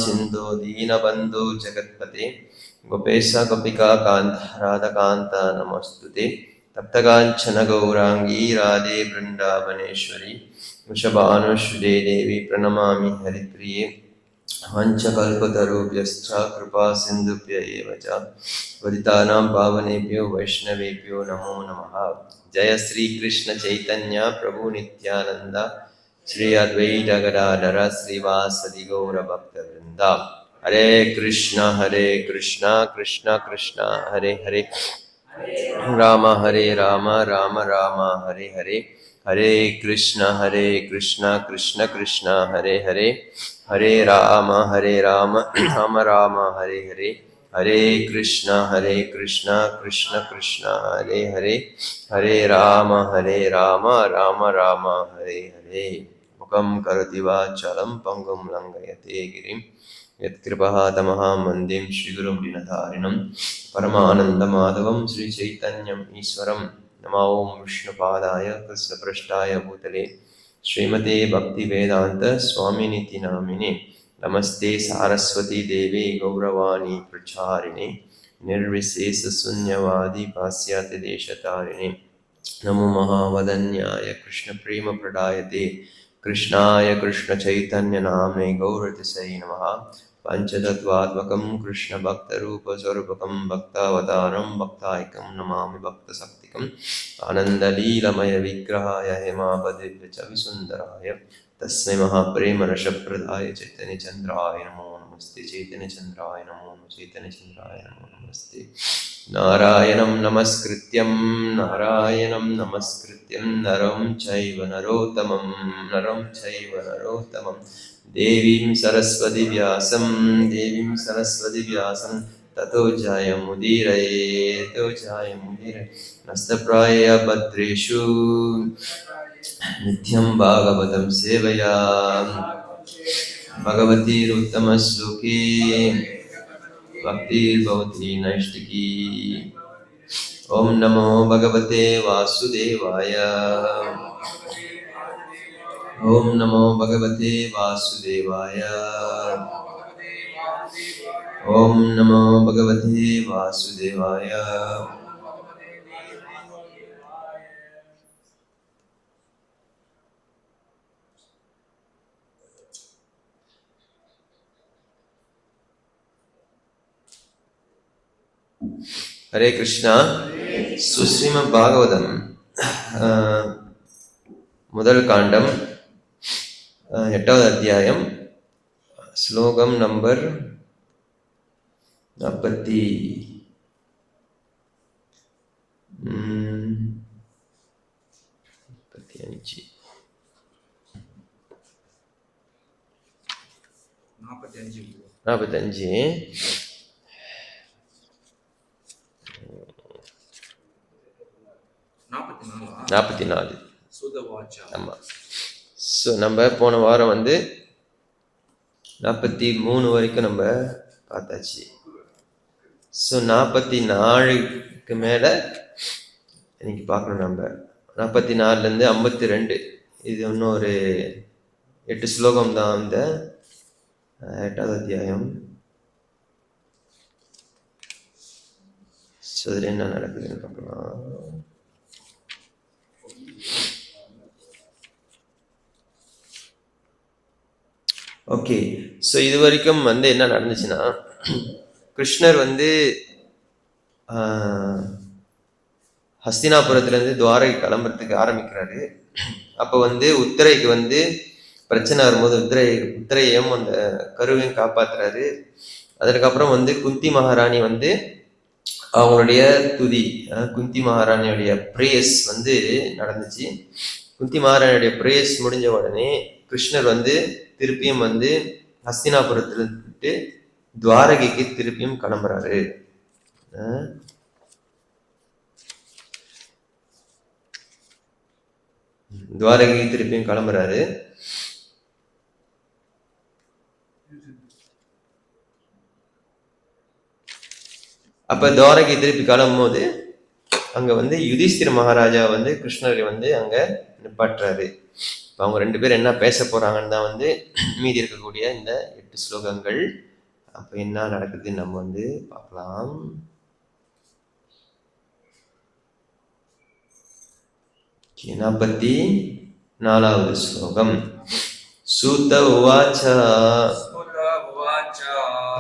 सिंधु दीनबंधु जगत्पते गोपेश गोपिका कांत राधाकांत नमोस्तुते तप्तकांचन गौरांगी राधे वृंदावनेश्वरी वृषभानुसुते देवी प्रणमामि हरिप्रिये वंशकल्पतरुभ्यश्च कृपा सिन्धुभ्य एव च पतितानां पावनेभ्यो वैष्णवेभ्यो नमो नमः। जय श्री कृष्ण चैतन्य प्रभु नित्यानंद श्री अद्वैत गदाधर श्रीवासदि गौर भक्तवृंद। हरे कृष्ण कृष्ण कृष्ण हरे हरे राम राम राम हरे हरे हरे कृष्ण कृष्ण कृष्ण हरे हरे हरे राम राम राम हरे हरे हरे कृष्ण कृष्ण कृष्ण हरे हरे हरे राम राम राम हरे हरे। मुखं करोति वाचालं पंगुं लंघयते गिरिं यत्कृपातमहं वन्दे श्रीगुरुं दीनतारिणं परमानन्दमाधवं श्रीचैतन्यम् ईश्वरं। नमो विष्णुपादाय कृष्णपृष्ठाय भूतले श्रीमते भक्तिवेदांत स्वामिनिति नामिने नमस्ते सारस्वती देवी गौरवाणी प्रचारिणे निर्विशेषशून्यवादी पाश्चात्यदेशतारिणे नमो महावदन्याय कृष्णप्रेमप्रदायते कृष्णाय कृष्णचैतन्यनाम्ने गौरतिसै नमः। पञ्चतत्त्वात्मकं कृष्णभक्तरूपस्वरूपकं भक्तावतारं भक्ताइकं नमामि भक्तशक्तिकम् आनन्दलीलमयविग्रहाय हेमापदिव्य च विसुन्दराय तस्मै महाप्रेमरसप्रदाय चैतन्यचन्द्राय नमो नमस्ते चैतन्यचन्द्राय नमो चैतन्यचन्द्राय नमो नमस्ते। नारायणं नमस्कृत्यं नरं चैव नरोत्तमं देवीं सरस्वती व्यासं ततो जायमुदीरये नस्तप्राय भद्रेषु नित्यं भागवतं सेवया भगवतीरुत्तमश्लोके भक्तिर्भवति नैष्टिकी। ओम नमो भगवते वासुदेवाय ओम नमो भगवते वासुदेवाय ओम नमो भगवते वासुदेवाय। हरे कृष्णा। सुश्रीमद् भागवतम முதல் காண்டம் 8வது அத்தியாயம் ஸ்லோகம் நம்பர் 45. ஆமா. ஸோ நம்ம போன வாரம் 43 வரைக்கும் நம்ம பார்த்தாச்சு. ஸோ 44க்கு மேலே இன்னைக்கு பார்க்கணும். நம்ம 44லேருந்து 52 இது இன்னும் ஒரு 8 ஸ்லோகம் தான் இந்த 8வது அத்தியாயம். ஸோ இதில் என்ன நடக்குதுன்னு பார்க்கலாம். ஓகே. ஸோ இது வரைக்கும் என்ன நடந்துச்சுன்னா, கிருஷ்ணர் ஹஸ்தினாபுரத்துலேருந்து துவாரகை கிளம்புறதுக்கு ஆரம்பிக்கிறாரு. அப்போ உத்தரைக்கு பிரச்சனை வரும்போது உத்தரையும் அந்த கருவையும் காப்பாற்றுறாரு. அதற்கப்புறம் குந்தி மகாராணி அவங்களுடைய துதி, குந்தி மகாராணியுடைய பிரேயஸ் நடந்துச்சு. குந்தி மகாராணியுடைய பிரேயஸ் முடிஞ்ச உடனே கிருஷ்ணர் திருப்பியும் ஹஸ்தினாபுரத்துல விட்டு துவாரகைக்கு திருப்பியும் கிளம்புறாரு. துவாரகைக்கு திருப்பியும் கிளம்புறாரு. அப்ப துவாரகை திருப்பி கிளம்பும் போது அங்க யுதிஷ்டிர மகாராஜா கிருஷ்ணரை அங்க நிப்பாட்டுறாரு. அவங்க 2 பேரும் என்ன பேச போறாங்கன்னு தான் வந்து மீதி இருக்கக்கூடிய இந்த 8 ஸ்லோகங்கள். அப்ப என்ன நடக்குதுன்னு நம்ம வந்து பார்க்கலாம். केनापति 4வது ஸ்லோகம். सूत उवाच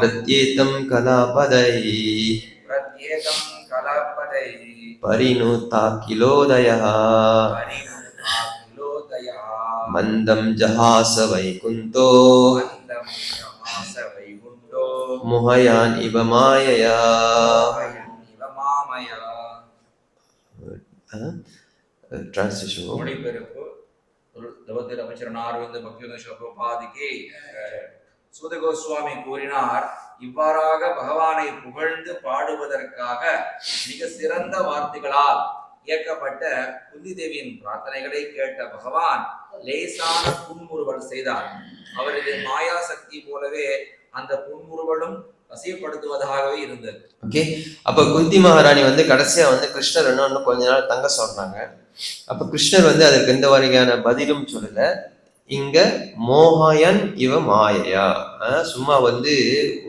प्रत्येतं कलापदै परिणुता किलोदयः मन्दं जहास वैकुन्तो मोहयान् इव मायया. Translation. மொழிபெயர்ப்பு தவத்திர அமைச்சர் அரவிந்த் பக்திவேதாந்த பிரபுபாதிக்கு சூத கோஸ்வாமி கூறினார், இவ்வாறாக பகவானை புகழ்ந்து பாடுவதற்காக மிக சிறந்த வார்த்தைகளால் இயக்கப்பட்ட குந்தி தேவியின் பிரார்த்தனைகளை கேட்ட பகவான் லேசான புன்முறுவல் செய்தார். அவரது மாயா சக்தி போலவே அந்த புன்முறுவலும் வசியப்படுத்துவதாகவே இருந்தது. ஓகே, அப்ப குந்தி மகாராணி வந்து கடைசியா வந்து கிருஷ்ணர் இன்னும் கொஞ்ச நாள் தங்க சொல்றாங்க. அப்ப கிருஷ்ணர் வந்து அதற்கு எந்த வகையான பதிலும் சொல்லல. இங்க மோகயன் இவ மாயையா, சும்மா வந்து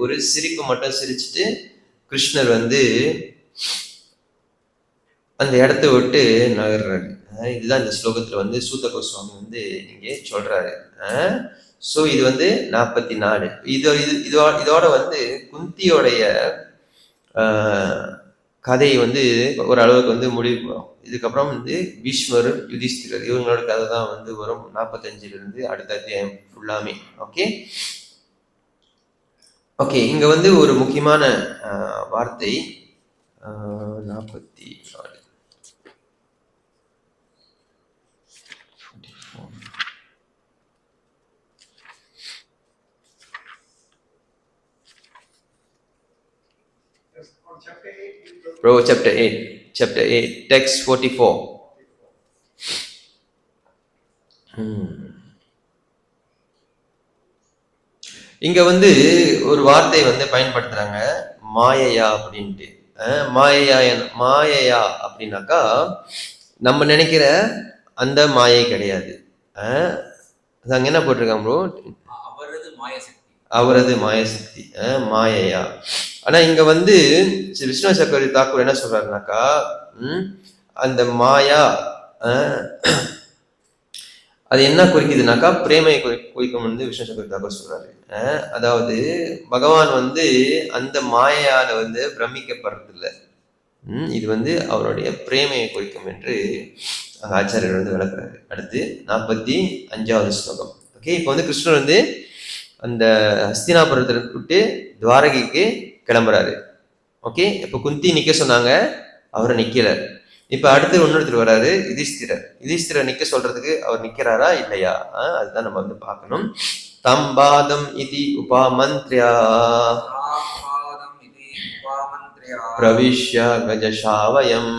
ஒரு சிரிப்பு மட்டும் சிரிச்சுட்டு கிருஷ்ணர் வந்து அந்த இடத்த விட்டு நகர்றாரு. இதுதான் இந்த ஸ்லோகத்துல வந்து சூத கோஸ்வாமி வந்து இங்கே சொல்றாரு. ஸோ இது வந்து 44. இதோட வந்து குந்தியோடைய கதை வந்து ஒரு அளவுக்கு வந்து முடிவு. இதுக்கப்புறம் வந்து பீஷ்மர், யுதிஷ்டிரர் இவங்களோட கதை தான் வந்து வரும் 45 அடுத்த அத்தியாயம் ஃபுல்லாமே. ஓகே ஓகே, இங்க வந்து ஒரு முக்கியமான வார்த்தை 44. Bro, chapter 8, text 44. இங்க வந்து ஒரு வார்த்தை வந்து பயன்படுத்துறாங்க, மாயையா அப்படின்ட்டு. மாயையா அப்படின்னாக்கா நம்ம நினைக்கிற அந்த மாயை கிடையாது. அங்க என்ன போட்டிருக்காங்க ப்ரோ? அவரது மாயசக்தி, மாயையா. ஆனா இங்க வந்து விஷ்ணு சக்கரவர்த்தி தாக்கூர் என்ன சொல்றாருனாக்கா, அந்த மாயா அது என்ன குறிக்குதுனாக்கா பிரேமையை குறிக்கும் வந்து விஷ்ணு சக்கரவர்த்தி தாக்கூர் சொல்றாரு. அதாவது பகவான் வந்து அந்த மாயையால வந்து பிரமிக்கப்படுறது இல்லை, இது வந்து அவருடைய பிரேமையை குறிக்கும் என்று ஆச்சாரியர் வந்து விளக்குறாரு. அடுத்து 45வது ஸ்லோகம். ஓகே, இப்போ வந்து கிருஷ்ணர் வந்து அந்த ஹஸ்தினாபுரத்தை விட்டு துவாரகைக்கு கிளம்புறாரு. ஓகே, இப்போ குந்தி நிக்க சொன்னாங்க, அவரை நிக்கல. இப்ப அடுத்து இன்னொருத்தர் வராரு, யுதிஷ்டிரர் நிக்க சொல்றதுக்கு அவர் நிக்கிறாரா இல்லையா, அதுதான் நம்ம வந்து பார்க்கணும். தம்பாதம் இதி உபாமந்த்ரியா பிரவிஷ்ய கஜசாவயம்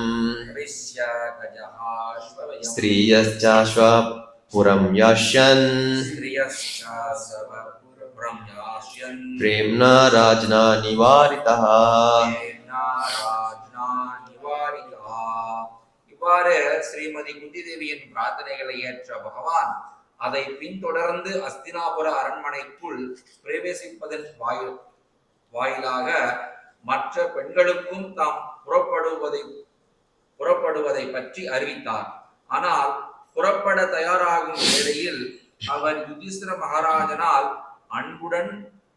ஸ்ரீயஸ்சாஸ்வ புரம் யாஷ்யன் பிரேம்னா ராஜ்னா நிவாரிதா. இவ்வாறு ஸ்ரீமதி குந்தி தேவியின் பிரார்த்தனைகளை ஏற்ற பகவான் அதை பின்தொடர்ந்து அஸ்தினாபுர அரண்மனைக்குள் பிரவேசிப்பதன் வாயிலாக மற்ற பெண்களுக்கும் தாம் புறப்படுவதை பற்றி அறிவித்தார். ஆனால் புறப்பட தயாராகும் வேளையில் அவர் யுதிஷ்டிர மகாராஜனால் அன்புடன்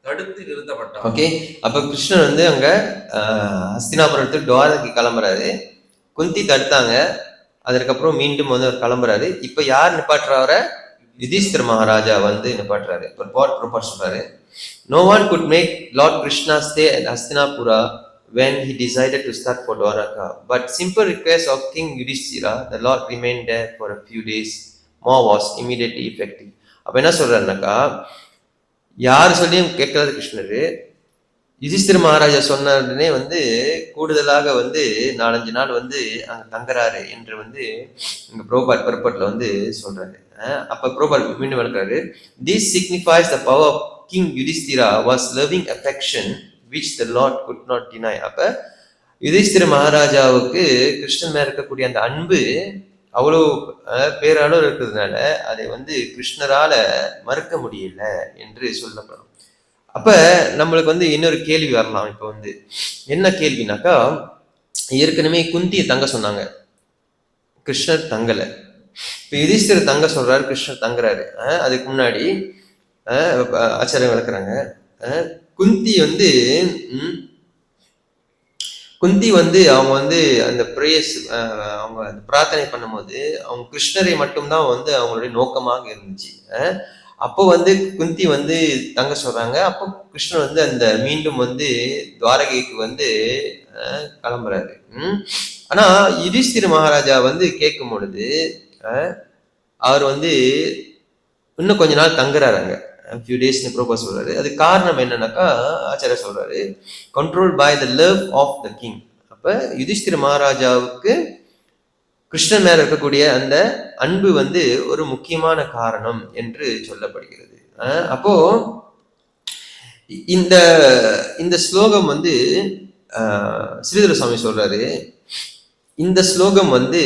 தடுத்து நிறுத்தப்பட்டார். ஓகே, அப்ப கிருஷ்ணன் வந்து அங்க ஹஸ்தினாபுரத்துக்கு துவாரகைக்கு கிளம்புறாரு. குந்தி தடுத்தாங்க, அதற்கப்புறம் மீண்டும் வந்து அவர் கிளம்புறாரு. இப்ப யார் நிப்பாட்டுறாரு? யுதிஷ்டிர மகாராஜா வந்து நிப்பாட்டுறாரு. சொல்றாரு, no one could make Lord Krishna stay at Hastinapura when he decided to start for Dwaraka, but simple request of King Yudhishthira, the Lord remained there for a few days more was immediately effective. அப்ப என்ன சொல்றாருனாக்கா, யார் சொல்லியும் கேட்கறது கிருஷ்ணரு, யுதிஷ்டிர மகாராஜா சொன்ன உடனே வந்து கூடுதலாக வந்து 4-5 நாள் வந்து அங்க தங்குறாரு என்று வந்து இங்க புரோபாட் பர்பட்ல வந்து சொல்றாரு. அப்ப புரோபாட் மீண்டும் விளக்குறாரு, this signifies the power of King Yudhishthira was loving affection which the Lord could not deny. அப்ப யுதிஷ்டிர மகாராஜாவுக்கு கிருஷ்ணன் மேல இருக்கக்கூடிய அந்த அன்பு அவ்வளோ பேரளவு இருக்கிறதுனால அதை வந்து கிருஷ்ணரால மறுக்க முடியல என்று சொல்லப்படும். அப்ப நம்மளுக்கு வந்து இன்னொரு கேள்வி வரலாம். இப்ப வந்து என்ன கேள்வினாக்கா, ஏற்கனவே குந்தியை தங்க சொன்னாங்க, கிருஷ்ணர் தங்கல. இப்ப யுதிஷ்டிரர் தங்க சொல்றாரு, கிருஷ்ணர் தங்குறாரு. அதுக்கு முன்னாடி ஆச்சாரம் விளக்குறாங்க. குந்தி வந்து அவங்க வந்து அந்த பிரேயர்ஸ் அவங்க அந்த பிரார்த்தனை பண்ணும்போது அவங்க கிருஷ்ணரை மட்டும்தான் வந்து அவங்களுடைய நோக்கமாக இருந்துச்சு. அப்போ வந்து குந்தி வந்து தங்க சொல்றாங்க. அப்போ கிருஷ்ணர் வந்து அந்த மீண்டும் வந்து துவாரகைக்கு வந்து கிளம்புறாரு. ஆனா யுதிஷ்டிர மகாராஜா வந்து கேட்கும் பொழுது அவர் வந்து இன்னும் கொஞ்ச நாள் தங்குறாரு அங்க, few days ப்ரோபோஸ் சொல்றாரு. அது காரணம் என்னன்னாக்கா, ஆச்சாரிய சொல்றாரு, control by the love of the king. அப்ப யுதிஷ்டிர மகாராஜாவுக்கு கிருஷ்ணன் மேல இருக்கக்கூடிய அந்த அன்பு வந்து ஒரு முக்கியமான காரணம் என்று சொல்லப்படுகிறது. அப்போ இந்த இந்த ஸ்லோகம் வந்து ஸ்ரீதர சுவாமி சொல்றாரு, இந்த ஸ்லோகம் வந்து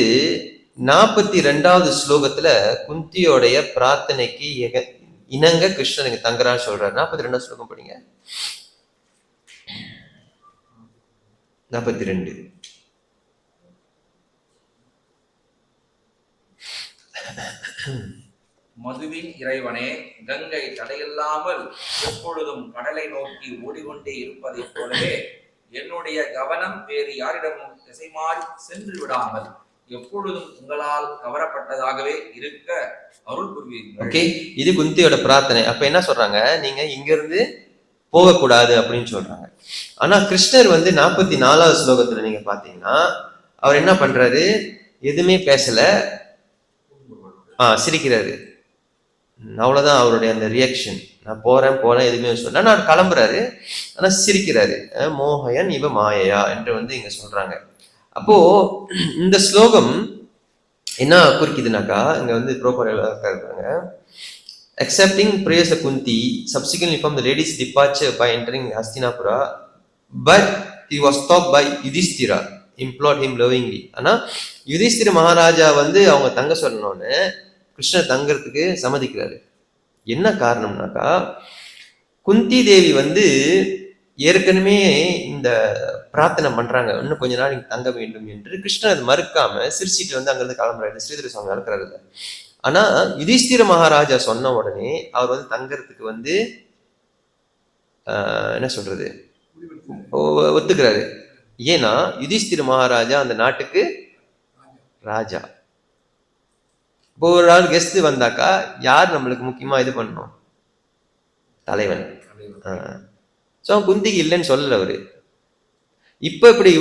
42வது ஸ்லோகத்துல குந்தியோடைய பிரார்த்தனைக்கு இணங்க கிருஷ்ணனுக்கு தங்குறான்னு சொல்றாரு. 42வது ஸ்லோகம் படிங்க. 42. மதுவின் இறைவனே, கங்கை தடையில்லாமல் எப்பொழுதும் கடலை நோக்கி ஓடிக்கொண்டே இருப்பதைப் போலவே என்னுடைய கவனம் வேறு யாரிடமும் திசை மாறி சென்று விடாமல் எப்பொழுதும் உங்களால் கவரப்பட்டதாகவே இருக்க அருள் புரிவீர்கள். ஓகே, இது குந்தியோட பிரார்த்தனை. அப்ப என்ன சொல்றாங்க, நீங்க இங்க இருந்து போகக்கூடாது அப்படின்னு சொல்றாங்க. ஆனா கிருஷ்ணர் வந்து 44வது ஸ்லோகத்துல நீங்க பாத்தீங்கன்னா அவர் என்ன பண்றாரு, எதுவுமே பேசல, சிரிக்கிறாரு. அவ்வளவுதான் அவருடைய அந்த ரியாக்ஷன். நான் போறேன் எதுவுமே சொல்ல, நான் கிளம்புறாரு, ஆனா சிரிக்கிறாரு. மோகயன் இவ மாயையா என்று வந்து இங்க சொல்றாங்க. அப்போ இந்த ஸ்லோகம் என்ன குறிக்குதுனாக்கா, இங்க வந்து இருக்காங்க, accepting prayers of Kunti subsequently from the lady's departure by entering Hastinapura, but he was stopped by Yudhishthira, implored him lovingly. ஆனா யுதிஷ்டிர மகாராஜா வந்து அவங்க தங்க சொல்லணும்னு கிருஷ்ணர் தங்கறதுக்கு சம்மதிக்கிறாரு. என்ன காரணம்னாக்கா, குந்தி தேவி வந்து ஏற்கனவே இந்த பிரார்த்தனை பண்றாங்க, இன்னும் கொஞ்ச நாள் இங்க தங்க வேண்டும் என்று. கிருஷ்ணர் அது மறுக்காம சிரிச்சிட்டு வந்து அங்கிருந்து கிளம்புறாரு. ஸ்ரீதர சுவாமி இருக்கிறாரு. ஆனா யுதிஷ்டிர மகாராஜா சொன்ன உடனே அவர் வந்து தங்கறதுக்கு வந்து என்ன சொல்றது, ஒத்துக்கிறாரு. ஏன்னா யுதிஷ்டிர மகாராஜா அந்த நாட்டுக்கு ராஜா. இப்போ ஒரு ஆள் கெஸ்ட் வந்தாக்கா யார் நம்மளுக்கு முக்கியமா இது பண்ணணும், தலைவன். குந்திக்கு இல்லைன்னு சொல்லல அவரு. இப்ப இப்படி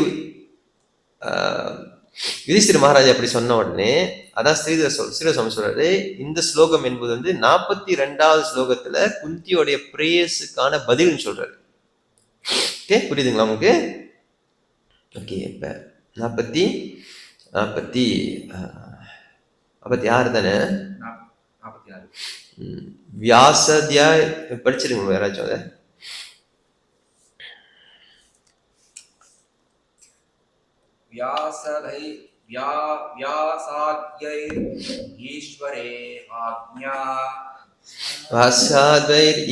யுதிஷ்டிர மகாராஜா அப்படி சொன்ன உடனே அதான் ஸ்ரீதர சுவாமி சொல்றாரு, இந்த ஸ்லோகம் என்பது வந்து 42வது ஸ்லோகத்துல குந்தியோடைய பிரேயர்ஸுக்கான பதில்னு சொல்றாரு. ஓகே, புரியுதுங்களா உங்களுக்கு? ஓகே, இப்ப 46 தானே? வியாசத்யா படிச்சிருங்க யாராச்சும் அதை.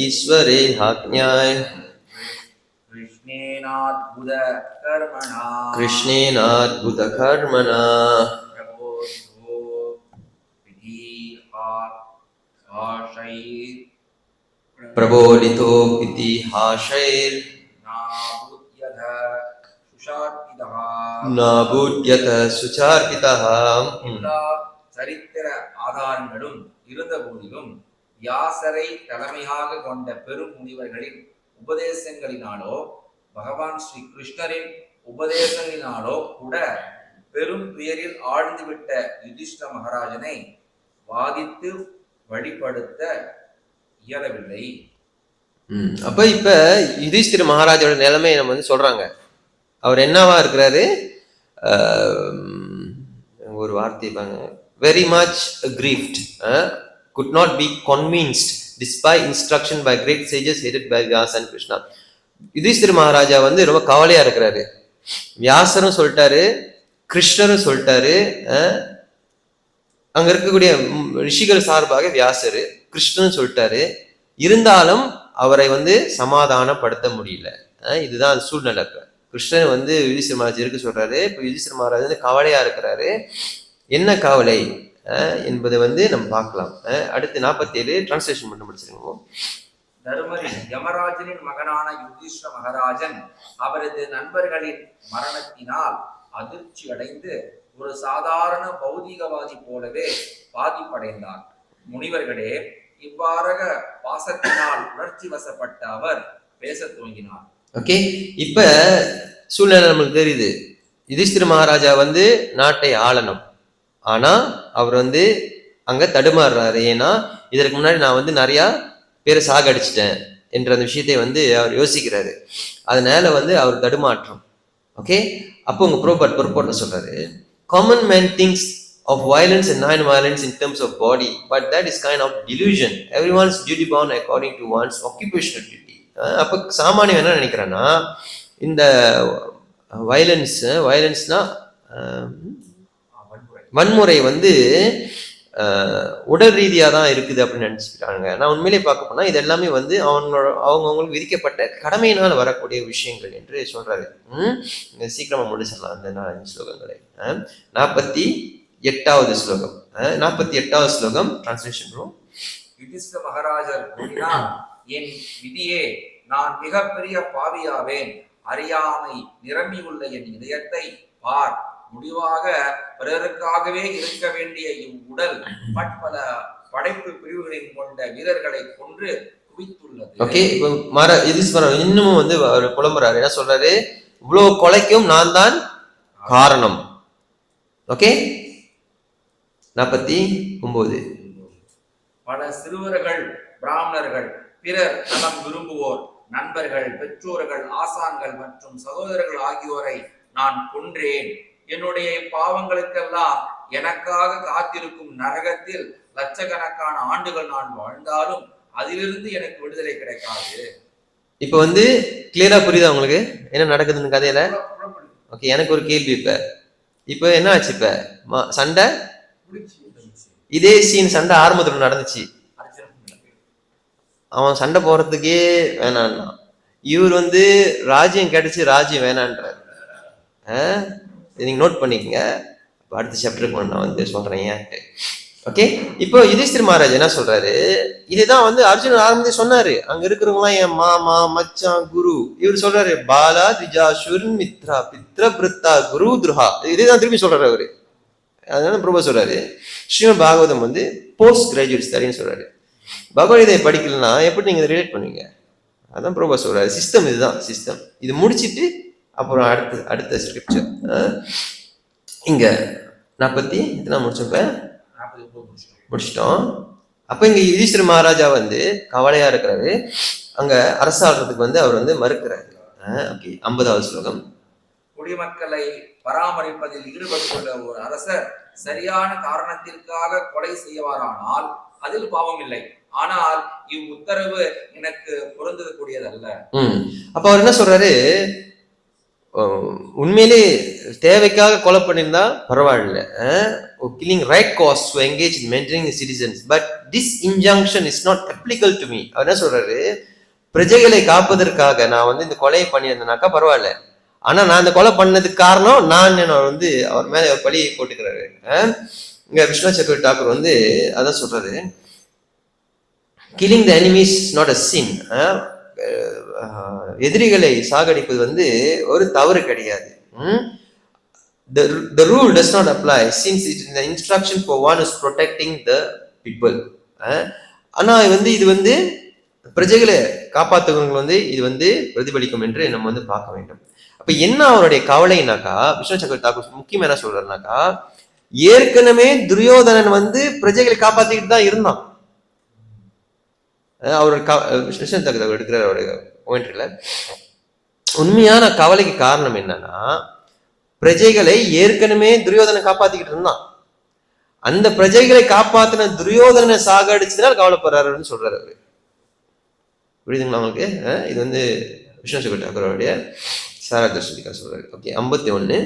ஈஸ்வரே ஆக்ஞாய் கிருஷ்ணேனாத்புத கர்மணா பிரபோதிதோ இதிஹாசைர் நாபுத்யத சுசார்பிதஹ. எல்லா சரித்திர ஆதாரங்களும் இருந்த போதிலும் வியாசரை தலைமையாக கொண்ட பெரும் முனிவர்களின் உபதேசங்களினாலோ பகவான் ஸ்ரீ கிருஷ்ணரின் உபதேசங்களினாலோ கூட பெரும் துயரில் ஆழ்ந்துவிட்ட யுதிஷ்டிர மகாராஜனை வாதித்து வழிபடுத்த இயலவில்லை. அப்ப இப்ப யுதிஷ்டிர மகாராஜோட நிலைமையை நம்ம வந்து சொல்றாங்க. அவர் என்னவா இருக்கிறாரு, ஒரு வார்த்தை பாங்க, very much aggrieved, could not be convinced despite instruction by great sages headed by Vyasa and Krishna. Yudhishthira Maharaja வந்து ரொம்ப கவலையா இருக்கிறாரு. வியாசரும் சொல்லிட்டாரு, கிருஷ்ணரும் சொல்லிட்டாரு, அங்க இருக்கக்கூடிய ரிஷிகள் சார்பாக வியாசர் கிருஷ்ணன் சொல்லிட்டாரு. இருந்தாலும் அவரை வந்து சமாதானப்படுத்த முடியல. இதுதான் சூழ்நிலை. இப்ப கிருஷ்ணன் வந்து யுதிஷ்டிர மகாராஜ் இருக்க சொல்றாரு. இப்ப யுதிஷ்டிர மகாராஜ் வந்து கவலையா இருக்கிறாரு. என்ன கவலை என்பதை வந்து நம்ம பார்க்கலாம். அடுத்து 47 டிரான்ஸ்லேஷன் பண்ண முடிச்சிருக்கோம். தருமரி யமராஜனின் மகனான யுதிஷ்டிர மகாராஜன் அவரது நண்பர்களின் மரணத்தினால் அதிர்ச்சி அடைந்து ஒரு சாதாரண பௌதிகவாதி போலவே பாதிப்படைந்தார். முனிவர்களே, இவ்வாறாக பாசத்தினால் உணர்ச்சி வசப்பட்ட அவர் பேச துவங்கினார். ஓகே, இப்ப சூழ்நிலை நம்மளுக்கு தெரியுது. யுதிஷ்டிர மகாராஜா வந்து நாட்டை ஆளணும். ஆனா அவர் வந்து அங்க தடுமாறுறாரு. ஏன்னா இதற்கு முன்னாடி நான் வந்து நிறைய பேரை சாகடிச்சிட்டேன் என்ற அந்த விஷயத்தை வந்து அவர் யோசிக்கிறாரு. அதனால வந்து அவர் தடுமாற்றம். ஓகே, அப்போ உங்க ப்ரோபர்ட் சொல்றாரு, common man thinks of violence and non-violence in terms of body, but that is kind of delusion. Everyone's duty bound according to one's occupational duty. அப்ப சாமானியம் என்ன நினைக்கிறேன்னா, இந்த வயலன்ஸ்னா வன்முறை வந்து உடல் ரீதியா தான் இருக்குது அப்படின்னு நினைச்சுக்கிறாங்க. நான் உண்மையிலே பார்க்க போனா இது எல்லாமே வந்து அவங்கவுங்களுக்கு விதிக்கப்பட்ட கடமையினால் வரக்கூடிய விஷயங்கள் என்று சொல்றாரு. சீக்கிரமா முடிச்சிடலாம் அந்த 5 ஸ்லோகங்களை. 48வது ஸ்லோகம். 48வது ஸ்லோகம் டிரான்ஸ்லேஷன். யுதிஷ்டிர மகாராஜர் கூறினார், என் விதியே, நான் மிகப்பெரிய பாவியாவேன். அறியாமை நிரம்பியுள்ள என் இதயத்தை பார். முடிவாக பிறருக்காகவே இருக்க வேண்டிய இவ்வுடல் பற்பல படைப்பு பிரிவுகளின் கொண்ட வீரர்களை கொன்று குவித்துள்ளது. ஓகே, இப்போ இன்னமும் வந்து அவர் புலம்புறாரு. என்ன சொல்றாரு? இவ்வளவு கொலைக்கும் நான் தான் காரணம். ஓகே, 49. பல சிறுவர்கள், பிராமணர்கள், பிறர் நலம் விரும்புவோர், நண்பர்கள், பெற்றோர்கள், ஆசான்கள் மற்றும் சகோதரர்கள் ஆகியோரை நான் கொன்றேன். என்னுடைய பாவங்களுக்கெல்லாம் எனக்காக காத்திருக்கும் நரகத்தில் லட்சக்கணக்கான ஆண்டுகள் நான் வாழ்ந்தாலும் அதிலிருந்து எனக்கு விடுதலை கிடைக்காது. இப்ப வந்து கிளியரா புரியுதா உங்களுக்கு என்ன நடக்குதுன்னு கதையில? ஓகே, எனக்கு ஒரு கேள்வி. இப்ப என்ன ஆச்சு? இப்ப சண்டை, இதே சீன் சண்டை ஆரம்பத்துல நடந்துச்சு. அவன் சண்டை போறதுக்கே வேணான்னா, இவர் வந்து ராஜ்யம் கிடைச்சு ராஜ்யம் வேணான்றார். நீங்க நோட் பண்ணிக்கங்க. அடுத்த சாப்டருக்கு நான் வந்து சொல்றேன். ஓகே, இப்போ யுதிஷ்டிர மகாராஜ் என்ன சொல்றாரு? இதுதான் வந்து அர்ஜுனன் ஆரம்பத்தில் சொன்னாரு. அங்க இருக்கிறவங்களாம் என் மாமா, மச்சான், குரு. இவர் சொல்றாரு, பாலா திஜாசுர் மித்ரா பித்ர பிருத்தா குரு துருஹா. இதேதான் திரும்பி சொல்றாரு அவரு. அதனால பிரபு சொல்றாரு, ஸ்ரீமத் பாகவதம் வந்து போஸ்ட் கிராஜுவேட் ஸ்டடின்னு சொல்றாரு. பகவத்கீதை படிக்கலன்னா எப்படி நீங்க ரிலேட் பண்ணுவீங்க? அதான் பிரபு சொல்றாரு. சிஸ்டம் இதுதான் சிஸ்டம். இது முடிச்சிட்டு அப்புறம் அடுத்த ஸ்கிரிப்சர். இங்க 40 முடிச்சிட்டோம். அப்ப இங்க யுதிஷ்டிர மகாராஜா வந்து கவலையா இருக்கிறாரு. அங்க அரசாடுறதுக்கு வந்து அவர் வந்து மறுக்கிறாரு. 50வது ஸ்லோகம். குடிமக்களை பராமரிப்பதில் ஈடுபட்டுள்ள ஒரு அரசர் சரியான காரணத்திற்காக கொலை செய்வாரானால் அதில் பாவம் இல்லை. ஆனால் இவ்வுத்தரவு எனக்கு பொருந்தக்கூடியதல்ல. அப்ப அவர் என்ன சொல்றாரு? உண்மையிலே தேவைக்காக கொலை பண்ணியிருந்தா பரவாயில்ல, killing right cause to engage in mentoring the citizens, but this injunction is not applicable to me. அவர் என்ன சொல்றாரு? பிரஜைகளை காப்பதற்காக நான் வந்து இந்த கொலையை பண்ணியிருந்தேனாக்கா பரவாயில்ல, ஆனா நான் இந்த கொலை பண்ணதுக்கு காரணம் நான் வந்து அவர் மேல ஒரு பழியை போட்டுக்கிறாரு. இங்க விஸ்வநாத் சக்கரவர்த்தி டாக்கூர் வந்து அதான் சொல்றாரு, killing the enemies is not a sin. எதிரிகளை சாகடிப்பது வந்து ஒரு தவறு கிடையாது. The rule does not apply since it is the instruction for one who is protecting the people. ஆனா வந்து இது வந்து பிரஜைகளை காப்பாற்றுவங்க வந்து இது வந்து பிரதிபலிக்கும் என்று நம்ம வந்து பார்க்க வேண்டும். அப்ப என்ன அவருடைய கவலைனாக்கா, விஸ்வநாத் சக்கரவர்த்தி டாக்கூர் முக்கியமா என்ன சொல்றாருனாக்கா, ஏற்கனவே துரியோதனன் வந்து பிரஜைகளை காப்பாத்திக்கிட்டு தான் இருந்தான். அவரோட எடுக்கிற அவருடைய பாயிண்ட்ல உண்மையான கவலைக்கு காரணம் என்னன்னா, பிரஜைகளை ஏற்கனவே துரியோதனன் காப்பாத்திக்கிட்டு இருந்தான். அந்த பிரஜைகளை காப்பாத்தின துரியோதனனை சாகடிச்சதுனால கவலைப்படுறாருன்னு சொல்றாரு அவரு. புரியுதுங்களா உங்களுக்கு? இது வந்து விஸ்வநாத் சக்கரவர்த்தி டாக்கூருடைய சாரதர்ஷிகா சொல்றாரு. ஓகே, 51.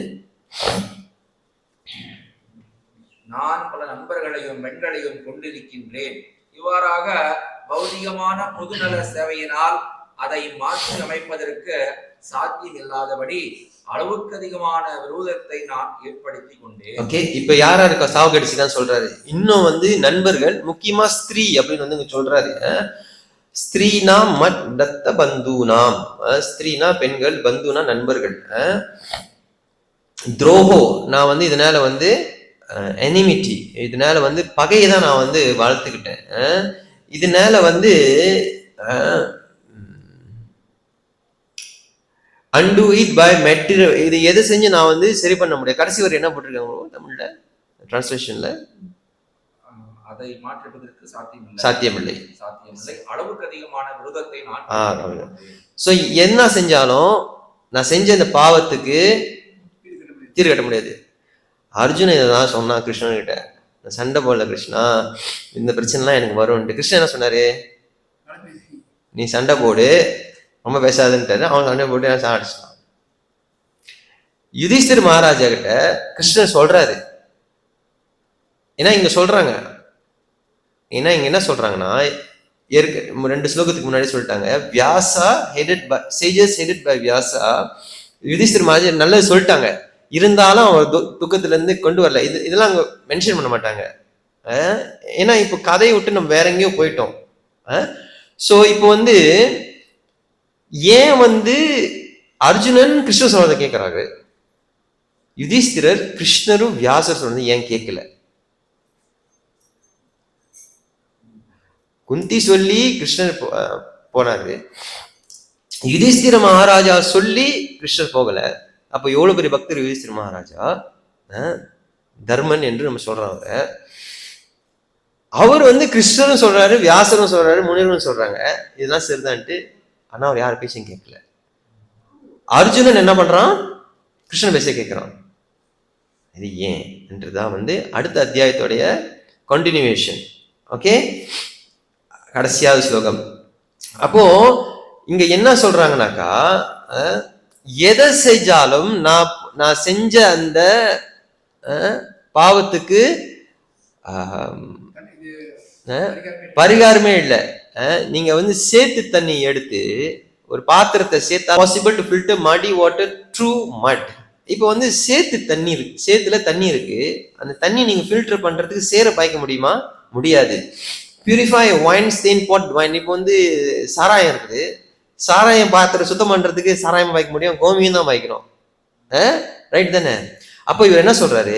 நான் பல நண்பர்களையும் பெண்களையும் கொண்டிருக்கின்றேன். இவ்வாறாக பௌதிகமான பொதுநல சேவையினால் அதை மாற்றி அமைப்பதற்கு சாத்தியம் இல்லாதபடி அளவுக்கு அதிகமான விரோதத்தை நான் ஏற்படுத்தி கொண்டேன். ஓகே, இப்ப யாரா இருக்கா சாவகடிச்சுதான் சொல்றாரு. இன்னும் நண்பர்கள், முக்கியமா ஸ்திரீ அப்படின்னு இங்க சொல்றாரு. ஸ்திரீனா மத் தத்த பந்துனாம். ஸ்திரீனா பெண்கள், பந்துனா நண்பர்கள். துரோகோ, நான் இதனால எனிமிட்டி, இதனால பகையை தான் நான் வளர்த்துக்கிட்டேன். இதனால undo it by material. இது எதை செஞ்சு நான் சரி பண்ண முடியாது. கடைசி வரை என்ன போட்டிருக்காங்க தமிழ்ல டிரான்ஸ்லேஷன்ல? அதை மாற்றுவதற்கு சாத்தியமில்லை. அளவுக்கு அதிகமான விரோதத்தை நான். சோ என்ன செஞ்சாலும் நான் செஞ்ச இந்த பாவத்துக்கு தீர்வு கட்ட முடியாது. அர்ஜுன் இதான் சொன்னா கிருஷ்ணன் கிட்ட, சண்டை போடல கிருஷ்ணா, இந்த பிரச்சனைலாம் எனக்கு வரும்ட்டு. கிருஷ்ணன் என்ன சொன்னாரு? நீ சண்டை போடு, ரொம்ப பேசாதுன்ட்டாரு. அவன் சண்டை போட்டு அடிச்சிட்டான். யுதிஷ்டிர் மகாராஜா கிட்ட கிருஷ்ணன் சொல்றாரு. ஏன்னா இங்க சொல்றாங்க, ஏன்னா இங்க என்ன சொல்றாங்கன்னா, 2 ஸ்லோகத்துக்கு முன்னாடி சொல்லிட்டாங்க, Vyasa headed by sages headed by Vyasa. Yudhishthir Maharaja நல்லது சொல்லிட்டாங்க, இருந்தாலும் அவர் துக்கத்துல இருந்து கொண்டு வரல. இதெல்லாம் அங்க மென்ஷன் பண்ண மாட்டாங்க. ஏன்னா இப்போ கதையை விட்டு நம்ம வேற எங்கேயோ போயிட்டோம். சோ இப்போ ஏன் அர்ஜுனன் கிருஷ்ணர் சொல்றதை கேட்கிறாரு, யுதிஷ்டிரர் கிருஷ்ணரும் வியாசர் சொல்றது ஏன் கேட்கல? குந்தி சொல்லி கிருஷ்ணர் போனாரு, யுதிஷ்டிர மகாராஜா சொல்லி கிருஷ்ணர் போகல. அப்ப எவ்வளவு பெரிய பக்தர் யுதிஷ்டிர மகாராஜா, தர்மன் என்று நம்ம சொல்றாங்க. அவர் கிருஷ்ணரும் சொல்றாரு, வியாசரும் சொல்றாரு, முனிவரும் சொல்றாங்க, இதெல்லாம் சரிதான்ட்டு. ஆனா அவர் யார் பேச்சையும் கேட்கல. அர்ஜுனன் என்ன பண்றான்? கிருஷ்ணன் பேச கேட்கிறான். இது ஏன் என்றுதான் அடுத்த அத்தியாயத்துடைய கண்டினியூவேஷன். ஓகே, கடைசியாவது ஸ்லோகம். அப்போ இங்க என்ன சொல்றாங்கனாக்கா, எதை செஞ்சாலும் நான் செஞ்ச அந்த பாவத்துக்கு பரிகாரமே இல்லை. நீங்க சேத்து தண்ணி எடுத்து ஒரு பாத்திரத்தை சேர்த்தா பாசிபிள் டு ஃபில்டர் மடி வாட்டர் ட்ரூ மட். இப்போ சேத்து தண்ணி இருக்கு, சேத்துல தண்ணி இருக்கு, அந்த தண்ணி நீங்க ஃபில்டர் பண்றதுக்கு சேர பாய்க்க முடியுமா? முடியாது. பியூரிஃபை வைன் ஸ்டெயின் பாட் வைன். இப்போ சாராயம் இருக்குது, சாராயம் பாத்திரம் சுத்தம் பண்றதுக்கு சாராயம் பாய்க்க முடியும்? கோமியம் தான் பாய்க்கணும். ரைட் தானே? அப்போ இவர் என்ன சொல்றாரு,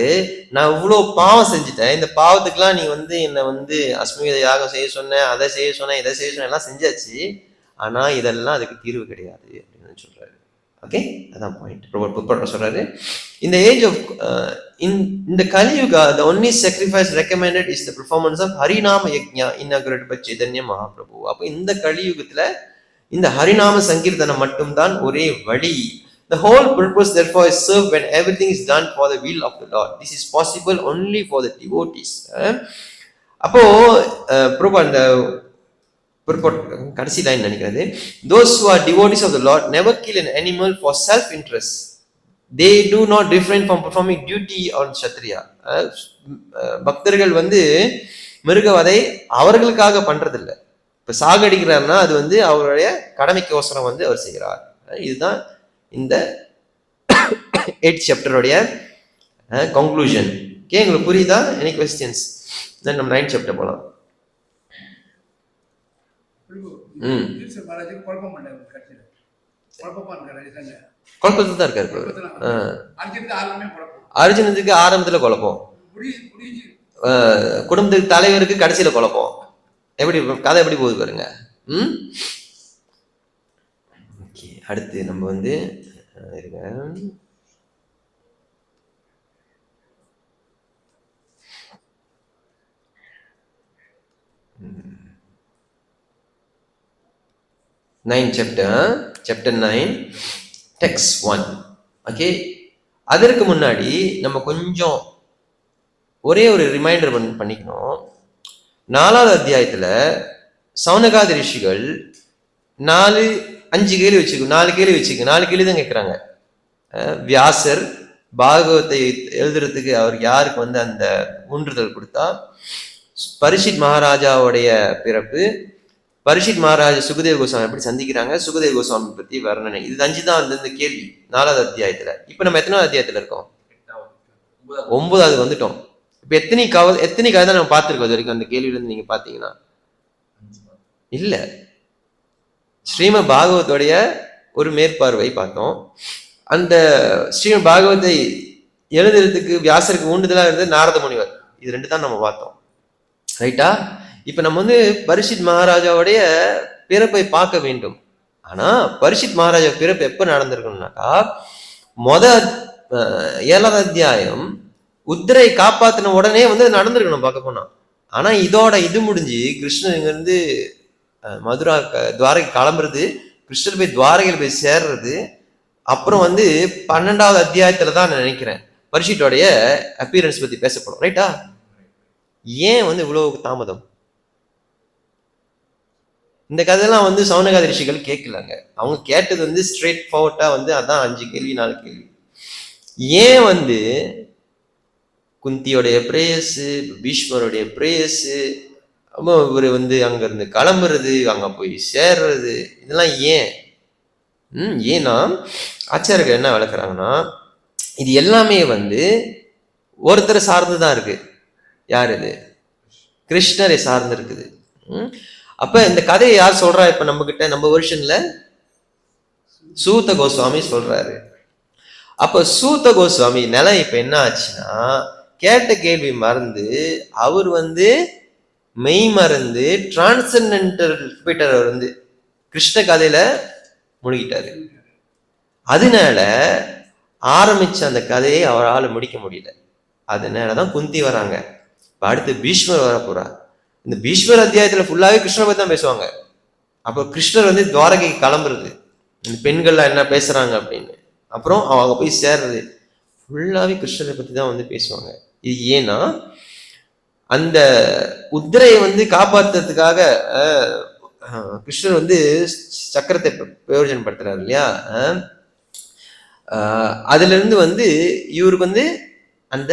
நான் இவ்வளவு பாவம் செஞ்சுட்டேன், இந்த பாவத்துக்குலாம் நீ என்னை அஸ்மித யாகம் செய்ய சொன்ன, அதை செய்ய சொன்ன, இதை செய்ய சொன்ன, எல்லாம் செஞ்சாச்சு, ஆனா இதெல்லாம் அதுக்கு தீர்வு கிடையாது அப்படின்னு சொல்றாரு. ஓகே, அதான் பாயிண்ட். சொல்றாரு, in the age of in the Kali Yuga, the only sacrifice recommended is the performance of Harinama Yajna inaugurated by Chaitanya Mahaprabhu. அப்போ இந்த கலியுகத்துல இந்த ஹரிநாம சங்கீர்த்தனம் மட்டும்தான் ஒரே வழி. The whole purpose therefore is served when everything is done for the will of the Lord. This is possible only for the devotees. அப்போ பிரபு அந்த கடைசி லைன் நினைக்கிறது, those who are devotees of the Lord never kill an animal for self interest. They do not refrain from performing duty on Kshatriya. பக்தர்கள் மிருகவதை அவர்களுக்காக பண்றதில்லை. இப்ப சாகடிக்கிறார்னா அது அவருடைய கடமைக்கோசரம் அவர் செய்கிறார். இதுதான் இந்த 8th சாப்டருடைய கன்க்ளூஷன். ஓகே, உங்களுக்கு புரியுதா? எனி குவெஸ்டியன்ஸ்? தென் நம்ம 9th சாப்டர் போலாம். குழப்பத்துல தான் இருக்காரு. அர்ஜுனத்துக்கு ஆரம்பத்துல குழப்பம், குடும்பத்துக்கு தலைவருக்கு கடைசியில குழப்பம். எப்படி கதை எப்படி போகுது பாருங்க. ஓகே, அடுத்து நம்ம இருங்க. chapter 9 text 1. ஓகே, அதற்கு முன்னாடி நம்ம கொஞ்சம் ஒரே ஒரு ரிமைண்டர் பண்ணிக்கணும். 4வது அத்தியாயத்துல சௌனகாதி ரிஷிகள் 4 கேள்வி வச்சுக்கோ, 4 கேள்வி தான் கேட்கிறாங்க. வியாசர் பாகவத்தை எழுதுறதுக்கு அவருக்கு யாருக்கு வந்து அந்த ஊன்றுதல் கொடுத்தா? பரீட்சித் மகாராஜாவுடைய பிறப்பு, பரீட்சித் மகாராஜா சுகதேவ கோஸ்வாமி எப்படி சந்திக்கிறாங்க, சுகதேவ கோஸ்வாமி பத்தி வர்ணனை, இது 5 தான் வந்து இந்த கேள்வி 4வது அத்தியாயத்துல. இப்ப நம்ம எத்தனாவது அத்தியாயத்துல இருக்கோம்? 9வது வந்துட்டோம். இப்ப எத்தனை கதை நம்ம பார்த்திருக்கோம் இது வரைக்கும்? அந்த கேள்வியில இருந்து நீங்க பாத்தீங்கன்னா இல்ல, ஸ்ரீமத் பாகவதோடைய ஒரு மேற்பார்வை பார்த்தோம். அந்த ஸ்ரீமத் பாகவத்தை எழுதுறதுக்கு வியாசருக்கு ஊண்டுதலா இருந்தது நாரத முனிவர். இது 2 தான் நம்ம பார்த்தோம், ரைட்டா? இப்ப நம்ம வந்து பரீட்சித் மகாராஜாவுடைய பிறப்பை பார்க்க வேண்டும். ஆனா பரீட்சித் மகாராஜா பிறப்பு எப்ப நடந்திருக்கணும்னாக்கா, 7வது அத்தியாயம் உத்தரை காப்பாத்தின உடனே வந்து நடந்திருக்கணும் பார்க்க போனா. ஆனா இதோட இது முடிஞ்சு கிருஷ்ணர் இங்க இருந்து மதுரா துவாரகை கிளம்புறது, கிருஷ்ணர் போய் துவாரகையில் போய் சேர்றது, அப்புறம் வந்து 12வது அத்தியாயத்துல தான் நான் நினைக்கிறேன் பரீட்சித்தோடைய அப்பியரன்ஸ் பத்தி பேசப்படும், ரைட்டா? ஏன் வந்து இவ்வளவு தாமதம்? இந்த கதையெல்லாம் வந்து சௌனகாதி ரிஷிகள் கேட்கலாங்க. அவங்க கேட்டது வந்து ஸ்ட்ரெயிட் ஃபார்வர்டா வந்து அதான் 5 கேள்வி 4 கேள்வி. ஏன் வந்து குந்தியோடைய பிரேயஸு, பீஷ்மருடைய பிரேயஸு, இவர் வந்து அங்க இருந்து கிளம்புறது, அங்க போய் சேர்றது, இதெல்லாம் ஏன்? ஏன்னா ஆச்சாரியர்கள் என்ன விளக்குறாங்கன்னா, இது எல்லாமே வந்து ஒருத்தரை சார்ந்துதான் இருக்கு. யார் இது? கிருஷ்ணரை சார்ந்து இருக்குது. அப்ப இந்த கதையை யார் சொல்றா? இப்ப நம்ம கிட்ட நம்ம வெர்ஷன்ல சூத கோஸ்வாமி சொல்றாரு. அப்ப சூத கோஸ்வாமி நிலை இப்ப என்ன ஆச்சுன்னா, கேட்ட கேள்வி மறந்து அவர் வந்து மெய் மறந்து டிரான்சென்டென்டல் போயிட்டார். அவர் வந்து கிருஷ்ண கதையில முழுகிட்டாரு. அதனால ஆரம்பிச்ச அந்த கதையை அவரால் முடிக்க முடியல. அதனாலதான் குந்தி வராங்க. அடுத்து பீஷ்மர் வர போறார். இந்த பீஷ்மர் அத்தியாயத்துல ஃபுல்லாவே கிருஷ்ணரை பத்தி தான் பேசுவாங்க. அப்போ கிருஷ்ணர் வந்து துவாரகைக்கு கிளம்புறது, இந்த பெண்கள்லாம் என்ன பேசுறாங்க அப்படின்னு, அப்புறம் அவங்க போய் சேர்றது, ஃபுல்லாவே கிருஷ்ணரை பத்தி தான் வந்து பேசுவாங்க. இது ஏன்னா அந்த உத்திரையை வந்து காப்பாற்றுறதுக்காக கிருஷ்ணர் வந்து சக்கரத்தை பிரயோஜனப்படுத்துறாரு இல்லையா? அதுல இருந்து வந்து இவருக்கு வந்து அந்த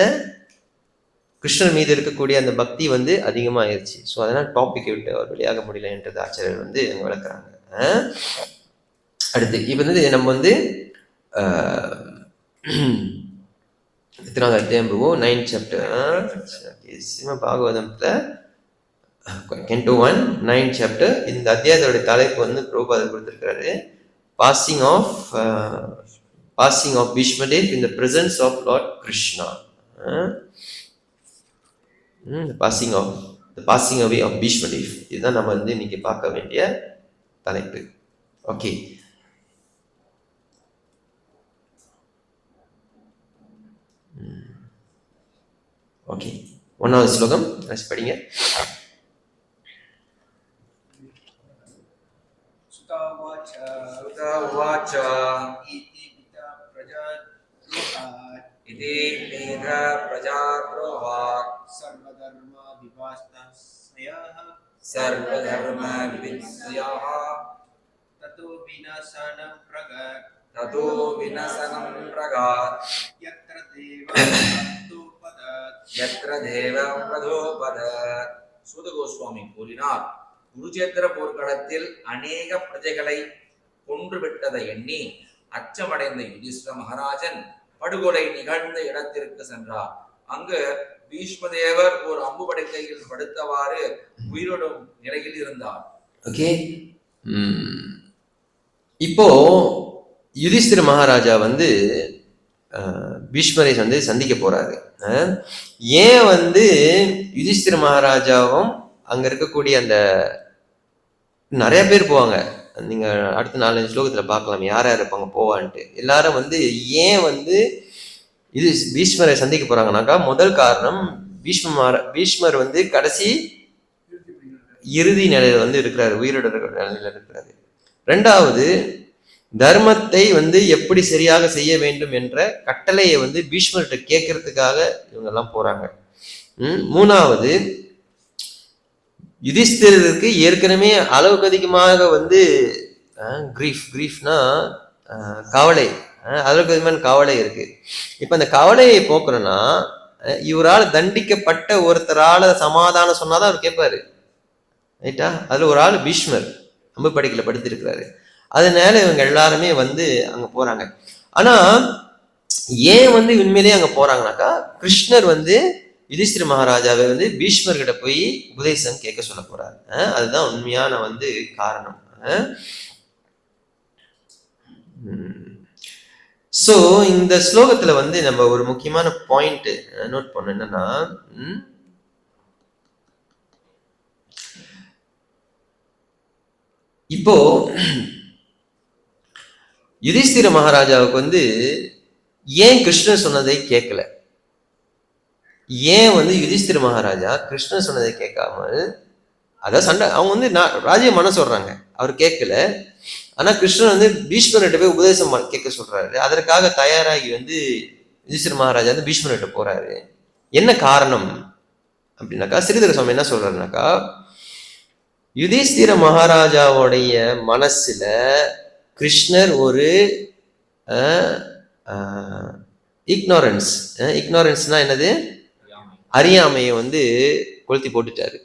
கிருஷ்ணர் மீது இருக்கக்கூடிய அந்த பக்தி வந்து அதிகமாயிருச்சு. ஸோ அதனால டாபிக் விட்டு அவர் வெளியாக முடியல என்றது ஆச்சாரியர் வந்து அங்க விளக்குறாங்க. அடுத்து இப்ப வந்து நம்ம வந்து எத்தனாவது அத்தியாயம் போவோம்? 9th chapter. ஸ்ரீமத் பாகவதத்துல Canto 1 9th chapter. இந்த அத்தியாயத்தோட தலைப்பு வந்து பிரபுபாதர் கொடுத்திருக்காரு, passing of Bhishmadev in the presence of Lord Krishna. The passing away of பீஷ்மதேவ். இதுதான் நம்ம வந்து இன்னைக்கு பார்க்க வேண்டிய தலைப்பு. ஓகே, ஓகே, 1வது ஸ்லோகம் படிங்க. इति मेधा प्रजाद्रोहात् सर्वधर्मविवत्सयः ततो विनाशनं प्रगात् यत्र देवं वधोपदात्. சூத கோஸ்வாமி கூறினார், குருச்சேத்திர போர்க்களத்தில் அநேக பிரஜைகளை கொன்றுவிட்டதை எண்ணி அச்சமடைந்த யுதிஷ்டிர மகாராஜன் படுகொலை நிகழ்ந்த இடத்திற்கு சென்றார். அங்கு பீஷ்மதேவர் ஒரு அம்பு படுக்கையில் படுத்தவாறு உயிரோடும் நிலையில் இருந்தார். ஓகே, இப்போ யுதிஷ்டிர மகாராஜா வந்து பீஷ்மரை வந்து சந்திக்க போறாரு. ஏன் வந்து யுதிஷ்டிர மகாராஜாவும் அங்க இருக்கக்கூடிய அந்த நிறைய பேர் போவாங்க, நீங்க அடுத்த 4-5 ஸ்லோகத்துல பார்க்கலாம் யார் யார் இருப்பாங்க போவான்ட்டு. எல்லாரும் வந்து ஏன் வந்து இது பீஷ்மரை சந்திக்க போறாங்கனாக்கா, முதல் காரணம் பீஷ்மர் வந்து கடைசி இறுதி நிலையில வந்து இருக்கிறாரு, உயிரோட நிலையில இருக்கிறாரு. 2வது, தர்மத்தை வந்து எப்படி சரியாக செய்ய வேண்டும் என்ற கட்டளையை வந்து பீஷ்மர்கிட்ட கேட்கறதுக்காக இவங்க எல்லாம் போறாங்க. 3வது, யுதிஷ்டிரருக்கு ஏற்கனவே அளவுக்கு அதிகமாக வந்து கிரீஃப்னா கவலை, அதற்கு விதமான கவலை இருக்கு. இப்ப அந்த கவலையை போக்குறோம்னா இவரால் தண்டிக்கப்பட்ட ஒருத்தரால சமாதானம் சொன்னாதான் அவர் கேட்பாரு. ரைட்டா? அதுல ஒரு ஆள் பீஷ்மர் அம்பு படைக்கல படுத்திருக்கிறாரு. அதனால இவங்க எல்லாருமே அங்க போறாங்க. ஆனா ஏன் உண்மையிலேயே அங்க போறாங்கனாக்கா, கிருஷ்ணர் யுதிஷ்டிர மகாராஜாவை பீஷ்மர்கிட்ட போய் உபதேசம் கேட்க சொல்ல போறாரு. அதுதான் உண்மையான காரணம். சோ இந்த ஸ்லோகத்துல நம்ம ஒரு முக்கியமான பாயிண்ட் நோட் பண்ண என்னன்னா, இப்போ யுதிஷ்டிர மகாராஜாவுக்கு ஏன் கிருஷ்ணர் சொன்னதை கேட்கல? ஏன் யுதிஷ்டிர மகாராஜா கிருஷ்ணர் சொன்னதை கேட்காமல், அதான் சண்டை, அவங்க ராஜ்ய மன சொல்றாங்க, அவர் கேட்கல. ஆனா கிருஷ்ணர் பீஷ்மர்கிட்ட போய் உபதேசம் கேட்க சொல்றாரு. அதற்காக தயாராகி யுதிஷ்டிர மகாராஜா பீஷ்மர்கிட்ட போறாரு. என்ன காரணம் அப்படின்னாக்கா, ஸ்ரீதர சுவாமி என்ன சொல்றாருனாக்கா, யுதிஷ்டிர மகாராஜாவுடைய மனசுல கிருஷ்ணர் ஒரு இக்னோரன்ஸ்னா என்னது? அறியாமையை கொளுத்தி போட்டுட்டாரு.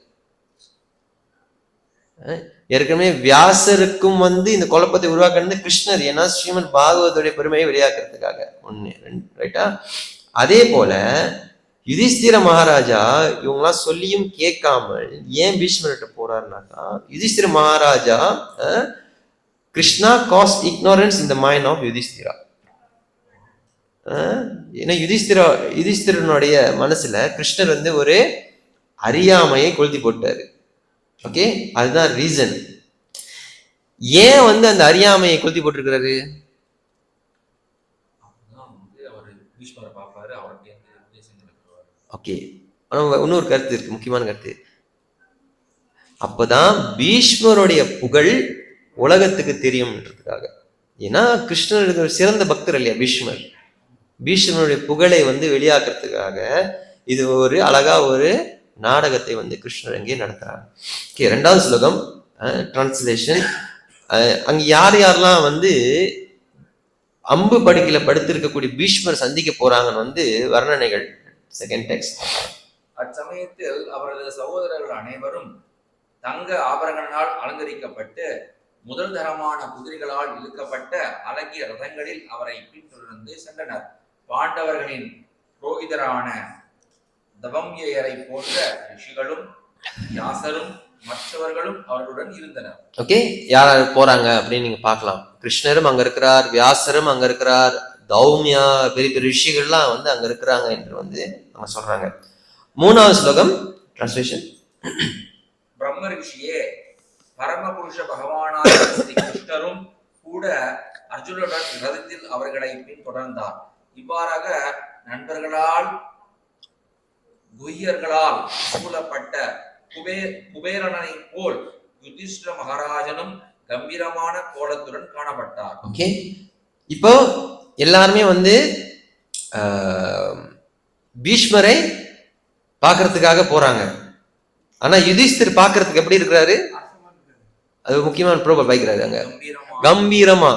ஏற்கனவே வியாசருக்கும் இந்த குழப்பத்தை உருவாக்குறது கிருஷ்ணர். ஏன்னா ஸ்ரீமத் பாகவதுடைய பெருமையை வெளியாக்குறதுக்காக. ஒண்ணு, ரைட்டா? அதே போல யுதிஷ்டிர மகாராஜா இவங்கெல்லாம் சொல்லியும் கேட்காமல் ஏன் பீஷ்மர்கிட்ட போறாருனாக்கா, Yudhishthira Maharaja Krishna cause ignorance in the mind of Yudhishthira. ஏன்னா யுதிஷ்டிரனுடைய மனசுல கிருஷ்ணர் ஒரு அறியாமையை கொளுத்தி போட்டாரு. ஓகே, அதுதான் ரீசன். ஏன் அந்த அறியாமையை கொளுத்தி போட்டிருக்கிறாரு? ஓகே, இன்னொரு கருத்து இருக்கு, முக்கியமான கருத்து. அப்பதான் பீஷ்மருடைய புகழ் உலகத்துக்கு தெரியும்ன்றதுக்காக. ஏன்னா கிருஷ்ணருக்கு சிறந்த பக்தர் இல்லையா பீஷ்மர். பீஷ்மருடைய புகழை வெளியாக்குறதுக்காக இது ஒரு அழகா ஒரு நாடகத்தை கிருஷ்ணர் அங்கே நடத்துறாங்க. ஓகே, 2வது ஸ்லோகம் டிரான்ஸ்லேஷன். அங்க யார் யாரெல்லாம் அம்பு படுக்கையில படுத்திருக்கக்கூடிய பீஷ்மர் சந்திக்க போறாங்கன்னு வர்ணனைகள். Second text. அச்சமயத்தில் அவரது சகோதரர்கள் அனைவரும் தங்க ஆபரணங்களால் அலங்கரிக்கப்பட்டு முதல் தரமான குதிரைகளால் இழுக்கப்பட்ட அழகிய ரதங்களில் அவரை பின்தொடர்ந்து சென்றனர். பாண்டவர்களின் புரோகிதரான தவம்யரை போன்ற ரிஷிகளும் வியாசரும் மற்றவர்களும் அவர்களுடன் இருந்தனர். ஓகே, யார் போறாங்க அப்படின்னு நீங்க பார்க்கலாம். கிருஷ்ணரும் அங்க இருக்கிறார், வியாசரும் அங்க இருக்கிறார், தௌமியா பெரிய பெரிய ரிஷிகள்லாம் அங்க இருக்கிறாங்க என்று அவங்க சொல்றாங்க. 3வது ஸ்லோகம் டிரான்ஸ்லேஷன். பிரம்ம ரிஷியே, பரமபுருஷ பகவானான ஸ்ரீ கிருஷ்ணரும் கூட அர்ஜுனுடன் ரதத்தில் அவர்களை பின்தொடர்ந்தார். இவ்வாறாக நண்பர்களால் குய்யர்களால் சூழப்பட்ட குபேரனை போல் யுதிஷ்டிர மகாராஜனும் கம்பீரமான கோலத்துடன் காணப்பட்டார். ஓகே, இப்போ எல்லாருமே பீஷ்மரை பார்க்கறதுக்காக போறாங்க. ஆனா யுதிஷ்டிர் பார்க்கறதுக்கு எப்படி இருக்கிறாரு? அது முக்கியமான ப்ரோபல் வைக்கிறாரு அங்க. கம்பீரமா.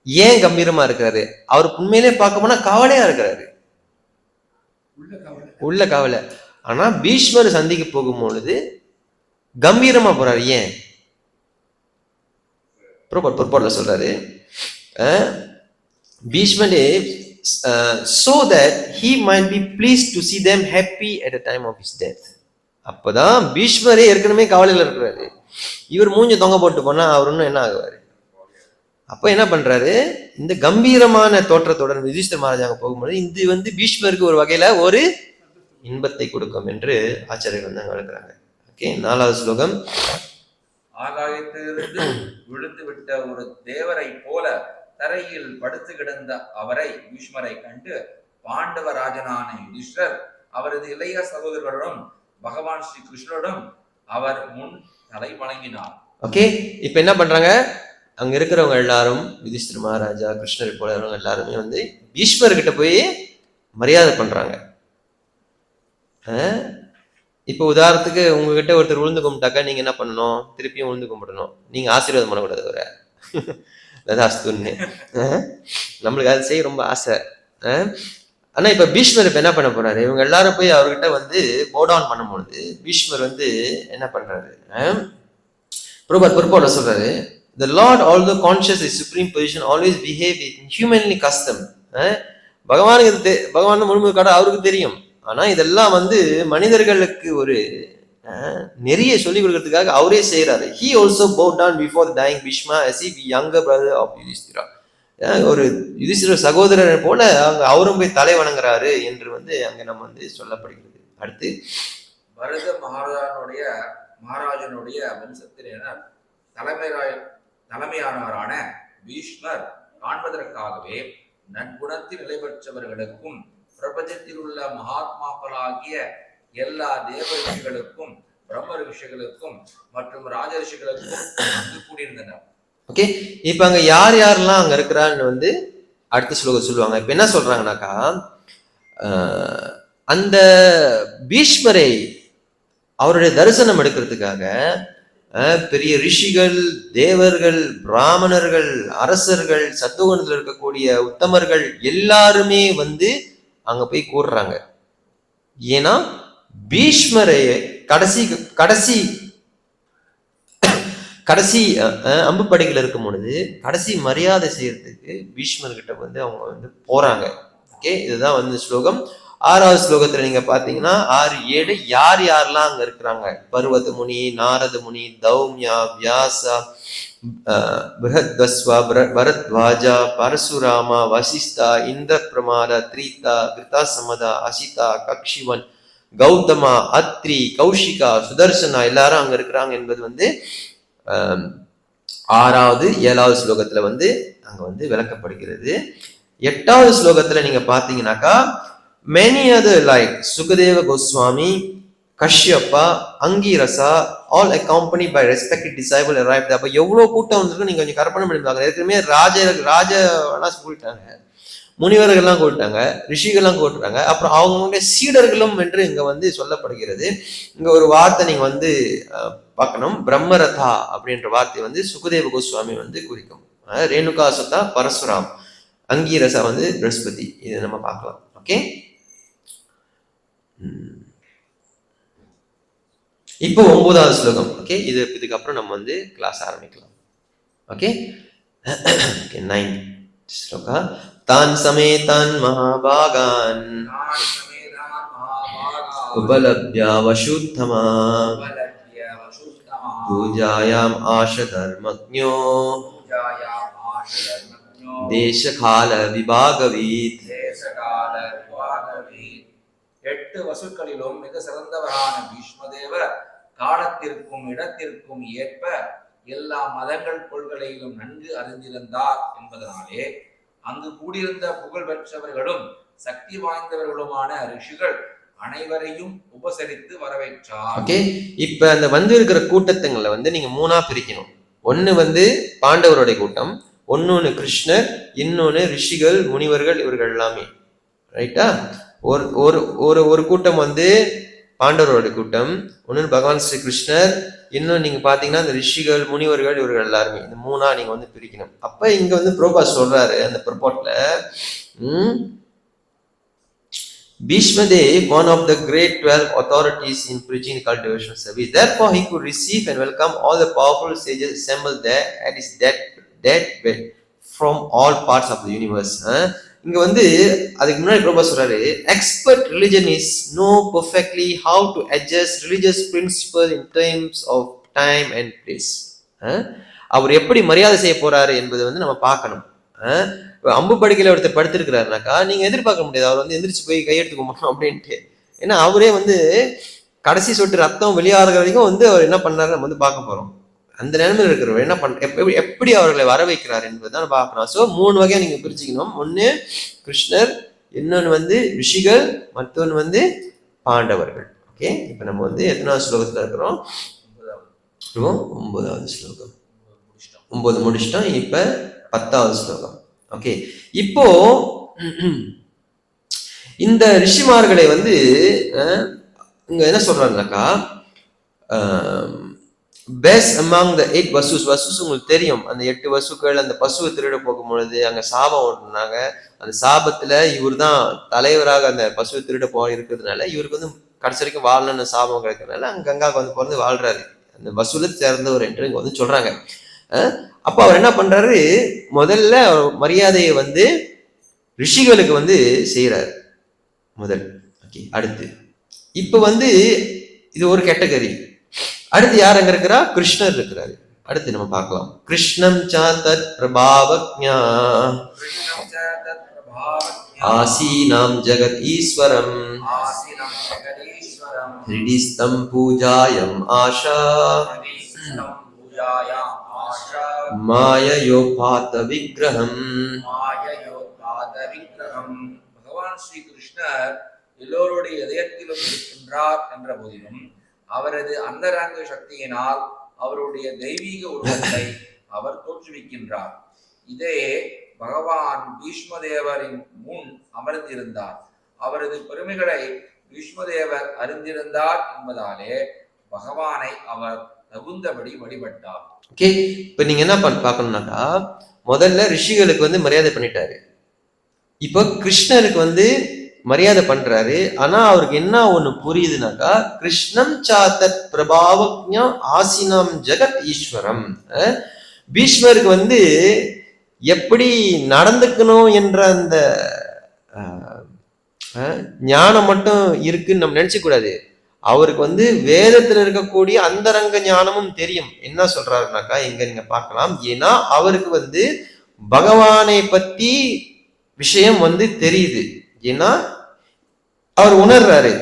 ஏன் கம்பீரமா இருக்கிறாரு? அவர் உண்மையிலே பார்க்க போனா கவலையா இருக்கிறாரு, உள்ள கவலை. ஆனா பீஷ்மர் சந்திக்க போகும் பொழுது கம்பீரமா போறாரு. ஏன்? ப்ரோபர்ல சொல்றாரு, பீஷ்மர் so that he might be pleased to see them happy at the time of his death. அப்பதான் பீஷ்மரே ஏற்கனவே கவலையில இருக்கிறாரு. இவர் மூஞ்ச தொங்க போட்டு போனா அவர் இன்னும் என்ன ஆகுவாரு? அப்ப என்ன பண்றாரு, இந்த கம்பீரமான தோற்றத்துடன் யுதிஷ்டிர மகாராஜா போகும்போது இது பீஷ்மருக்கு ஒரு வகையில ஒரு இன்பத்தை கொடுக்கும் என்று ஆச்சாரியர்கள் வளர்க்கிறாங்க. ஓகே, 4வது ஸ்லோகம். ஆகாயத்திலிருந்து விழுந்து விட்ட ஒரு தேவரை போல தரையில் படுத்து கிடந்த அவரை பீஷ்மரை கண்டு பாண்டவராஜனான யுதிஷ்டர் அவரது இளைய சகோதரர்களுடன் பகவான் ஸ்ரீ கிருஷ்ணனுடன் அவர் முன் தலை வணங்கினார். ஓகே, இப்ப என்ன பண்றாங்க, அங்க இருக்கிறவங்க எல்லாரும் யுதிஷ்டிர மகாராஜா கிருஷ்ணரை போல எல்லாருமே பீஷ்மர்கிட்ட போய் மரியாதை பண்றாங்க. இப்போ உதாரணத்துக்கு உங்ககிட்ட ஒருத்தர் விழுந்து கும்பிட்டாக்கா நீங்க என்ன பண்ணணும்? திருப்பியும் விழுந்து கும்பிடணும். நீங்க ஆசீர்வாதம் பண்ணக்கூடாது, ஒரு ததாஸ்துன்னு. நம்மளுக்கு அது செய்ய ரொம்ப ஆசை. ஆனா இப்ப பீஷ்மர் இப்ப என்ன பண்ண போறாரு? இவங்க எல்லாரும் போய் அவர்கிட்ட வந்து போடவுன் பண்ணும்பொழுது பீஷ்மர் வந்து என்ன பண்றாரு? பொறுப்போட சொல்றாரு, the Lord although conscious his supreme position always behave in humanly custom. பகவான் முழுமுதற்காக அவருக்கு தெரியும். ஆனா இதெல்லாம் வந்து மனிதர்களுக்கு ஒரு நிறைய சொல்லிக் கொடுக்கறதுக்காக அவரே செய்யறாரு. He also bowed down before the dying Bhishma as if younger brother of Yudhishthira. ஒரு யுதிஷ்டிர சகோதரரை போல அங்க அவரும் போய் தலை வணங்குறாரு என்று வந்து அங்க நம்ம வந்து சொல்லப்படுகிறது. அடுத்து பரத மகாராஜனுடைய வம்சத்தினர் தலைமையானவரான பீஷ்மர் காண்பதற்காகவே நற்குணத்தில் நிலை பெற்றவர்களுக்கும் பிரபஞ்சத்தில் உள்ள மகாத்மாக்களாகிய எல்லா தேவ ரிஷிகளுக்கும் பிரம்ம ரிஷிகளுக்கும் மற்றும் ராஜ ரிஷிகளுக்கும் அங்கு கூடியிருந்தனர். ஓகே, இப்ப அங்க யாரெல்லாம் அங்க இருக்கிறான்னு வந்து அடுத்த ஸ்லோகம் சொல்லுவாங்க. இப்ப என்ன சொல்றாங்கன்னாக்கா, அந்த பீஷ்மரை அவருடைய தரிசனம் எடுக்கிறதுக்காக பெரிய ரிஷிகள், தேவர்கள், பிராமணர்கள், அரசர்கள், சத்துவகுணத்தில் இருக்கக்கூடிய உத்தமர்கள் எல்லாருமே வந்து அங்க போய் கூடுறாங்க. ஏன்னா பீஷ்மரை கடைசி அம்பு படைகள் இருக்கும் பொழுது கடைசி மரியாதை செய்யறதுக்கு பீஷ்மர்கிட்ட வந்து அவங்க வந்து போறாங்க. ஓகே, இதுதான் வந்து ஸ்லோகம். 6வது ஸ்லோகத்துல நீங்க பாத்தீங்கன்னா 6, 7 யாரெல்லாம் அங்க இருக்கிறாங்க? பர்வத முனி, நாரத முனி, தௌம்யா, வியாசா, பிரஹத்வஸ்வா, பரத்வாஜா, பரசுராமா, வசிஷ்டா, இந்திர பிரமாத, த்ரீதா, கிருதாசமதா, அசிதா, கக்ஷிவன், கௌதமா, அத்ரி, கௌஷிகா, சுதர்சனா எல்லாரும் அங்க இருக்கிறாங்க என்பது வந்து 6வது 7வது ஸ்லோகத்துல வந்து அங்க வந்து விளக்கப்படுகிறது. 8வது ஸ்லோகத்துல நீங்க பாத்தீங்கன்னாக்கா many other like Sukadeva Goswami, Kashyapa, Angirasa, all accompanied by respected disciple arrived. அப்ப எவ்வளவு கூட்டம் வந்திருக்கு நீங்க கொஞ்சம் கற்பனை பண்ணி பாருங்க. ஏற்கனவே ராஜெல்லாம் கூப்பிட்டாங்க, முனிவர்கள்லாம் கூப்பிட்டாங்க, ரிஷிகள்லாம் கூப்பிட்டாங்க, அப்புறம் அவங்களுடைய சீடர்களும் என்று இங்க வந்து சொல்லப்படுகிறது. இங்க ஒரு வார்த்தை நீங்க வந்து பார்க்கணும். பிரம்மரதா அப்படின்ற வார்த்தை வந்து சுகதேவ கோஸ்வாமி வந்து குறிக்கும். ரேணுகா சுதா பரசுராம், அங்கீரசா வந்து பிரகஸ்பதி. இதை நம்ம பார்க்கலாம். ஓகே, இப்போ 9வது ஸ்லோகம். ஓகே, இதுக்கப்புறம் நம்ம வந்து கிளாஸ் ஆரம்பிக்கலாம். Okay, 9th shloka. தான் சமேதான் மகாபாகான் உபலப்யா வசுத்தமா பூஜாயாம் ஆஷ தர்மஜ்ஞோ தேசகால விபாகவீத். 8 வசுக்களிலும் மிக சிறந்தவரான பீஷ்மதேவர் காலத்திற்கும் இடத்திற்கும் ஏற்ப எல்லா மதங்கள் கொள்கையிலும் நன்கு அறிந்திருந்தார் என்பதனாலே அங்கு கூடியிருந்த புகழ் பெற்றவர்களும் சக்தி வாய்ந்தவர்களுமான ரிஷிகள் அனைவரையும் உபசரித்து வரவேற்றார். ஓகே, இப்ப அந்த வந்து இருக்கிற கூட்டத்துங்களை வந்து நீங்க 3ஆ பிரிக்கணும். ஒண்ணு வந்து பாண்டவருடைய கூட்டம், ஒன்னொன்னு கிருஷ்ணர், இன்னொன்னு ரிஷிகள், முனிவர்கள், இவர்கள் எல்லாமே. ரைட்டா? ஒரு கூட்டம் வந்து பாண்டவரோட கூட்டம், ஒன்னு பகவான் ஸ்ரீ கிருஷ்ணர், இன்னும் நீங்க பாத்தீங்கன்னா இந்த ரிஷிகள், முனிவர்கள், இவர்கள் எல்லாருமே. இந்த 3ஆ நீங்க வந்து பிரிக்கணும். அப்ப இங்க வந்து பிரபுபாத் சொல்றாரு அந்த பர்போட்ல, Bhishmadev, one of the great 12 authorities in preaching cultivation service, therefore he could receive and welcome all the powerful sages assembled there at his deathbed from all parts of the universe. இங்க வந்து அதுக்கு முன்னாடி பிரபுபாத் சொல்றாரு, expert religion is know perfectly how to adjust religious principles in terms of time and place. அவர் எப்படி மரியாதை செய்ய போறாரு என்பது வந்து நம்ம பார்க்கணும். அம்பு படுக்கையில ஒருத்தர் படுத்திருக்கிறாருனாக்கா நீங்க எதிர்பார்க்க முடியாது அவர் வந்து எந்திரிச்சு போய் கையெடுத்துக்க மாட்டோம் அப்படின்ட்டு. ஏன்னா அவரே வந்து கடைசி சொட்டு ரத்தம் வெளியாகிற வரைக்கும் வந்து அவர் என்ன பண்ணாரு நம்ம வந்து பார்க்க போறோம். அந்த நிலைமையில் இருக்கிறவர் என்ன எப்படி அவர்களை வர வைக்கிறார் என்பதுதான் பார்க்கணும். ஸோ 3 வகையா நீங்க பிரிச்சுக்கணும். ஒன்னு கிருஷ்ணர், இன்னொன்னு வந்து ரிஷிகள், மற்றொன்று வந்து பாண்டவர்கள். ஓகே, இப்ப நம்ம வந்து எத்தனாவது ஸ்லோகத்துல இருக்கிறோம்? 9வது ஸ்லோகம். 9 முடிச்சிட்டோம். இப்ப 10வது ஸ்லோகம். ஓகே, இப்போ இந்த ரிஷிமார்களை வந்து இங்க என்ன சொல்றாங்கனாக்கா, best among the 8 vasus. Vasus உங்களுக்கு தெரியும், அந்த 8 வசுக்கள் அந்த பசுவை திருட போகும் பொழுது அங்க சாபம் ஓட்டுனாங்க. அந்த சாபத்துல இவர் தான் தலைவராக அந்த பசுவை திருட போக இருக்கிறதுனால இவருக்கு வந்து கடைசி வரைக்கும் வாழணும்னு சாபம் கிடைக்கிறதுனால அங்க கங்காவுக்கு வந்து பிறந்து வாழ்றாரு. அந்த வசூல சேர்ந்தவர் என்று இங்க வந்து சொல்றாங்க. அப்ப அவர் என்ன பண்றாரு, முதல்ல மரியாதையை வந்து ரிஷிகளுக்கு வந்து செய்யறாரு முதல். ஓகே, அடுத்து இப்ப வந்து இது ஒரு கேட்டகரி. அடுத்து யார் அங்க இருக்கிறா? கிருஷ்ணர் இருக்கிறாரு. அடுத்து நம்ம பார்க்கலாம். கிருஷ்ணம் சாதத் பிரபாவக்ஞா ஆசீனம் ஜெகத் ஈஸ்வரம் ஹிருதிஸ்தம் பூஜாயம் ஆஷா மாயயோபாத விக்கிரகம். பகவான் ஸ்ரீ கிருஷ்ணர் எல்லோருடைய இதயத்திலும் இருக்கின்றார் என்ற போதிலும் அவரது அந்தரங்க சக்தியினால் அவருடைய தெய்வீக உருவத்தை அவர் தோற்றுவிக்கின்றார். இதே பகவான் பீஷ்மதேவரின் முன் அமர்ந்திருந்தார். அவரது பெருமைகளை பீஷ்மதேவர் அறிந்திருந்தார் என்பதாலே பகவானை அவர் தகுந்தபடி வழிபட்டார். ஓகே, இப்ப நீங்க என்ன பார்க்கணும்னாக்கா, முதல்ல ரிஷிகளுக்கு வந்து மரியாதை பண்ணிட்டாரு. இப்ப கிருஷ்ணருக்கு வந்து மரியாதை பண்றாரு. ஆனா அவருக்கு என்ன ஒண்ணு புரியுதுனாக்கா, கிருஷ்ணம் சாத்தத் பிரபாவக்ஞா ஆசினம் ஜெகத் ஈஸ்வரம். பீஷ்மருக்கு வந்து எப்படி நடந்துக்கணும் என்ற அந்த ஞானம் மட்டும் இருக்குன்னு நம்ம நினைச்ச கூடாது. அவருக்கு வந்து வேதத்துல இருக்கக்கூடிய அந்தரங்க ஞானமும் தெரியும். என்ன சொல்றாருனாக்கா, இங்க நீங்க பார்க்கலாம். ஏன்னா அவருக்கு வந்து பகவானை பத்தி விஷயம் வந்து தெரியுது. ஏன்னா அவர் உணர்றாரு,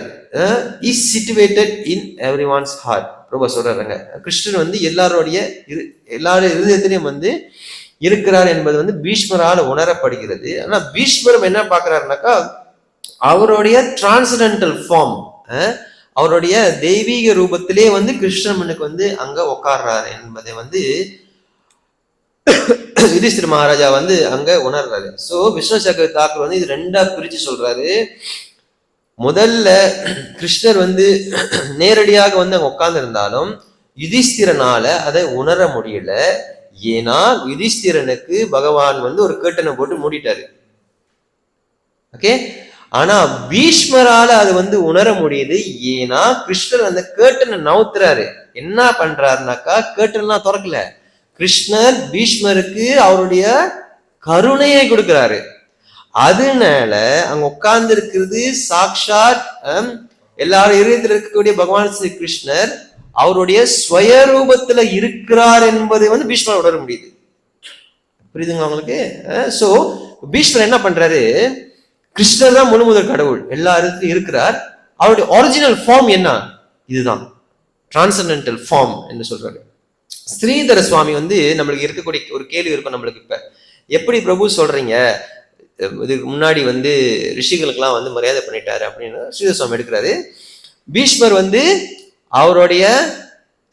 இஸ் சிச்சுவேட்டட் இன் எவ்ரிஒன்ஸ் ஹார்ட். ரொம்ப சொல்றாருங்க, கிருஷ்ணன் வந்து எல்லாருடைய இருதயத்திலையும் வந்து இருக்கிறார் என்பது வந்து பீஷ்மரால் உணரப்படுகிறது. ஆனா பீஷ்மரம் என்ன பார்க்கிறாருனாக்கா, அவருடைய டிரான்சென்டென்டல் ஃபார்ம், அவருடைய தெய்வீக ரூபத்திலே வந்து கிருஷ்ணனுக்கு வந்து அங்க உட்கார்றாரு என்பதை வந்து யுதிஷ்டிர மகாராஜா வந்து அங்க உணர்றாரு. சோ விஷ்ணு சக்கர தாக்கூர் வந்து இது ரெண்டா பிரிச்சு சொல்றாரு. முதல்ல கிருஷ்ணர் வந்து நேரடியாக வந்து அங்க உட்கார்ந்து இருந்தாலும் யுதிஷ்டிரனால அதை உணர முடியல. ஏன்னா யுதிஷ்டிரனுக்கு பகவான் வந்து ஒரு கேட்டனை போட்டு மூடிட்டாரு. ஓகே, ஆனா பீஷ்மரால அது வந்து உணர முடியுது. ஏன்னா கிருஷ்ணர் அந்த கேட்டனை நவுத்துறாரு. என்ன பண்றாருனாக்கா, கேட்டன்லாம் திறக்கல, கிருஷ்ணர் பீஷ்மருக்கு அவருடைய கருணையை கொடுக்கிறாரு. அதனால அங்க உட்கார்ந்து இருக்கிறது சாக்ஷாத் எல்லாரும் இருதயத்தில் இருக்கக்கூடிய பகவான் ஸ்ரீ கிருஷ்ணர் அவருடைய ஸ்வயரூபத்துல இருக்கிறார் என்பதை வந்து பீஷ்மர் உணர முடியுது. புரியுதுங்க உங்களுக்கு? சோ பீஷ்மர் என்ன பண்றாரு, கிருஷ்ணர் தான் முழுமுதல் கடவுள், எல்லா இடத்துலயும் இருக்கிறார். அவருடைய ஒரிஜினல் ஃபார்ம் என்ன? இதுதான் டிரான்சென்டென்டல் ஃபார்ம் என்று சொல்றாரு. ஸ்ரீதர சுவாமி வந்து நம்மளுக்கு இருக்கக்கூடிய ஒரு கேள்வி இருக்கும் நம்மளுக்கு, இப்ப எப்படி பிரபு சொல்றீங்க, இதுக்கு முன்னாடி வந்து ரிஷிகளுக்கெல்லாம் வந்து மரியாதை பண்ணிட்டாரு அப்படின்னு ஸ்ரீதர சுவாமி எடுக்கிறாரு. பீஷ்மர் வந்து அவருடைய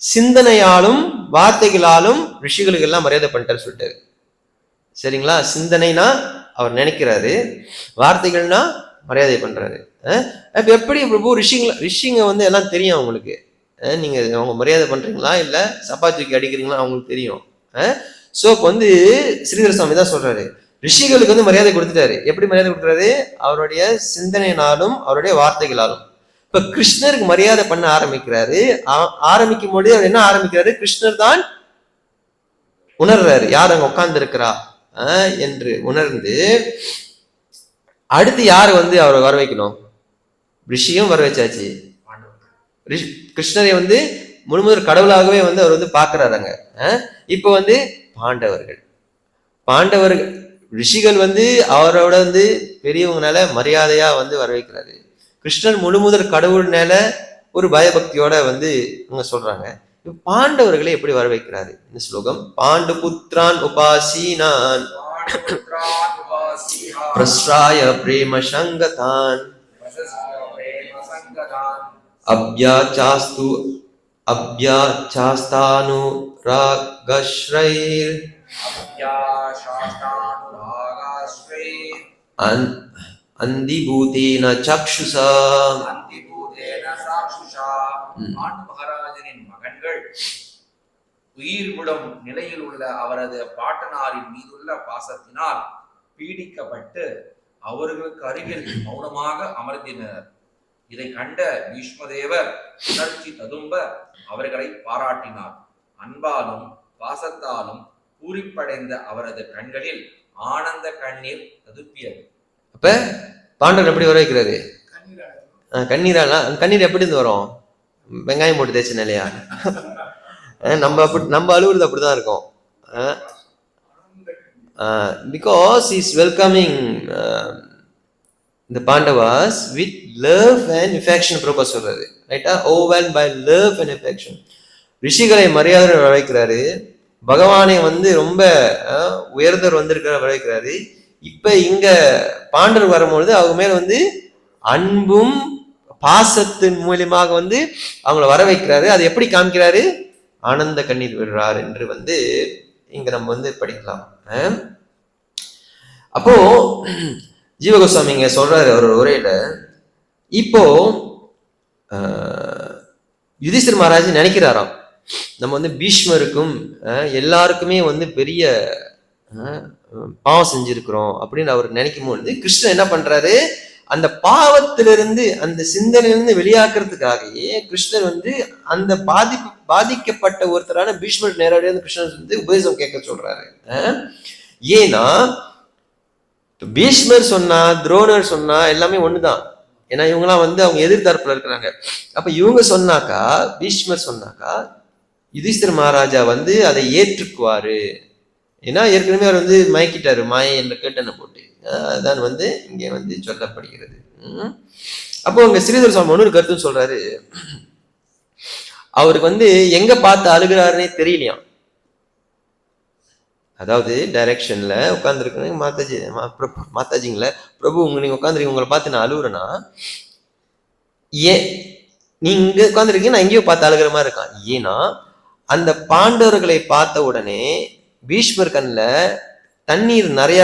சிந்தனையாலும் வார்த்தைகளாலும் ரிஷிகளுக்கு எல்லாம் மரியாதை பண்ணிட்டாரு சொல்லிட்டாரு. சரிங்களா? சிந்தனைனா அவர் நினைக்கிறாரு, வார்த்தைகள்னா மரியாதை பண்றாரு. அப்ப எப்படி பிரபு ரிஷிங்க வந்து எல்லாம் தெரியும் அவங்களுக்கு, நீங்க அவங்க மரியாதை பண்றீங்களா இல்ல சப்பாத்திக்கு அடிக்கிறீங்களா அவங்களுக்கு தெரியும். சோ இப்ப வந்து ஸ்ரீதர சுவாமி தான் சொல்றாரு, ரிஷிகளுக்கு வந்து மரியாதை கொடுத்துட்டாரு. எப்படி மரியாதை கொடுக்குறாரு? அவருடைய சிந்தனையினாலும் அவருடைய வார்த்தைகளாலும். இப்ப கிருஷ்ணருக்கு மரியாதை பண்ண ஆரம்பிக்கிறாரு. ஆரம்பிக்கும் போது அவர் என்ன ஆரம்பிக்கிறாரு, கிருஷ்ணர் தான் உணர்றாரு யார் அங்க உட்கார்ந்து இருக்கிறா என்று உணர்ந்து, அடுத்து யார் வந்து அவரை வர வைக்கணும்? ரிஷியும் வர வச்சாச்சு. கிருஷ்ணரை வந்து முழுமுதல் கடவுளாகவே வந்து அவர் வந்து பாக்குறாருங்க. இப்ப வந்து பாண்டவர்கள் ரிஷிகள் வந்து அவரோட வந்து பெரியவங்கனால மரியாதையா வந்து வர வைக்கிறாரு. கிருஷ்ணன் முழுமுதல் கடவுள்னால ஒரு பயபக்தியோட வந்து அவங்க சொல்றாங்க. பாண்டவர்களை எப்படி வர வைக்கிறாரு? இந்த ஸ்லோகம், பாண்டு புத்ரான் உபாசீனான் பிரஸ்ராய பிரேம சங்கதான் அப்யாச்சாஸ்து அப்யாச்சாஸ்தானு ராகஸ்ரைர் அந்திபூதேன சக்ஷுஷா. மகாராஜனின் மகன்கள் உயிர் விடும் நிலையில் உள்ள அவரது பாட்டனாரின் மீதுள்ள பாசத்தினால் பீடிக்கப்பட்டு அவர்களுக்கு அருகில் மௌனமாக அமர்ந்தினர். இதை கண்ட பீஷ்மதேவர் உணர்ச்சி ததும்ப அவர்களை பாராட்டினார். அன்பாலும் பாசத்தாலும் பூரிப்படைந்த அவரது கண்களில் ஆனந்த கண்ணீர் ததுப்பியது. அப்ப பாண்டவர் எப்படி வர வைக்கிறாரு? கண்ணீரால. அந்த கண்ணீர் எப்படி இருந்து வரும்? வெங்காயம் போட்டு தேய்ச்சன இல்லையா? நம்ம அழுவுறது அப்படிதான் இருக்கும். Because is welcoming the Pandavas with love and affection. Prabha சொல்றாரு ரைட்டா, overwhelmed by love and affection. ரிஷிகளை மரியாதை வளைக்கிறாரு, பகவானை ரொம்ப உயர்ந்தர் வந்திருக்கிற வளைக்கிறாரு. இப்ப இங்க பாண்டவர் வரும்பொழுது அவங்க மேல அன்பும் பாசத்தின் மூலியமாக அவங்கள வர வைக்கிறாரு. அது எப்படி காமிக்கிறாரு? ஆனந்த கண்ணீர் விடுறார் என்று இங்க நம்ம படிக்கலாம். அப்போ ஜீவகோஸ்வாமி இங்க சொல்றாரு அவரோட உரையில, இப்போ யுதிஷ்டிர மகாராஜ் நினைக்கிறாராம், நம்ம பீஷ்மருக்கும் எல்லாருக்குமே பெரிய பாவம் செஞ்சிருக்கிறோம் அப்படின்னு அவர் நினைக்கும் பொழுது கிருஷ்ணன் என்ன பண்றாரு, அந்த பாவத்திலிருந்து அந்த சிந்தனையிலிருந்து வெளியாக்குறதுக்காகவே கிருஷ்ணர் அந்த பாதிக்கப்பட்ட ஒருத்தரான பீஷ்மர் நேரடியாக கிருஷ்ணன் உபதேசம் கேட்க சொல்றாரு. ஏன்னா பீஷ்மர் சொன்னா துரோணர் சொன்னா எல்லாமே ஒண்ணுதான். ஏன்னா இவங்கெல்லாம் அவங்க எதிர்த்தரப்புல இருக்கிறாங்க. அப்ப இவங்க சொன்னாக்கா, பீஷ்மர் சொன்னாக்கா யுதிஷ்டிர மகாராஜா அதை ஏற்றுக்குவாரு. ஏன்னா ஏற்கனவே அவர் மயக்கிட்டாரு மாயை என்ற கேட்டனை போட்டு. அதான் இங்க சொல்லப்படுகிறது. அப்போ அங்க ஸ்ரீதர் சுவாமி ஒன்னு கருத்துன்னு சொல்றாரு, அவருக்கு எங்க பார்த்து அழுகிறாருன்னே தெரியலையாம். அதாவது டைரக்ஷன்ல உட்காந்துருக்கு மாதாஜிங்கள, பிரபு நீங்க உட்காந்துருக்கீங்க, உங்களை பார்த்து நான் அழுகுறேன்னா, ஏன் நீங்க உட்காந்துருக்கீங்க, நான் எங்கேயோ பார்த்து அழுகிற மாதிரி இருக்கான். ஏன்னா அந்த பாண்டவர்களை பார்த்த உடனே பீஷ்மர் கண்ணில் தண்ணீர் நிறைய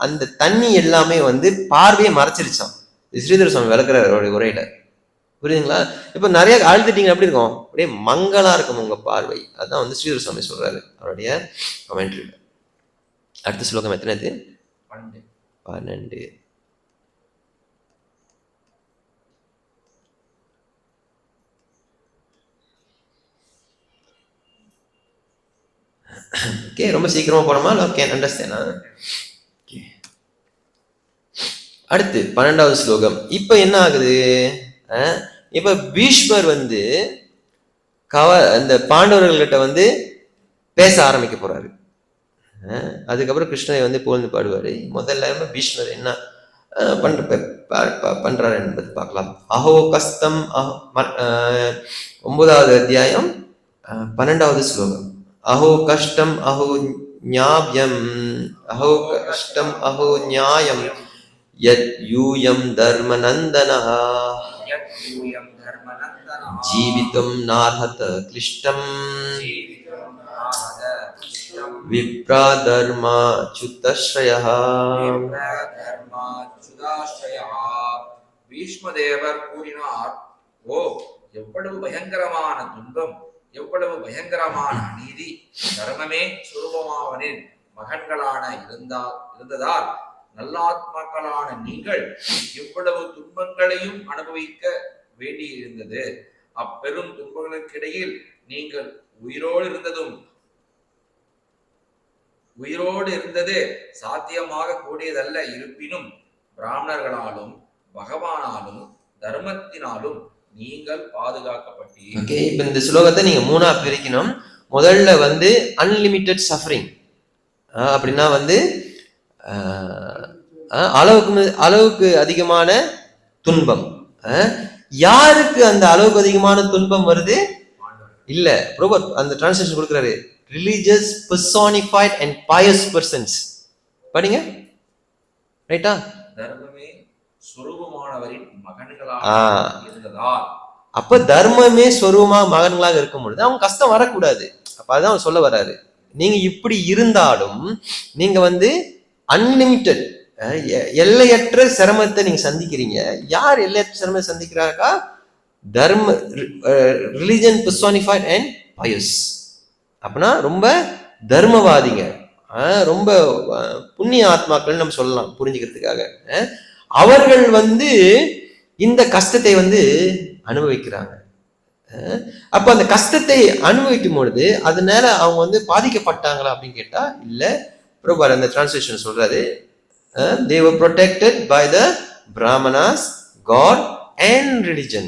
அந்த தண்ணி எல்லாமே பார்வையை மறைச்சிருச்சான். ஸ்ரீதர் சுவாமி விளக்குறாரு அவருடைய உரையில. புரியுதுங்களா? இப்ப நிறைய ஆழ்த்திட்டீங்க எப்படி இருக்கும், அப்படியே மங்களா இருக்கும் உங்க பார்வை. அதான் ஸ்ரீதர் சுவாமி சொல்றாரு அவருடைய கமெண்ட்ரியில. அடுத்த ஸ்லோகம் எத்தனைது? 12. ஓகே, ரொம்ப சீக்கிரமா போனோமா? Okay, understand. அடுத்து 12வது ஸ்லோகம். இப்ப என்ன ஆகுது, இப்ப பீஷ்மர் அந்த பாண்டவர்கள்கிட்ட பேச ஆரம்பிக்க போறாரு. அதுக்கப்புறம் கிருஷ்ணரை புகழ்ந்து பாடுவாரு. முதல்ல பீஷ்மர் என்ன பண்றாரு என்பது பார்க்கலாம். அஹோ கஸ்தம் 9வது அத்தியாயம் 12வது ஸ்லோகம். அஹோ கஷ்டம் அஹோ ஞாப்யம் அஹோ கஷ்டம் அஹோ நியாயம் யத் யூயம் தர்மநந்தனஹ ஜீவிதம் நார்ஹத கிளிஷ்டம் விப்ரா தர்மா சுதஸ்ரயஹ. பீஷ்மதேவர் கூறினார், ஓ எவ்வளவு பயங்கரமான துன்பம், எவ்வளவு பயங்கரமான அநீதி! தர்மமே சுரூபமாவனின் மகன்களான இருந்ததால் நல்லாத்மாக்களான நீங்கள் இவ்வளவு துன்பங்களையும் அனுபவிக்க வேண்டியிருந்தது. அப்பெரும் துன்பங்களுக்கிடையில் நீங்கள் உயிரோடு இருந்தது சாத்தியமாக கூடியதல்ல. இருப்பினும் பிராமணர்களாலும் பகவானாலும் தர்மத்தினாலும் நீங்கள் பாதுகாக்கப்பட்டீர்கள். ஓகே, இப்ப இந்த ஸ்லோகத்தை நீங்க 3ஆ பிரிக்கணும். முதல்ல அன்லிமிட்டெட் சஃபரிங் அப்படின்னா அளவுக்கு அதிகமான துன்பம். யாருக்கு அந்த அளவுக்கு அதிகமான துன்பம் வருது? இல்ல, ப்ரோபர் அந்த டிரான்ஸ்லேஷன் கொடுக்கிறாரு, ரிலிஜியஸ் பர்சோனிஃபைட் அண்ட் பயஸ் பர்சன்ஸ். படிங்க, ரைட்டா? தர்மமே ஸ்வரூபமானவரின் மகன்களாக இருந்ததால். அப்ப தர்மமே ஸ்வரூபமா மகன்களாக இருக்கும் பொழுது அவங்க கஷ்டம் வரக்கூடாது. அப்ப அதான் அவர் சொல்ல வர்றாரு, நீங்க இப்படி இருந்தாலும் நீங்க அன்லிமிட்டெட் எல்லையற்ற சிரமத்தை நீங்க சந்திக்கிறீங்க. யார் எல்லையற்ற சிரமத்தை சந்திக்கிறாக்கா? தர்ம ரிலிஜன் பர்சோனிஃபைட் அண்ட் பயஸ். அப்படின்னா ரொம்ப தர்மவாதிங்க, ரொம்ப புண்ணிய ஆத்மாக்கள் நம்ம சொல்லலாம் புரிஞ்சுக்கிறதுக்காக. அவர்கள் வந்து இந்த கஷ்டத்தை வந்து அனுபவிக்கிறாங்க. அப்ப அந்த கஷ்டத்தை அனுபவிக்கும் பொழுது அதனால அவங்க வந்து பாதிக்கப்பட்டாங்களா அப்படின்னு கேட்டா இல்ல. பிரபு அந்த டிரான்ஸ்லேஷன் சொல்றாரு, they were protected by the brahmanas, god and religion.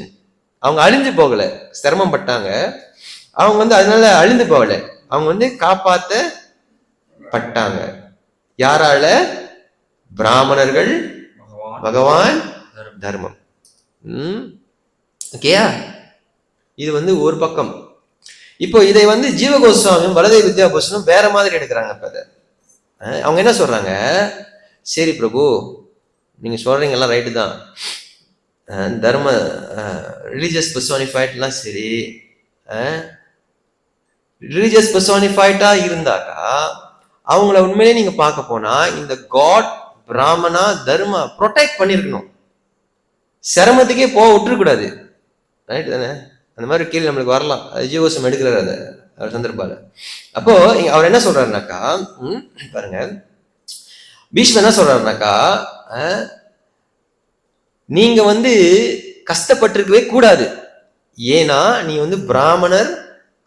அவங்க அழிஞ்சு போகல, சிரமம் பட்டாங்க, அவங்க வந்து அதனால அழிந்து போகல, அவங்க வந்து காப்பாற்றப்பட்டாங்க. யாரால? பிராமணர்கள், பகவான், தர்மம். ஓகேயா? இது வந்து ஒரு பக்கம். இப்போ இதை வந்து ஜீவகோஸ்வாமியும் பலதேவ வித்யாபூஷனும் வேற மாதிரி எடுக்கிறாங்க. இப்ப அவங்க என்ன சொல்றாங்க, சரி பிரபு நீங்க சொல்றீங்க எல்லாம் ரைட்டு தான், தர்ம ரிலீஜியஸ் பர்சோனிஃபைட்லாம் சரி, ரிலீஜியஸ் பர்சோனிஃபைட்டா இருந்தாக்கா அவங்கள உண்மையிலே நீங்க பார்க்க போனா இந்த காட், பிராமணா, தர்மா ப்ரொடெக்ட் பண்ணிருக்கணும், சிரமத்துக்கே போக விட்டுருக்கூடாது. ரைட் தானே? அந்த மாதிரி கேள்வி நம்மளுக்கு வரலாம், ஜீவோசம் எடுக்கிறாரு அதை அவர் சந்தர்ப்பால. அப்போ அவர் என்ன சொல்றாருனாக்கா, பாருங்க பீஷ்மர் என்ன சொல்றாருனாக்கா, நீங்க வந்து கஷ்டப்பட்டிருக்கவே கூடாது, ஏன்னா நீ வந்து பிராமணர்,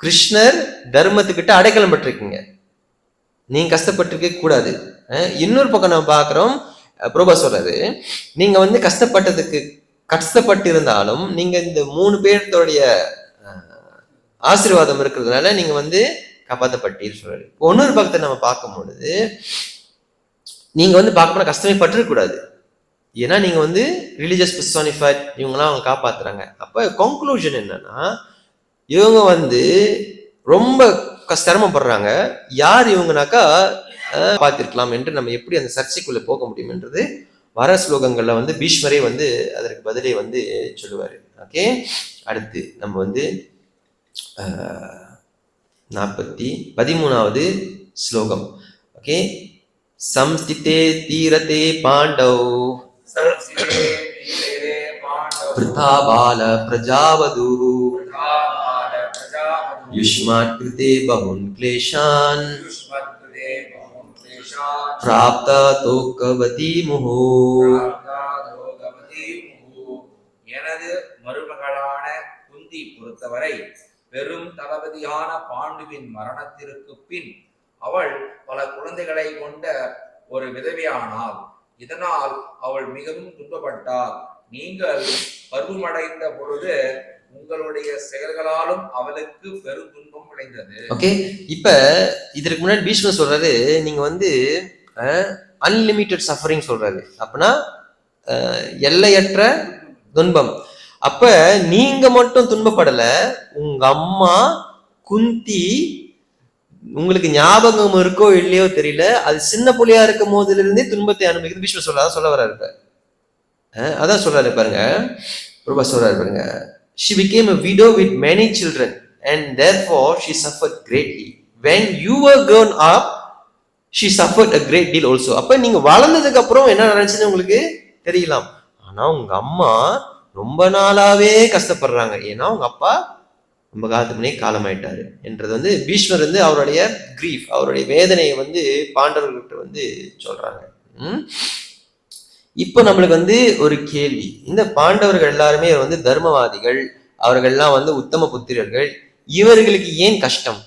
கிருஷ்ணர், தர்மத்துக்கிட்ட அடைக்கலம் பட்டிருக்கீங்க, நீங்க கஷ்டப்பட்டிருக்க கூடாது. இன்னொரு பக்கம் நம்ம பாக்குறோம், பிரபா சொல்றாரு, நீங்க வந்து கஷ்டப்பட்டு இருந்தாலும் நீங்க இந்த 3 பேர்த்தோடைய ஆசீர்வாதம் இருக்கிறதுனால நீங்க வந்து காப்பாற்றப்பட்டீர் சொல்றாரு. இன்னொரு பக்கத்தை நம்ம பார்க்கும் பொழுது நீங்க வந்து பார்க்க போனா கஷ்டமே பட்டிருக்கூடாது, ஏன்னா நீங்க வந்து ரிலீஜியஸ் பர்சோனிஃபைட் இவங்கெல்லாம் அவங்க காப்பாத்துறாங்க. அப்ப கன்க்ளூஷன் என்னன்னா, இவங்க வந்து ரொம்ப சிரமப்படுறாங்க. யார் இவங்கனாக்கா பார்த்திருக்கலாம் என்று நம்ம எப்படி அந்த சர்ச்சைக்குள்ள போக முடியும் என்றது வர ஸ்லோகங்கள்ல வந்து பீஷ்மரே வந்து அதற்கு பதிலே வந்து சொல்லுவாரு. ஓகே, அடுத்து நம்ம வந்து 13வது ஸ்லோகம். ஓகே, சம்ஸ்திதே தீரதே பாண்டவ் பிருதா பால பிரஜாவது யுஷ்மாத் கிருதே பஹுன் க்லேஷான் பிராப்தா தோகவதி முஹு. எனது மருமகளான குந்தி பொறுத்தவரை பெரும் தளபதியான பாண்டுவின் மரணத்திற்கு பின் அவள் பல குழந்தைகளை கொண்ட ஒரு விதவையானாள். இதனால் அவள் மிகவும் துன்பப்பட்டாள். நீங்கள் பருவமடைந்த பொழுது உங்களுடைய செயல்களாலும் அவளுக்கு பெரும் துன்பம் விளைந்தது. ஓகே, இப்ப இதற்கு முன்னாடி பீஷ்மர் சொல்றாரு, நீங்க வந்து அன்லிமிட்டெட் சஃபரிங் சொல்றாரு, அப்படின்னா எல்லையற்ற துன்பம். அப்ப நீங்க மட்டும் துன்பப்படல, உங்க அம்மா குந்தி, உங்களுக்கு ஞாபகம் இருக்கோ இல்லையோ தெரியல, அது சின்ன புள்ளையா இருக்கும் போதுல இருந்தே துன்பத்தை அனுபவிக்கிறது பீஷ்மர் சொல்ல வர்றாரு. அதான் சொல்றாரு பாருங்க, பிரபா சொல்றாரு பாருங்க, she became a widow with many children and therefore she suffered greatly. When you were grown up she suffered a great deal also. அப்ப நீங்க வளர்ந்ததுக்கு அப்புறம் என்ன நடந்துச்சுன்னு உங்களுக்கு தெரியலாம், ஆனா உங்க அம்மா ரொம்ப நாளாவே கஷ்டப்படுறாங்க, ஏன்னா உங்க அப்பா ரொம்ப காலத்துக்கு முன்னே காலமாயிட்டாரு என்றது வந்து பீஷ்மர் வந்து அவருடைய கிரீஃப், அவருடைய வேதனையை வந்து பாண்டவர்கிட்ட வந்து சொல்றாங்க. இப்போ நம்மளுக்கு வந்து ஒரு கேள்வி, இந்த பாண்டவர்கள் எல்லாருமே வந்து தர்மவாதிகள், அவர்கள்லாம் வந்து உத்தம புத்திரர்கள், இவர்களுக்கு ஏன் கஷ்டம்?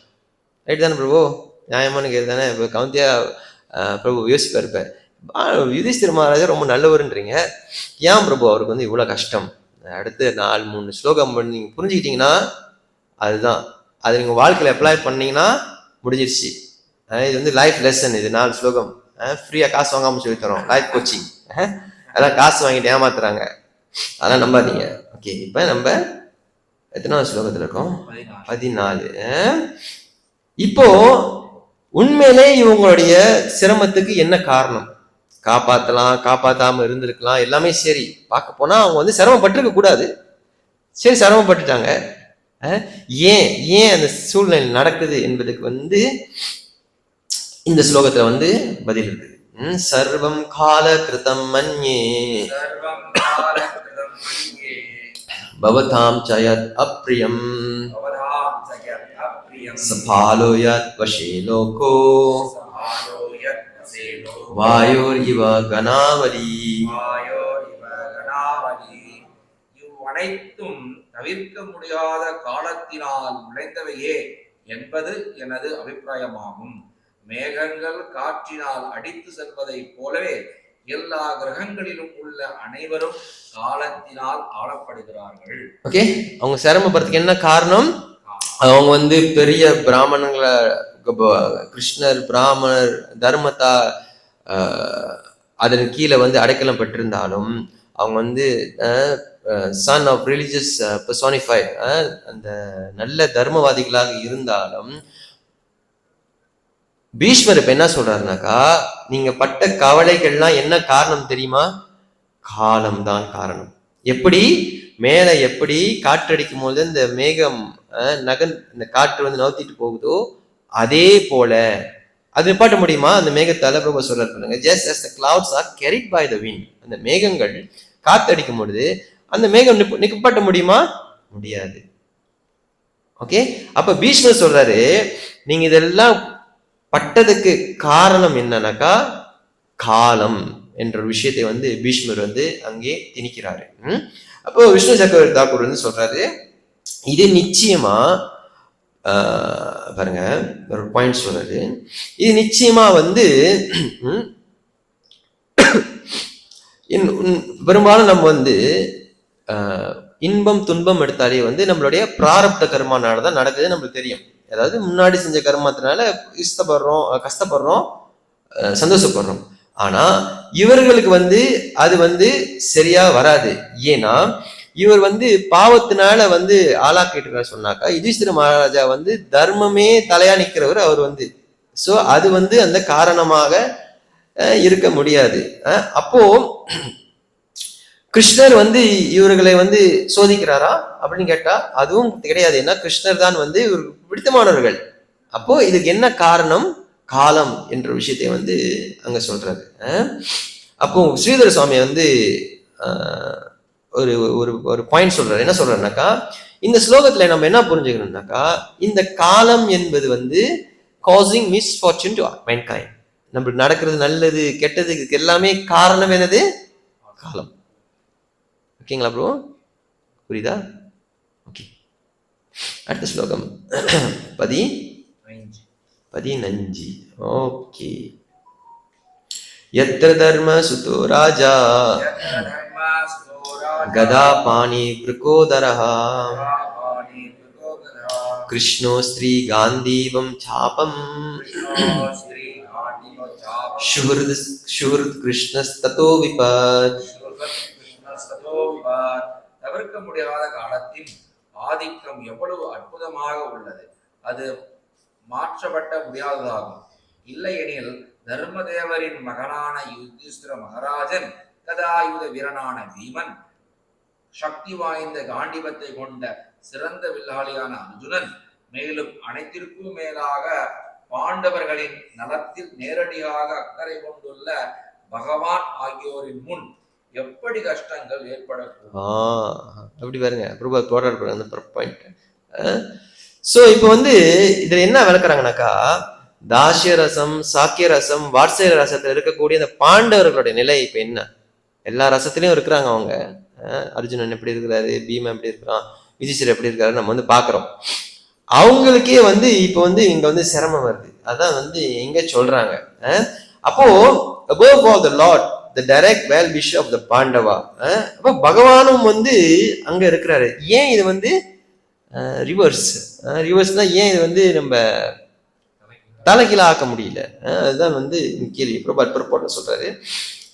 ரைட் தானே பிரபு? நியாயமான கேள்வி தானே? இப்போ கவுந்தியா பிரபு யோசிப்பார், இருப்ப யுதிஷ்டிர மகாராஜா ரொம்ப நல்லவருன்றீங்க, ஏன் பிரபு அவருக்கு வந்து இவ்வளவு கஷ்டம்? அடுத்து 4-3 ஸ்லோகம் நீங்க புரிஞ்சுக்கிட்டீங்கன்னா அதுதான், அது நீங்க வாழ்க்கையில அப்ளை பண்ணீங்கன்னா முடிஞ்சிருச்சு. இது வந்து லைஃப் லெசன், இது 4 ஸ்லோகம் ஃப்ரீயா காசு வாங்காம சொல்லி தரோம், லைஃப் கோச்சிங். அதான் காசு வாங்கிட்டு ஏமாத்துறாங்க, அதெல்லாம் நம்பாதீங்க. ஓகே, இப்ப நம்ம எத்தனாவது ஸ்லோகத்துல இருக்கோம்? 14. இப்போ உண்மையிலே இவங்களுடைய சிரமத்துக்கு என்ன காரணம்? காப்பாத்தலாம், காப்பாத்தாம இருந்திருக்கலாம், எல்லாமே சரி. பார்க்க போனா அவங்க வந்து சிரமப்பட்டிருக்க கூடாது, சரி சிரமப்பட்டுட்டாங்க. ஏன் அந்த சூழ்நிலை நடக்குது என்பதுக்கு வந்து இந்த ஸ்லோகத்துல வந்து பதில் இருக்கு. சர்வம் கால கிருதம் மன்யே பவதாம் சயத் அப்ரியம் सफालो यत् वशे लोको सभालो यत् वसेलो वायोरिव गणावली வாயோரிவ கணாவலி. இவ்வனைத்தும் தவிர்க்க முடியாத காலத்தினால் விளைந்தவையே என்பது எனது அபிப்பிராயமாகும். மேகங்கள் காற்றினால் அடித்து செல்வதை போலவே எல்லா கிரகங்களிலும் உள்ள அனைவரும் காலத்தினால் ஆளப்படுகிறார்கள். ஓகே, அவங்க சிரமப்படுறதுக்கு என்ன காரணம்? அவங்க வந்து பெரிய பிராமணங்களை, கிருஷ்ணர் பிராமணர் தர்மத்தா அதன் கீழே வந்து அடைக்கலம் பெற்றிருந்தாலும் அவங்க வந்து சன் ஆஃப் ரிலிஜியஸ் பர்சானிஃபைட் அந்த நல்ல தர்மவாதிகளாக இருந்தாலும் பீஷ்மர் இப்ப என்ன சொல்றாருனாக்கா, நீங்க பட்ட கவலைகள்லாம் என்ன காரணம் தெரியுமா? காலம்தான் காரணம். எப்படி மேல எப்படி காற்றடிக்கும் போது இந்த மேகம் இந்த காற்று வந்து நவுத்திட்டு போகுதோ அதே போல அது நிப்பாட்ட முடியுமா? அந்த மேகத்தால பிரபு சொல்றாரு பாருங்க, just as the clouds are carried by the wind. அந்த மேகங்கள் காத்தடிக்கும் பொழுது அந்த மேகம் நிப்பாட்ட முடியுமா? முடியாது. ஓகே, அப்ப பீஷ்மர் சொல்றாரு, நீங்க இதெல்லாம் பட்டதுக்கு காரணம் என்னன்னாக்கா காலம் என்ற ஒரு விஷயத்தை வந்து பீஷ்மர் வந்து அங்கே திணிக்கிறாரு. அப்போ விஷ்ணு சக்கரவர்த்தி தாக்கூர் வந்து சொல்றாரு, இது நிச்சயமா பாருங்க ஒரு பாயிண்ட் சொல்றாரு, இது நிச்சயமா வந்து பெரும்பாலும் நம்ம வந்து இன்பம் துன்பம் எடுத்தாலே வந்து நம்மளுடைய பிராரப்த கர்மானாலதான் நடக்குது நம்மளுக்கு தெரியும். அதாவது முன்னாடி செஞ்ச கர்மத்தினால கஷ்டப்படுறோம் சந்தோஷப்படுறோம். ஆனா இவர்களுக்கு வந்து அது வந்து சரியா வராது. ஏன்னா இவர் வந்து பாவத்தினால வந்து ஆளாக்கிட்டு சொன்னாக்கா, யுதிஷ்டிர மகாராஜா வந்து தர்மமே தலையா நிக்கிறவர் அவர் வந்து. சோ அது வந்து அந்த காரணமாக இருக்க முடியாது. அப்போ கிருஷ்ணர் வந்து இவர்களை வந்து சோதிக்கிறாரா அப்படின்னு கேட்டா அதுவும் கிடையாது. ஏன்னா கிருஷ்ணர் தான் வந்து இவருக்கு பிடித்தமானவர்கள். அப்போ இதுக்கு என்ன காரணம்? காலம் என்ற விஷயத்தை வந்து அங்க சொல்றாரு. அப்போ ஸ்ரீதர சுவாமி வந்து ஒரு ஒரு ஒரு பாயிண்ட் சொல்றாரு. என்ன சொல்றாருனாக்கா, இந்த ஸ்லோகத்துல நம்ம என்ன புரிஞ்சுக்கணும்னாக்கா, இந்த காலம் என்பது வந்து காசிங் மிஸ்ஃபார்ச்சூன் டு மேன்கைண்ட். நம்மளுக்கு நடக்கிறது நல்லது கெட்டதுக்கு எல்லாமே காரணம் என்னது? காலம். ஓகேங்களா ப்ரோ? புரியுதா? ஓகே, அடுத்த ஸ்லோகம் 15. ஓகே. யத்ர தர்ம சுதோ ராஜா கதா பாணி ப்ருகோதரஹ கிருஷ்ணோ ஸ்ரீ காந்தீவம் சாபம் சுஹ்ருத் கிருஷ்ணஸ்ததோ விபத். தவிர்க்க முடியாத காலத்தின் ஆதிக்கம் எவ்வளவு அற்புதமாக உள்ளது. அது மாற்றப்பட்ட முடியாததாகும். இல்லையெனில் தர்மதேவரின் மகனான யுதிஷ்டிர மகாராஜன், கதாயுத வீரனான பீமன், சக்தி வாய்ந்த காண்டிபத்தை கொண்ட சிறந்த வில்லாளியான அர்ஜுனன், மேலும் அனைத்திற்கும் மேலாக பாண்டவர்களின் நலத்தில் நேரடியாக அக்கறை கொண்டுள்ள பகவான் ஆகியோரின் முன் எப்படி கஷ்டங்கள் ஏற்படக்கூடும். அப்படி பாருங்க அந்த பாயிண்ட். சோ இப்போ வந்து இதுல என்ன விளக்குறாங்கனாக்கா, தாசிய ரசம், சாக்கிய ரசம், வாத்சல்ய ரசத்துல இருக்கக்கூடிய அந்த பாண்டவர்களுடைய நிலை இப்ப என்ன? எல்லா ரசத்திலயும் இருக்கிறாங்க அவங்க. அர்ஜுனன் எப்படி இருக்கிறாரு, பீமன் எப்படி இருக்கிறான், யுதிஷ்டிரர் எப்படி இருக்காரு நம்ம வந்து பாக்குறோம். அவங்களுக்கே வந்து இப்ப வந்து இங்க வந்து சிரமம் வருது. அதான் வந்து எங்க சொல்றாங்க. அப்போ above all the Lord, the direct well wisher of the Pandava, அப்ப பகவானும் வந்து அங்க இருக்கிறாரு. ஏன் இது வந்து ரிவர்ஸ்னா ஏன் இது வந்து நம்ம தலைகீழ ஆக்க முடியல? அதுதான் வந்து கேள்வி. பிரபாட் சொல்றாரு,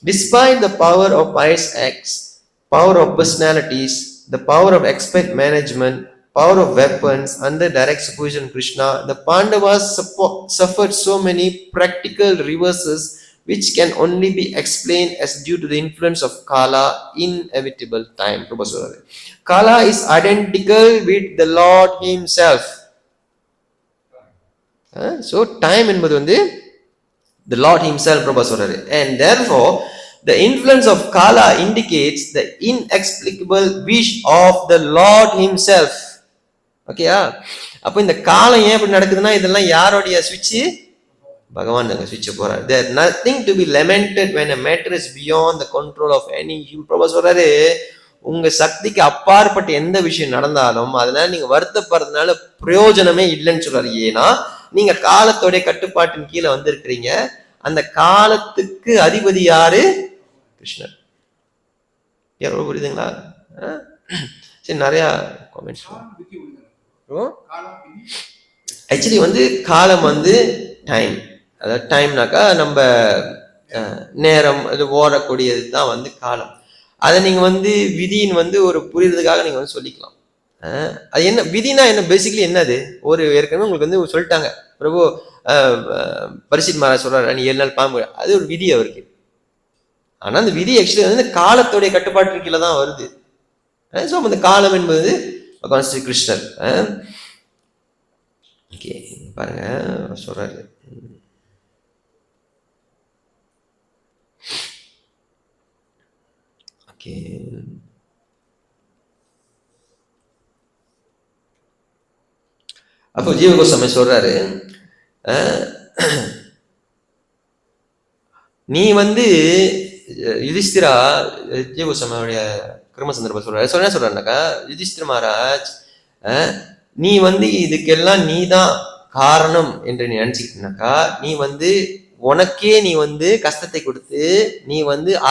despite the power of wise acts, power of personalities, the power of expert management, power of weapons under direct supervision of Krishna, the Pandavas suffered so many practical reverses which can only be explained as due to the influence of Kala, inevitable time. Kala is identical with the Lord himself. So time என்பது வந்து the Lord himself, and therefore the influence of Kala indicates the inexplicable wish of the Lord himself. Okay, அப்போ இந்த காலம் ஏன் இப்படி நடக்குதுன்னா இதெல்லாம் யாருடைய சுவிட்சு? பகவான் சுவிட்ச் போறாரு. There nothing to be lamented when a matter is beyond the control of any human. பிரபு சொல்றாரு, உங்க சக்திக்கு அப்பாற்பட்ட எந்த விஷயம் நடந்தாலும் அதனால நீங்க வருத்தப்படுறதுனால பிரயோஜனமே இல்லைன்னு சொல்றாரு. ஏன்னா நீங்க காலத்தோடைய கட்டுப்பாட்டின் கீழே வந்திருக்கிறீங்க. அந்த காலத்துக்கு அதிபதி யாரு? கிருஷ்ணர். எவ்வளவு புரியுதுங்களா? சரி, நிறைய காமெண்ட்ஸ். ஆக்சுவலி காலம் டைம், அதாவது டைம்னாக்கா நம்ம நேரம் அது ஓடக்கூடியது தான் காலம். அதை நீங்க விதின்னு ஒரு புரியுறதுக்காக நீங்க சொல்லிக்கலாம். அது என்ன விதினா என்ன? பேசிக்கலி என்னது? ஒரு ஏற்கனவே உங்களுக்கு சொல்லிட்டாங்க பிரபு, பரிசித் மகாராஜ் சொல்றாரு நீ 7 நாள் பாம்பு, அது ஒரு விதி அவருக்கு. ஆனா அந்த விதி ஆக்சுவலி காலத்துடைய கட்டுப்பாட்டு கீழே தான் வருது. ஸோ அந்த காலம் என்பது பகவான் ஸ்ரீ கிருஷ்ணர். ஓகே, பாருங்க சொல்றாரு. ஓகே, அப்போ ஜீவ கோஸ்வாமி சொல்றாரு, நீ யுதிஷ்டிரா, ஜீவ கோஸ்வாமியோடைய கிரும சந்தர்ப்பம் சொல்றாரு. என்ன சொல்றாருனாக்கா, யுதிஷ்டிர மகாராஜ், நீ இதுக்கெல்லாம் நீதான் காரணம் என்று நீ நினைச்சுக்கிட்டனாக்கா நீ உனக்கே நீ கஷ்டத்தை கொடுத்து நீ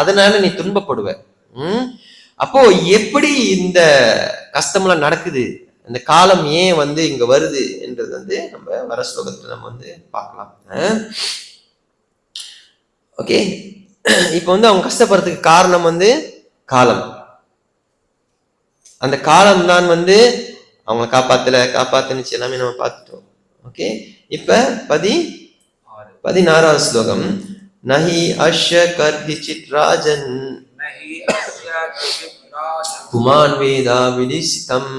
அதனால நீ துன்பப்படுவ. அப்போ எப்படி இந்த கஷ்டம்லாம் நடக்குது, இந்த காலம் ஏன் இங்க வருது என்றது நம்ம வர ஸ்லோகத்துல நம்ம பார்க்கலாம். ஓகே, இப்போ அவங்க கஷ்டப்படுறதுக்கு காரணம் காலம். அந்த காலம் தான் அவங்க காப்பாத்துனுச்சு எல்லாமே நம்ம பார்த்துட்டோம். ஓகே, இப்ப 16வது ஸ்லோகம். நஹி அஷ்ய கர்ஹிசித் ராஜன் புமான் வேதா விதிசிதம்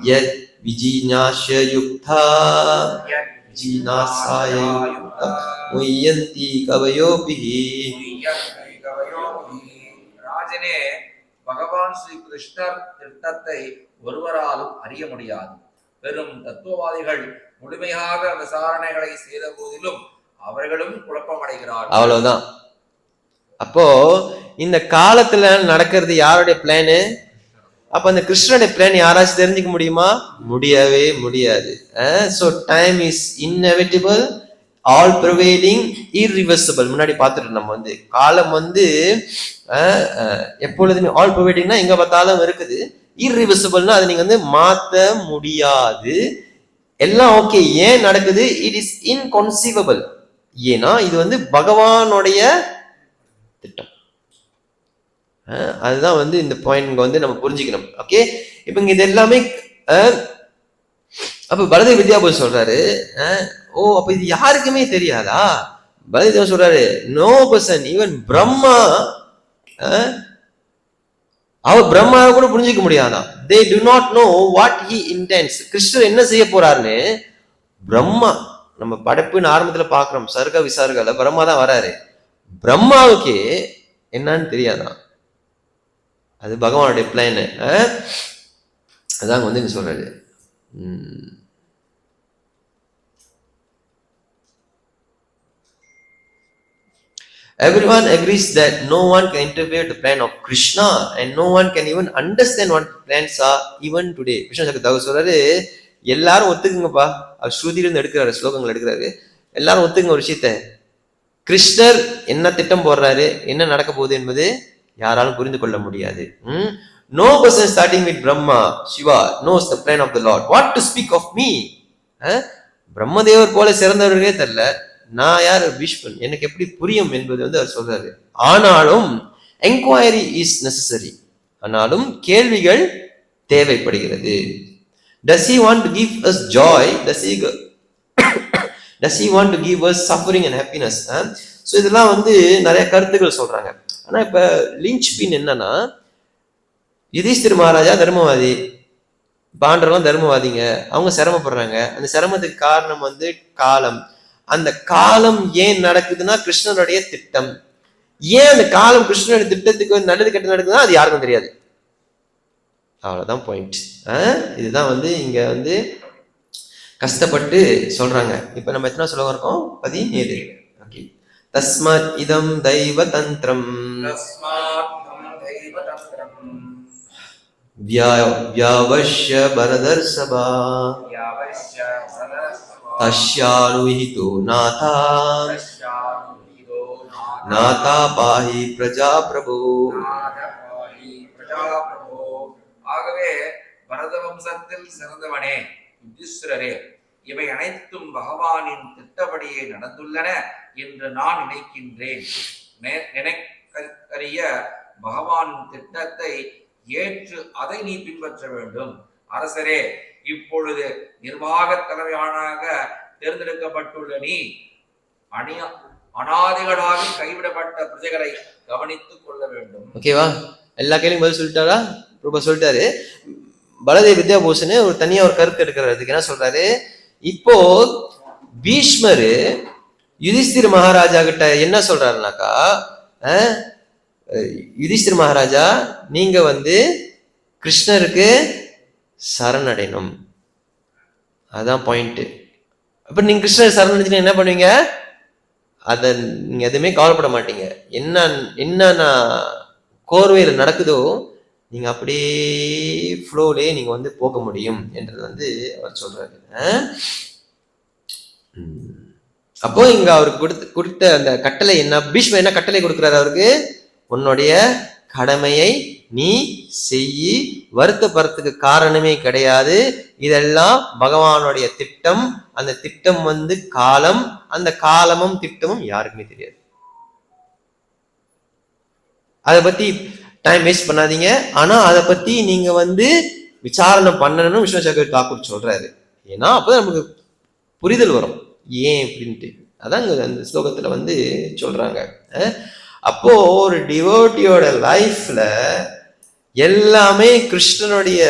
யத் விஜிஞாஸ்ய யுக்தா ஜினாசாய யுக்தா முய்யந்தி கவயோபிஹி. ராஜனே, பகவான் ஸ்ரீ கிருஷ்ணர் திட்டத்தை ஒருவராலும் அறிய முடியாது. பெரும் தத்துவவாதிகள் முழுமையாக விசாரணைகளை செய்த போதிலும் அவர்களும் குழப்பமடைகிறார்கள். அவ்வளவுதான். அப்போ இந்த காலத்துல நடக்கிறது யாருடைய பிளானு? அப்ப அந்த கிருஷ்ணனுடைய பிளான் யாராச்சும் தெரிஞ்சுக்க முடியுமா? முடியவே முடியாது. So time is inevitable, all pervading, irreversible. முன்னாடி பார்த்துட்டு நம்ம காலம் எப்பொழுதுமே ஆல் pervadingனா எங்க பார்த்தாலும் இருக்குது. irreversibleனா அது நீங்க மாத்த முடியாது. எல்லாம் ஓகே. ஏன் நடக்குது? It is inconceivable. ஏன்னா இது பகவானுடைய திட்டம். அதுதான் இந்த பாயிண்ட் நம்ம புரிஞ்சுக்கணும். ஓகே, இப்ப இங்க இது எல்லாமே அப்ப பலதேவ வித்யாபதி சொல்றாரு, ஓ அப்ப இது யாருக்குமே தெரியாதா? பலதேவ சொல்றாரு, நோ பர்சன், ஈவன் பிரம்மா, அவர் பிரம்மாவை கூட புரிஞ்சிக்க முடியாதான். they do not know what he intends. கிருஷ்ணர் என்ன செய்ய போறாருன்னு பிரம்மா, நம்ம படைப்புன்னு ஆரம்பத்துல பாக்குறோம், சர்க விசார்கல பிரம்மா தான் வராரு. பிரம்மாவுக்கு என்னன்னு தெரியாதான். அது பகவானுடைய பிளான். அதான் சொல்றாரு. Everyone agrees that no one can interfere the plan of Krishna and no one can even understand what plans are even today. Krishna சக்கரவர்த்தி சொல்றாரு, எல்லாரும் ஒத்துக்குங்கப்பா. அவர் ஸ்ருதியிலிருந்து எடுக்கிறாரு, ஸ்லோகங்கள் எடுக்கிறாரு. எல்லாரும் ஒத்துக்குங்க ஒரு விஷயத்த, கிருஷ்ணர் என்ன திட்டம் போடுறாரு, என்ன நடக்க போகுது என்பது யாராலும் புரிந்து கொள்ள முடியாது. No person starting with Brahma, Shiva knows the plan of the Lord. What to speak of me? பிரம்மதேவர் போல சிறந்தவர்களே தெரியல, நான் யார் விஷ்வன், எனக்கு எப்படி புரியும் என்பது அவர் சொல்றாரு. ஆனாலும் என்கொயரி இஸ் நெசசரி, ஆனாலும் கேள்விகள் தேவைப்படுகிறது. Does he want to give us joy? Does he want to give us suffering and happiness? So இதெல்லாம் நிறைய கருத்துக்கள் சொல்றாங்க. ஆனா இப்ப லிஞ்ச் பின் என்னன்னா, யுதிஷ்டிர மகாராஜா தர்மவாதி, பாண்டவர்கள் தர்மவாதிங்க, அவங்க சிரமப்படுறாங்க. அந்த சிரமத்துக்கு காரணம் காலம். அந்த காலம் ஏன் நடக்குதுன்னா கிருஷ்ணனுடைய திட்டம். ஏன் அந்த காலம் கிருஷ்ணனுடைய திட்டத்துக்கு நல்லது கெட்ட நடக்குதுன்னா அது யாருக்கும் தெரியாது. அவ்வளவுதான் பாயிண்ட். இதுதான் வந்து இங்க வந்து கஷ்டப்பட்டு சொல்றாங்க. இப்ப நம்ம எத்தனை சொல்ல இருக்கோம்? 17. ஓகே. தஸ்மாத் இதம் தெய்வ தந்திரம் வியாவஷ்ய பரதர்சபா தஸ்யானுஹிதோ நாதா நாதா பாஹி பிரஜா பிரபு. ஆகவே பரத வம்சத்தில் சிறந்தவனே யுதிஷ்டிரரே, இவை அனைத்தும் பகவானின் திட்டப்படியே நடந்துள்ளன என்று நான் நினைக்கின்றேன். நினைக்கரிய பகவானின் திட்டத்தை ஏற்று அதை நீ பின்பற்ற வேண்டும். அரசரே, இப்பொழுது நிர்வாக தலைவனாக தேர்ந்தெடுக்கப்பட்டுள்ள நீ அனாதிகளாக கைவிடப்பட்ட பிரஜைகளை கவனித்துக் கொள்ள வேண்டும். ஓகேவா? எல்லா கேள்வியும் பதில் சொல்லிட்டாரா? ரூபா சொல்லிட்டாரு. பலதேவ் வித்யாபூஷன் ஒரு தனியா ஒரு கருத்து எடுக்கிறதுக்கு என்ன சொல்றாரு? இப்போ பீஷ்மரு யுதிஷ்டிர மகாராஜா கிட்ட என்ன சொல்றாருனாக்கா, யுதிஷ்டிர மகாராஜா நீங்க வந்து கிருஷ்ணருக்கு சரணடையணும். அதான் பாயிண்ட். அப்ப நீங்க கிருஷ்ணர் சரணடைஞ்சுன்னா என்ன பண்ணுவீங்க? அத நீங்க எதுவுமே கவலைப்பட மாட்டீங்க. என்னன்னா கோர்வையில நடக்குதோ நீங்க அப்படியே ஃப்ளோலே நீங்க வந்து போக முடியும் என்றது வந்து அவர் சொல்றாரு. அப்போ இங்க அவருக்கு கொடுத்த அந்த கட்டளை என்ன? பீஷ்மர் என்ன கட்டளை கொடுக்கிறாரு அவருக்கு? உன்னுடைய கடமையை நீ செய்யி, வருத்தப்படுறதுக்கு காரணமே கிடையாது. இதெல்லாம் பகவானுடைய திட்டம். அந்த திட்டம் வந்து காலம். அந்த காலமும் திட்டமும் யாருக்குமே தெரியாது. அதை பத்தி டைம் வேஸ்ட் பண்ணாதீங்க. ஆனா அதை பத்தி நீங்க வந்து விசாரணை பண்ணணும்னு விஸ்வசங்கர் தாக்கூர் சொல்றாரு. ஏன்னா அப்பதான் நமக்கு புரிதல் வரும் ஏன் அப்படின்ட்டு. அதான் அந்த ஸ்லோகத்துல வந்து சொல்றாங்க. அப்போ ஒரு டிவோட்டியோட லைஃப்ல எல்லாமே கிருஷ்ணனுடைய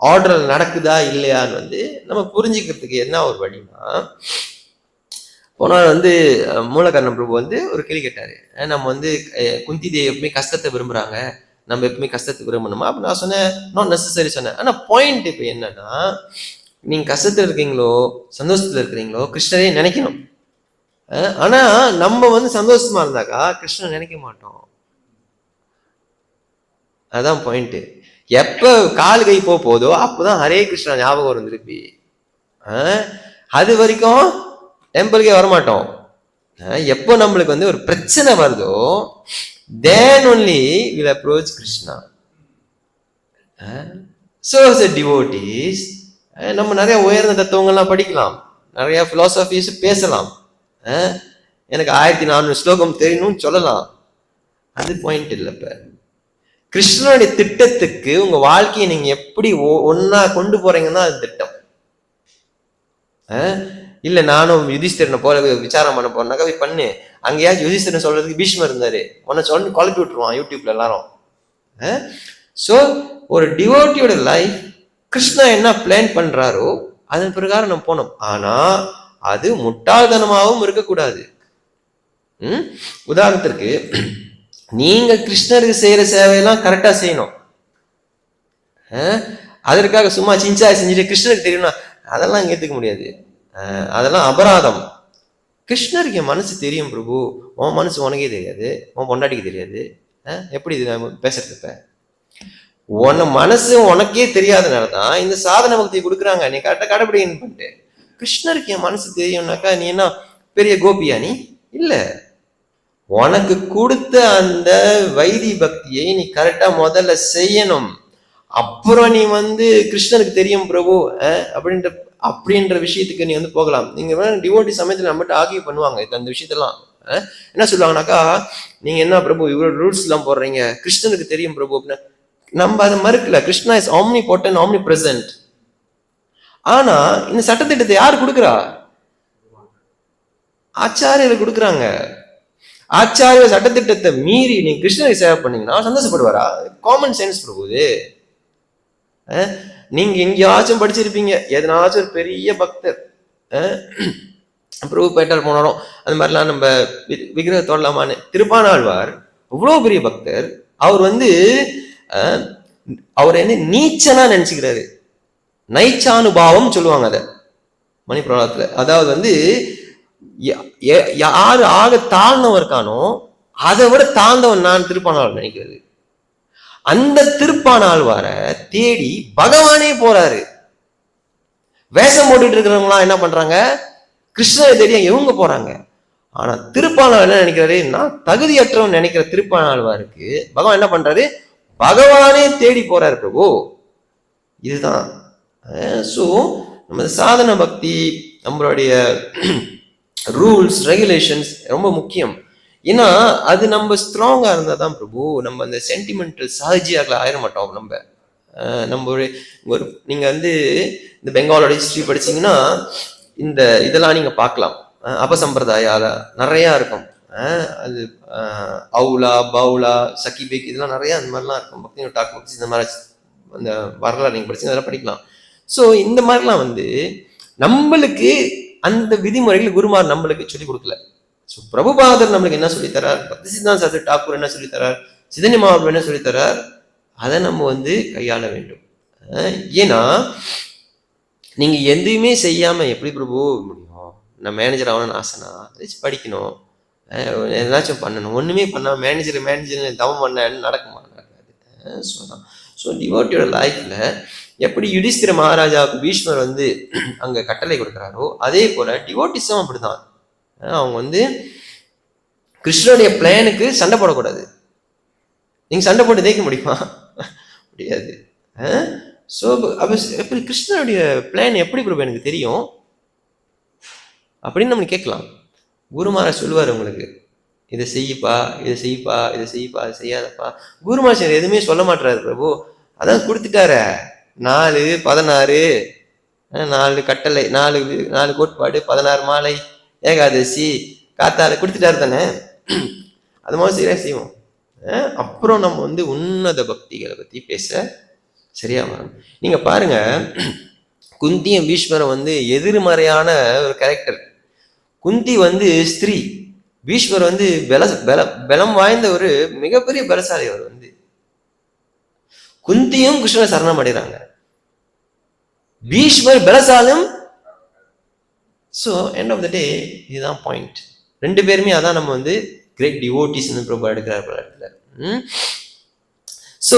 ஆர்டர் நடக்குதா இல்லையான்னு வந்து நம்ம புரிஞ்சுக்கிறதுக்கு என்ன ஒரு வழினா, போனால் வந்து மூலகர்ண பிரபு வந்து ஒரு கேள்வி கேட்டாரு. நம்ம வந்து குந்தி தேவி எப்பவுமே கஷ்டத்தை விரும்புறாங்க, நம்ம எப்பவுமே கஷ்டத்தை விரும்பணுமா? அப்ப நான் சொன்னேன் நாட் நெசசரி சொன்னேன். ஆனா பாயிண்ட் இப்ப என்னன்னா, நீங்க கஷ்டத்துல இருக்கீங்களோ சந்தோஷத்துல இருக்கிறீங்களோ கிருஷ்ணரே நினைக்கணும். ஆனா நம்ம வந்து சந்தோஷமா இருந்தாக்கா கிருஷ்ணன் நினைக்க மாட்டோம். அதான் பாயிண்ட். எப்ப கால் கை போதோ அப்பதான் ஹரே கிருஷ்ணா ஞாபகம் வரும் திருப்பி. அது வரைக்கும் டெம்பிளுக்கே வரமாட்டோம். எப்போ நம்மளுக்கு வந்து ஒரு பிரச்சனை வருதோ then only we'll approach Krishna. So as a devotees நம்ம நிறைய உயர்ந்த தத்துவங்கள்லாம் படிக்கலாம், நிறைய பிலாசபிஸ் பேசலாம், எனக்கு 1400 ஸ்லோகம் தெரியணும்னு சொல்லலாம். அது பாயிண்ட் இல்லை. இப்ப கிருஷ்ணனுடைய திட்டத்துக்கு உங்க வாழ்க்கையை நீங்க எப்படி ஒன்னா கொண்டு போறீங்கன்னா அது திட்டம். இல்ல நானும் யுதிஷ்டிரனை போல விசாரம் பண்ண போறேன்னாக்கா போய் பண்ணு. அங்கேயாச்சும் யுதிஷ்டிரன் சொல்றதுக்கு பீஷ்மர் இருந்தாரு, உன்னை சொல்லி குழப்பி விட்டுருவான் யூடியூப்ல எல்லாரும். சோ ஒரு டிவோட்டியோட லைஃப் கிருஷ்ணா என்ன பிளான் பண்றாரோ அதன் பிரகாரம் நம்ம போனோம். ஆனா அது முட்டாள்தனமாகவும் இருக்கக்கூடாது. உதாரணத்திற்கு நீங்க கிருஷ்ணருக்கு செய்யற சேவையெல்லாம் கரெக்டா செய்யணும். அதற்காக சும்மா சிஞ்சாய் செஞ்சுட்டு கிருஷ்ணருக்கு தெரியும்னா அதெல்லாம் ஏத்துக்க முடியாது. அதெல்லாம் அபராதம். கிருஷ்ணருக்கு என் மனசு தெரியும் பிரபு, உன் மனசு உனக்கே தெரியாது, உன் பொண்டாட்டிக்கு தெரியாது. எப்படி இது பேசுறதுப்ப? உன மனசு உனக்கே தெரியாதனாலதான் இந்த சாதன பக்தியை கொடுக்குறாங்க. நீ கரெக்டா கடைபிடிக்கணும் பண்ணிட்டு. கிருஷ்ணருக்கு என் மனசு தெரியும்னாக்கா நீ என்ன பெரிய கோபியா? நீ இல்ல. உனக்கு கொடுத்த அந்த வைதி பக்தியை நீ கரெக்டா முதல்ல செய்யணும். அப்புறம் நீ வந்து கிருஷ்ணருக்கு தெரியும் பிரபு அப்படின்ற விஷயத்துக்கு நீ வந்து போகலாம். நீங்க டிவோட்டி சமயத்துல நம்மகிட்ட ஆகிய பண்ணுவாங்க அந்த விஷயத்தெல்லாம். என்ன சொல்லுவாங்கனாக்கா, நீங்க என்ன பிரபு இவ்வளவு ரூல்ஸ் எல்லாம் போடுறீங்க, கிருஷ்ணனுக்கு தெரியும் பிரபு அப்படின்னா நம்ம அதை மறுக்கல. Krishna is omnipotent, omnipresent. ஆனா இந்த சட்டத்திட்டத்தை யாரு கொடுக்குறா? ஆச்சாரியர்கள் கொடுக்குறாங்க. ஆச்சாரிய சட்டத்திட்டத்தை மீறி நீங்க கிருஷ்ணரை சேவை பண்ணீங்கன்னா சந்தோஷப்படுவாரா? Common sense பிரபுது. நீங்க எங்கேயாச்சும் படிச்சிருப்பீங்க, எதனாச்சும் ஒரு பெரிய பக்தர் பிரபு பேட்டால் போனாலும் அந்த மாதிரிலாம் நம்ம விக்கிரகத்தோடலாமான்னு. திருப்பானாழ்வார் அவ்வளோ பெரிய பக்தர். அவர் வந்து அவர் வந்து நீச்சனா நினைச்சுக்கிறாரு. நைச்சானுபாவம் சொல்லுவாங்க அத மணி பிரபாதத்துல. அதாவது வந்து யாரு ஆக தாழ்ந்தவன் இருக்கானோ அதை விட தாழ்ந்தவன் நான் திருப்பானாள் நினைக்கிறது. அந்த திருப்பானாழ்வார தேடி பகவானே போறாரு. வேஷம் போட்டுட்டு இருக்கிறவங்களாம் என்ன பண்றாங்க, கிருஷ்ணரை தேடி இவங்க போறாங்க. ஆனா திருப்பானாழ்வார் என்ன நினைக்கிறாரு, நான் தகுதியற்றவன் நினைக்கிற திருப்பானாழ்வாருக்கு பகவான் என்ன பண்றாரு, பகவானே தேடி போறாரு பிரபு. இதுதான். ஸோ நம்ம சாதன பக்தி, நம்மளுடைய ரூல்ஸ் ரெகுலேஷன்ஸ் ரொம்ப முக்கியம். ஏன்னா அது நம்ம ஸ்ட்ராங்கா இருந்தா தான் பிரபு, நம்ம அந்த சென்டிமெண்டல் சஹஜியாக ஆயிட மாட்டோம். நம்ம ஒரு நீங்க வந்து இந்த பெங்காலோட ஹிஸ்டரி படிச்சீங்கன்னா இந்த இதெல்லாம் நீங்க பார்க்கலாம். அபசம்பிரதாயால நிறைய இருக்கும். அது அவுலா பவுலா சகிபேக் இதெல்லாம் நிறைய அந்த மாதிரிலாம் இருக்கும். பக்தி டாக் பக்தி இந்த மாதிரி அந்த வரலாறு நீங்க படிச்சீங்க அதெல்லாம் படிக்கலாம். ஸோ இந்த மாதிரிலாம் வந்து நம்மளுக்கு அந்த விதிமுறைகள் குருமார் நம்மளுக்கு சொல்லிக் கொடுக்கல. ஸோ பிரபுபாதர் நம்மளுக்கு என்ன சொல்லித்தரார், பக்தி சித்தாந்த சாஸ்திரி டாக்கூர் என்ன சொல்லித்தரார், சிதன்ய மகாபிரபு என்ன சொல்லித்தரார், அதை நம்ம வந்து கையாள வேண்டும். ஏன்னா நீங்க எதுவுமே செய்யாம எப்படி பிரபு முடியும்? நான் மேனேஜர் ஆகணும்னு ஆசைனா படிக்கணும், ஏதாச்சும் பண்ணணும். ஒண்ணுமே பண்ணா மேனேஜர் தவம் பண்ண நடக்குமா? நடக்காது. ஸோ டிவோட்டியோட லைஃப்ல எப்படி யுதிஷ்டிர மகாராஜாவுக்கு பீஷ்மர் வந்து அங்க கட்டளை கொடுக்குறாரோ அதே போல டிவோட்டிஸும் அப்படிதான். அவங்க வந்து கிருஷ்ணனுடைய பிளானுக்கு சண்டை போடக்கூடாது. நீங்க சண்டை போட்டு தேய்க்க முடியுமா? முடியாது. ஸோ எப்படி கிருஷ்ணனுடைய பிளான் எப்படி பிரபு எனக்கு தெரியும் அப்படின்னு நம்ம கேட்கலாம். குருமார சொல்லுவார், உங்களுக்கு இதை செய்யப்பா, இதை செய்யப்பா, இதை செய்யப்பா, அதை செய்யாதப்பா. குருமார் எதுவுமே சொல்ல மாட்டாரு பிரபு, அதான் கொடுத்துட்டார 4, 16 4 கட்டளை, 4 கோட்பாடு, 16 மாலை, ஏகாதசி, காத்தால கொடுத்துட்டாரு தானே. அது மாதிரி சரியா செய்வோம். அப்புறம் நம்ம வந்து உன்னத பக்திகளை பத்தி பேச சரியா வரும். நீங்க பாருங்க, குந்தியும் பீஷ்மரம் வந்து எதிர்மறையான ஒரு கேரக்டர். குந்தி வந்து ஸ்திரீ, பீஷ்மர் வந்து பலம் வாய்ந்த ஒரு மிகப்பெரிய பலசாலி. அவர் வந்து குந்தியும் கிருஷ்ணனை சரணம் அடைகிறாங்க, பீஷ்மர் பலசாலும். ஸோ எண்ட் ஆஃப் த டே இதுதான் பாயிண்ட். 2 பேருமே அதான் நம்ம வந்து கிரேட் டிவோட்டிஸ் பிரபு எடுக்கிறார் பல இடத்துல. ஸோ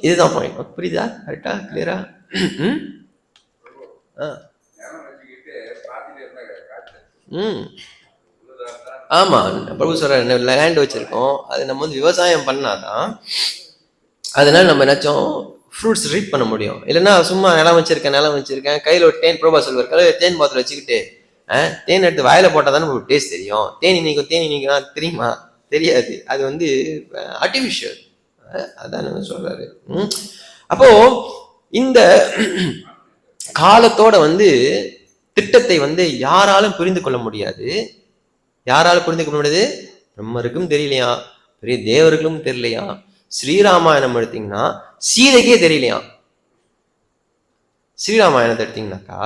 இதுதான் பாயிண்ட். புரியுதா? கரெக்டா? கிளியரா? ஆமா, பிரபு சொல்ற லேண்ட் வச்சிருக்கோம், அது நம்ம வந்து விவசாயம் பண்ணாதான் அதனால நம்ம என்னாச்சும் ஃப்ரூட்ஸ் ரீட் பண்ண முடியும். இல்லைன்னா சும்மா நிலம் வச்சிருக்கேன் கையில் ஒரு தேன், பிரபா சொல்வார், கையில் தேன் பாத்திரம் வச்சுக்கிட்டு தேன் எடுத்து வாயில போட்டால் தானே உங்களுக்கு டேஸ்ட் தெரியும். தேனி நீக்கும் தெரியுமா? தெரியாது. அது வந்து ஆர்டிஃபிஷியல். அதான் சொல்றாரு. அப்போ இந்த காலத்தோட வந்து திட்டத்தை வந்து யாராலும் புரிந்து கொள்ள முடியாது. யாராலும் புரிந்து கொள்ள முடியாது? பிரம்மருக்கும் தெரியலையா, பெரிய தேவர்களும் தெரியலையா. ஸ்ரீராமாயணம் எடுத்தீங்கன்னா சீதைக்கே தெரியலையா. ஸ்ரீராமாயணத்தை எடுத்தீங்கன்னாக்கா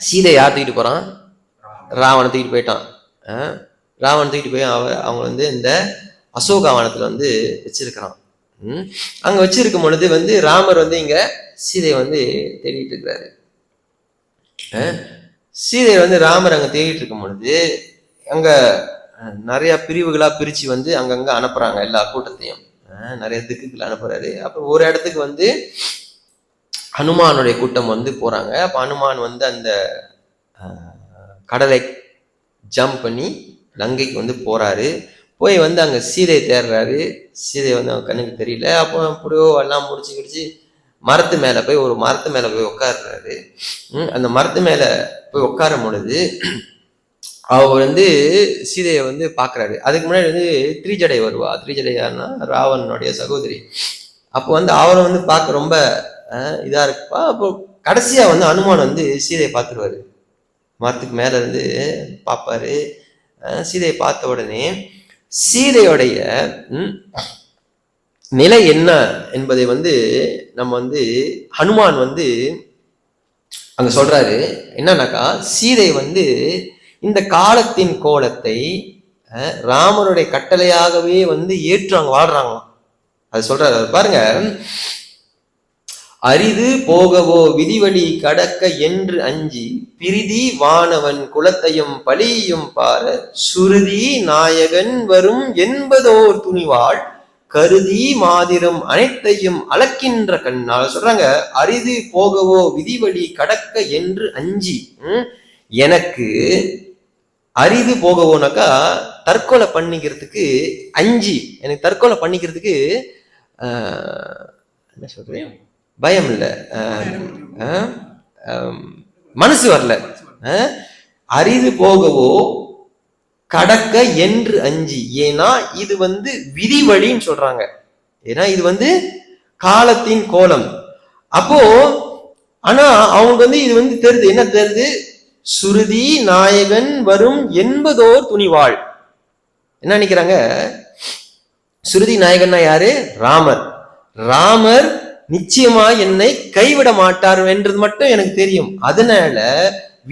சீதை யார் தூக்கிட்டு போறான்? ராவணன் தூக்கிட்டு போயிட்டான். ராவணன் தூக்கிட்டு போய் அவங்க வந்து இந்த அசோகாவனத்துல வந்து வச்சிருக்கிறான். அங்க வச்சிருக்கும் பொழுது வந்து ராமர் வந்து இங்க சீதையை வந்து தேடிட்டு இருக்கிறாரு. சீதை வந்து ராமர் அங்க தேடிட்டு இருக்கும் பொழுது அங்க நிறைய பிரிவுகளா பிரிச்சு வந்து அங்கங்க அனுப்புறாங்க. எல்லா கூட்டத்தையும் நிறைய திக்குகள் அனுப்புறாரு. அப்ப ஒரு இடத்துக்கு வந்து ஹனுமானுடைய கூட்டம் வந்து போறாங்க. அப்ப ஹனுமான் வந்து அந்த கடலை ஜம்ப் பண்ணி லங்கைக்கு வந்து போறாரு. போய் வந்து அங்க சீதையை தேடுறாரு. சீதை வந்து அவங்க கண்ணுக்கு தெரியல. அப்போ அப்படியோ எல்லாம் முடிச்சு கிடிச்சு மரத்து மேல போய் ஒரு மரத்து மேல போய் உட்காடுறாரு. அந்த மரத்து மேல போய் உட்காரும் பொழுது அவர் வந்து சீதையை வந்து பாக்குறாரு. அதுக்கு முன்னாடி வந்து திரிஜடை வருவா. திரிஜடை யாருன்னா ராவணனுடைய சகோதரி. அப்போ வந்து அவரை வந்து பார்க்க ரொம்ப இதா இருக்குப்பா. அப்போ கடைசியா வந்து அனுமான் வந்து சீதையை பார்த்துருவாரு. மரத்துக்கு மேல இருந்து பார்ப்பாரு. சீதையை பார்த்த உடனே சீதையோடைய நிலை என்ன என்பதை வந்து நம்ம வந்து ஹனுமான் வந்து அங்க சொல்றாரு. என்னன்னாக்கா சீதை வந்து இந்த காலத்தின் கோலத்தை ராமருடைய கட்டளையாகவே வந்து ஏற்று அங்க வாழ்றாங்களாம். அது சொல்றாரு பாருங்க. அரிது போகவோ விதிவழி கடக்க என்று அஞ்சி பிரிதி வானவன் குலத்தையும் பழியும் பார சுருதி நாயகன் வரும் என்பதோர் துணிவாள் கருதி மாதிரம் அனைத்தையும் அளக்கின்ற கண்ணால் சொல்றாங்க. அரிது போகவோ விதிவழி கடக்க என்று அஞ்சி, எனக்கு அரிது போகவோனாக்கா தற்கொலை பண்ணிக்கிறதுக்கு அஞ்சி, எனக்கு தற்கொலை பண்ணிக்கிறதுக்கு என்ன சொல்றேன், பயம் இல்லை, மனசு வரல. அரிது போகவோ கடக்க என்று அஞ்சி, ஏன்னா இது விதி வழின்னு சொல்றாங்க. ஏன்னா இது காலத்தின் கோலம். அப்போ ஆனா அவங்க இது தெரியுது, என்ன தெரியுது, சுருதி நாயகன் வரும் என்பதோர் துணிவாள். என்ன நினைக்கிறாங்க, சுருதி நாயகன்னா யாரு, ராமர். ராமர் நிச்சயமா என்னை கைவிட மாட்டார் என்றது மட்டும் எனக்கு தெரியும், அதனால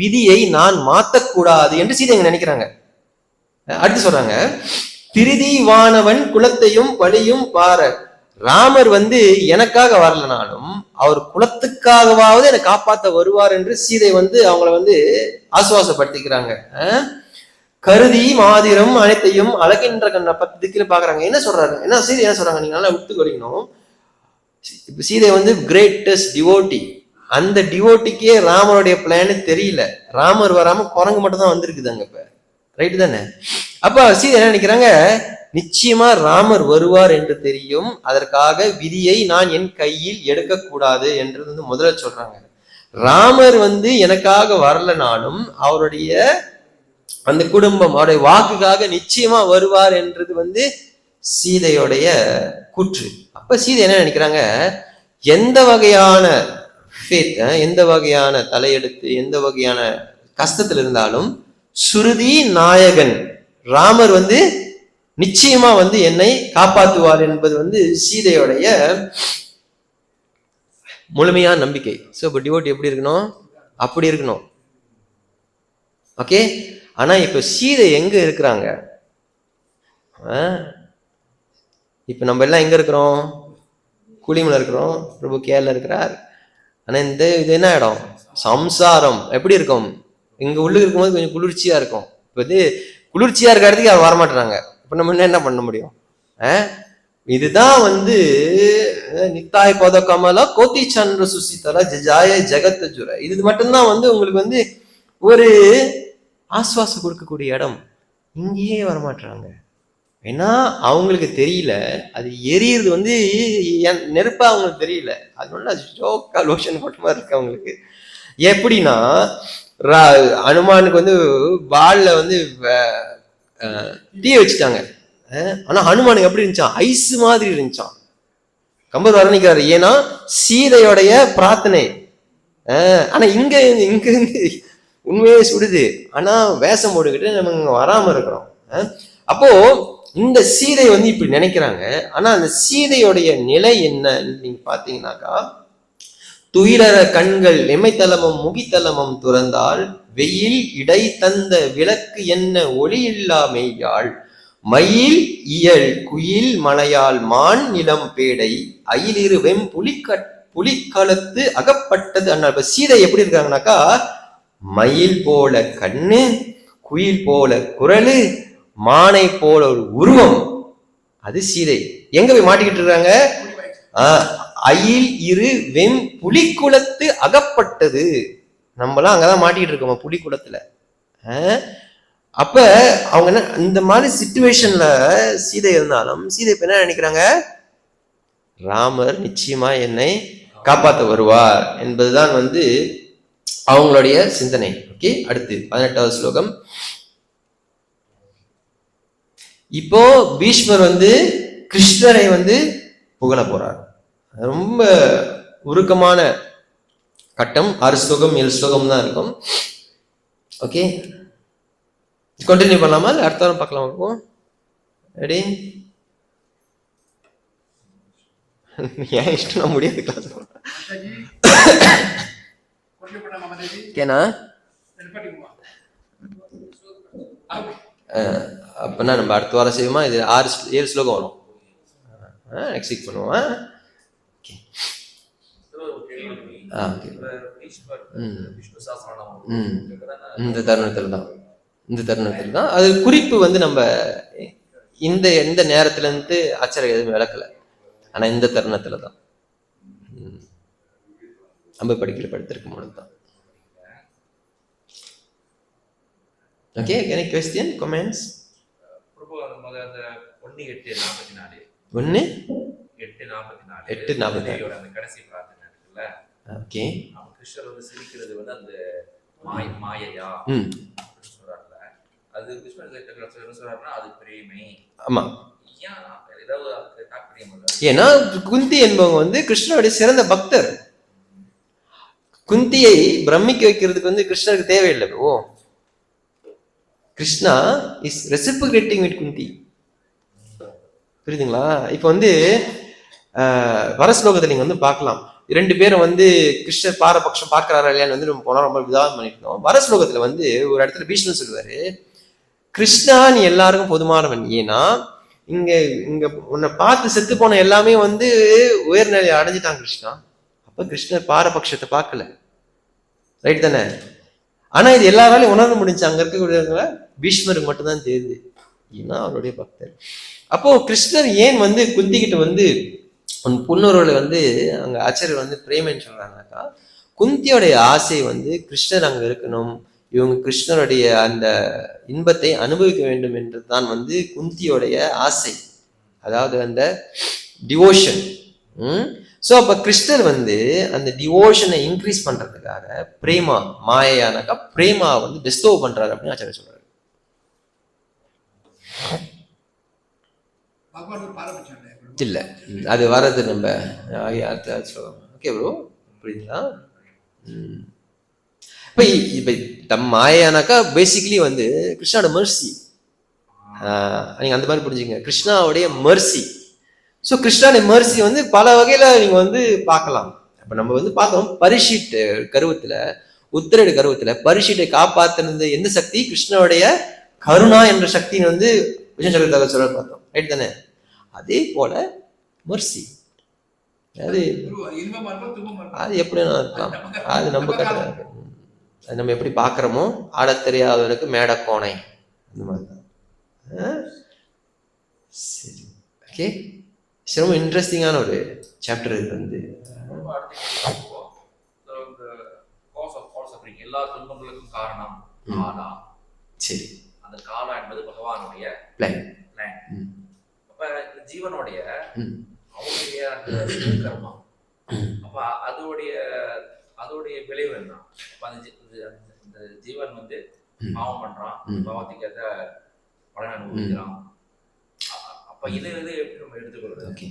விதியை நான் மாத்தக்கூடாது என்று சீதை நினைக்கிறாங்க. அடுத்து சொல்றாங்க, பிரிதி வானவன் குலத்தையும் பழியும் பார. ராமர் எனக்காக வரலனாலும் அவர் குலத்துக்காகவாவது என்னை காப்பாத்த வருவார் என்று சீதை அவங்கள ஆசுவாசப்படுத்திக்கிறாங்க. கருதி மாதிரம் அனைத்தையும் அழகின்ற கண்ண 10 திக்கில பாக்குறாங்க. என்ன சொல்றாங்க, என்ன சீதை என்ன சொல்றாங்க, நீங்க நல்லா விட்டு கொடிக்கணும். இப்ப சீதை கிரேட்டஸ்ட் டிவோட்டி. அந்த டிவோட்டிக்கே ராமருடைய பிளான் தெரியல. ராமர் வராம குரங்கு மட்டும் தான் வந்திருக்குதாங்க. இப்ப ரைட்டு தானே? அப்ப சீதை என்ன நினைக்கிறாங்க, நிச்சயமா ராமர் வருவார் என்று தெரியும், அதற்காக விதியை நான் என் கையில் எடுக்கக்கூடாது என்று முதல்ல சொல்றாங்க. ராமர் எனக்காக வரலனாலும் அவருடைய அந்த குடும்பம் அவருடைய வாக்குக்காக நிச்சயமா வருவார் என்றது சீதையோடைய கூற்று. அப்ப சீதை என்ன நினைக்கிறாங்க, எந்த வகையான ஃபேத், எந்த வகையான தலையெடுத்து, எந்த வகையான கஷ்டத்தில் இருந்தாலும் சுருதி நாயகன் ராமர் நிச்சயமா என்னை காப்பாற்றுவார் என்பது சீதையோடைய முழுமையான நம்பிக்கை. ஸோ இப்போ டிவோட்டி எப்படி இருக்கணும், அப்படி இருக்கணும். ஓகே. ஆனா இப்ப சீதை எங்க இருக்கிறாங்க, இப்ப நம்ம எல்லாம் எங்க இருக்கிறோம், குளிமல இருக்கிறோம், பிரபு கேரள இருக்கிறார். ஆனா இது என்ன இடம், சம்சாரம். எப்படி இருக்கும், இங்க உள்ள இருக்கும்போது கொஞ்சம் குளிர்ச்சியா இருக்கும். இப்ப குளிர்ச்சியா இருக்க இடத்துக்கு அவர் வரமாட்டாங்க. இப்ப நம்ம என்ன பண்ண முடியும்? இதுதான் நித்தாய் பத கமலா கோத்தி சந்திர சுசிதலா ஜாய ஜெகத் ஜுர. இது மட்டும்தான் உங்களுக்கு ஒரு ஆஸ்வாசம் கொடுக்கக்கூடிய இடம். இங்கேயே வரமாட்டாங்க. ஏன்னா அவங்களுக்கு தெரியல, அது எரியறது நெருப்பா அவங்களுக்கு தெரியல. அதனால ஜோக்கா லோஷன் போட்ட மாதிரி இருக்கு அவங்களுக்கு. எப்படின்னா அனுமானுக்கு வால்ல தீ வச்சுட்டாங்க. ஆனா ஹனுமானுக்கு எப்படி இருந்துச்சான், ஐஸ் மாதிரி இருந்துச்சான். கம்பர் வர்ணிக்கிறாரு, ஏன்னா சீதையோடைய பிரார்த்தனை. ஆனா இங்க இருந்து உண்மையே சுடுது, ஆனா வேஷம் போட்டுக்கிட்டு நம்ம இங்க வராம இருக்கிறோம். அப்போ இந்த சீதை இப்படி நினைக்கிறாங்க. ஆனா அந்த சீதையோடைய நிலை என்னன்னு நீங்க பாத்தீங்கன்னாக்கா, துயிலற கண்கள் எமைத்தலமும் முகித்தலமும் துறந்தால் வெயில் இடை தந்த விளக்கு என்ன ஒளி இல்லா மெய்யாள் மயில் இயல் குயில் மலையால் மான் நிலம் பேடை அயிலிரு வெம் புலிக்களத்து அகப்பட்டது. அண்ணா சீதை எப்படி இருக்காங்கனாக்கா, மயில் போல கண்ணு, குயில் போல குரலு, மானை போல ஒரு உருவம். அது சீதை. எங்க போய் மாட்டிக்கிட்டு இருக்காங்க, அயில் இரு வெம் புலிக்குளத்து அகப்பட்டது. நம்மளாம் அங்கதான் மாட்டிக்கிட்டு இருக்கோம், புலிக்குளத்துல. அப்ப அவங்க என்ன, இந்த மாதிரி சிச்சுவேஷன்ல சீதை இருந்தாலும் சீதை இப்ப என்ன நினைக்கிறாங்க, ராமர் நிச்சயமா என்னை காப்பாற்ற வருவார் என்பதுதான் அவங்களுடைய சிந்தனை. ஓகே. அடுத்து 18வது ஸ்லோகம். இப்போ பீஷ்மர் கிருஷ்ணரை புகழ போறார். ரொம்ப உருக்கமான கட்டம். 6 ஸ்லோகம் 7 ஸ்லோகம் தான் இருக்கும். ஓகே, கண்டினியூ பண்ணலாமா, அடுத்த வாரம் பார்க்கலாமா? ரெடி? ஏன் இஷ்டம், நான் முடியாது கிளாஸ். ஓகேனா? அப்படின்னா நம்ம அடுத்த வாரம் செய்வோமா? இது 6 7 ஸ்லோகம் வரும். நெக்ஸ்ட் வீக் பண்ணுவோம். இந்த தருணத்துல தான் அது குறிப்பு வந்து நம்ம இந்த நேரத்துல இருந்து ஆச்சரியம் எதுவும் விளக்கல. ஆனா இந்த தருணத்துல தான் நம்ம படித்திருக்கும் பொழுதுதான். Okay, any question, comments? 1:8:44 அந்த கடைசி பிரார்த்தனை இருக்குல்ல. ஓகே, கிருஷ்ணர் வந்து சிரிக்கிறது வந்து அந்த மாயையா சொல்றாருல, அது கிருஷ்ணர் சொல்றாருன்னா அது பிரேமை. ஆமா, ஏதாவது தாற்பயம் இல்லை. ஏன்னா குந்தி என்பவங்க வந்து கிருஷ்ணருடைய சிறந்த பக்தர். குந்தியை பிரமிக்க வைக்கிறதுக்கு வந்து கிருஷ்ணருக்கு தேவையில்லை. ஓ, கிருஷ்ணா இஸ் ரெசிப்ரோகேட்டிங் வித் குந்தி. புரியுதுங்களா? இப்ப வந்து வர ஸ்லோகத்தை நீங்க வந்து பார்க்கலாம். 2 பேரும் வந்து கிருஷ்ணர் பாரபட்சம் பார்க்கிறாரா இல்லையான்னு வந்து நம்ம போனா ரொம்ப விவாதம் பண்ணிட்டோம். வர ஸ்லோகத்துல வந்து ஒரு இடத்துல பீஷ்மர் சொல்லுவாரு, கிருஷ்ணா நீ எல்லாருக்கும் பொதுமானவன். ஏன்னா இங்க உன்னை பார்த்து செத்து போன எல்லாமே வந்து உயர்நிலையை அடைஞ்சிட்டாங்க கிருஷ்ணா. அப்ப கிருஷ்ணர் பாரபட்சத்தை பார்க்கல, ரைட் தானே? ஆனா இது எல்லாராலையும் உணர முடிஞ்சு அங்க இருக்கக்கூடிய பீஷ்மருக்கு மட்டும்தான் தெரியுது, ஏன்னா அவருடைய பக்தர். அப்போ கிருஷ்ணர் ஏன் வந்து குந்திக்கிட்ட வந்து புன்னூர்களை வந்து அங்க ஆச்சரியர் வந்து பிரேமன்னு சொல்றாங்கனாக்கா, குந்தியோடைய ஆசை வந்து கிருஷ்ணர் அங்க இருக்கணும், இவங்க கிருஷ்ணருடைய அந்த இன்பத்தை அனுபவிக்க வேண்டும் என்றுதான் வந்து குந்தியோடைய ஆசை, அதாவது அந்த டிவோஷன். ஸோ அப்ப கிருஷ்ணர் வந்து அந்த டிவோஷனை இன்க்ரீஸ் பண்றதுக்காக பிரேமா மாயானாக்கா பிரேமா வந்து பெஸ்டோ பண்றாரு அப்படின்னு ஆச்சாரிய சொல்றாரு. இல்ல அது வர்றது நம்ம ஓகே ப்ரோ, புரியுதுங்களா? இப்ப மாயானாக்கா பேசிக்கலி வந்து கிருஷ்ணாவோட மெர்சி, நீங்க அந்த மாதிரி புரிஞ்சுங்க, கிருஷ்ணாவுடைய மெர்சி. ஸோ கிருஷ்ணாவுடைய மெர்சி வந்து பல வகையில நீங்க வந்து பார்க்கலாம். அப்ப நம்ம வந்து பார்த்தோம் பரிஷிட் கருவத்துல, உத்திரேடு கருவத்துல பரிஷிட்டை காப்பாத்துனது எந்த சக்தி? கிருஷ்ணனுடைய கருணா என்ற சக்தின்னு வந்து விஜய் சக்கரவர்த்தி சொல்ல பார்த்தோம், ரைட் தானே? அதே போல மெர்சி அது எப்படி இருக்கலாம், அது நம்ம கட்டுறது, அது நம்ம எப்படி பாக்குறோமோ. ஆட தெரியாதவனுக்கு மேட கோணை, அந்த மாதிரிதான். சரி, ஓகே, ரொம்ப இன்ட்ரெஸ்டிங்கான ஒரு சாப்டர் இது வந்து. எல்லா துன்பங்களுக்கும் காரணம் காலா. சரி, அந்த காலா என்பது பகவானுடைய பிளான். அப்ப ஜீவனுடைய அவனுடைய கர்மா, அப்ப அதோடைய விளைவு என்ன? அப்ப அந்த ஜீவன் வந்து பாவம் பண்றான், பாவத்துக்கு ஏற்ற பலன் அனுபவிக்கிறான். அப்ப இது எப்படி நம்ம எடுத்துக்கொள்றது? ஓகே,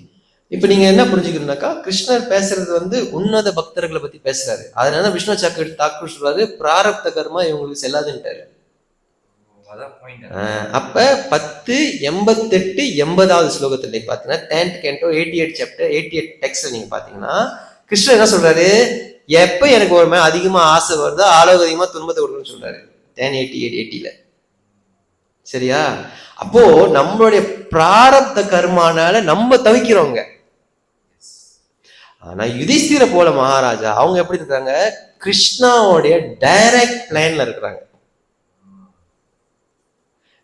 இப்ப நீங்க என்ன புரிஞ்சுக்கணும்னாக்கா, கிருஷ்ணர் பேசுறது வந்து உன்னத பக்தர்களை பத்தி பேசுறாரு. அதனால விஷ்ணு சக்கரவர்த்தி தாக்கூர் சொல்றாரு பிராரப்த கர்மா இவங்களுக்கு செல்லாதுன்ட்டாரு. அப்ப 10:88-80 ஸ்லோகத்துல பாத்தீங்கன்னா 10th canto 88 chapter 88 டெக்ஸ்ட்ல நீங்க பாத்தீங்கன்னா கிருஷ்ணர் என்ன சொல்றாரு? எப்ப எனக்கு ஒரு அதிகமா ஆசை வருதோ அளவுக்கு அதிகமா துன்பத்தை கொடுக்கணும்னு சொல்றாரு 10:88-80. சரியா? அப்போ நம்மளுடைய பிராரப்த கர்மானால நம்ம தவிக்கிறோங்க. ஆனா யுதிஷ்டிர போல மகாராஜா அவங்க எப்படி இருக்காங்க? கிருஷ்ணாவுடைய டைரக்ட் பிளான்ல இருக்கிறாங்க.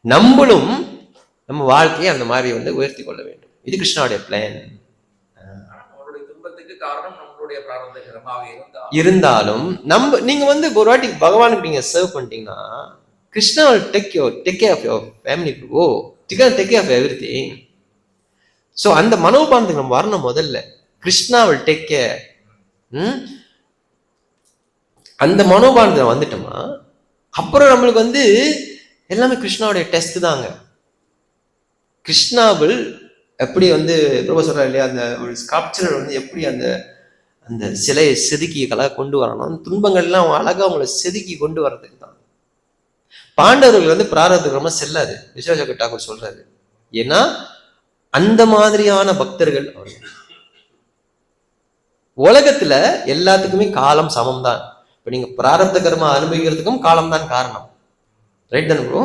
நம்மளும் நம்ம வாழ்க்கையை அந்த மாதிரி வந்து உயர்த்தி கொள்ள வேண்டும். இது கிருஷ்ணாவுடைய பிளான். இருந்தாலும் நீங்க வந்து ஒரு வாட்டி பகவானுக்கு நீங்க சர்வ் பண்ணிட்டீங்கன்னா Krishna will take care of your family. Take care of everything. So அந்த மனோபானத்துக்கு நம்ம வரணும். முதல்ல கிருஷ்ணா will take care. அந்த மனோபானத்துல வந்துட்டோமா அப்புறம் நம்மளுக்கு வந்து எல்லாமே கிருஷ்ணாவுடைய டெஸ்ட் தாங்க. கிருஷ்ணாவில் எப்படி வந்து பிரபு சொல்றாரு இல்லையா, அந்த ஒரு ஸ்கல்ப்சர் வந்து எப்படி அந்த அந்த சிலையை செதுக்கி கொண்டு வரணும், துன்பங்கள்லாம் அழகா அவங்களை செதுக்கி கொண்டு வர்றதுக்கு தான். பாண்டவர்கள் வந்து பிராரப்தமா செல்லாது, விஸ்வசங்கர் டாக்கூர் சொல்றாரு. ஏன்னா அந்த மாதிரியான பக்தர்கள் உலகத்துல எல்லாத்துக்குமே காலம் சமம் தான். இப்ப நீங்க பிராரப்த கர்மா அனுபவிக்கிறதுக்கும் காலம் தான் காரணம், ரைட் தானே ப்ரோ?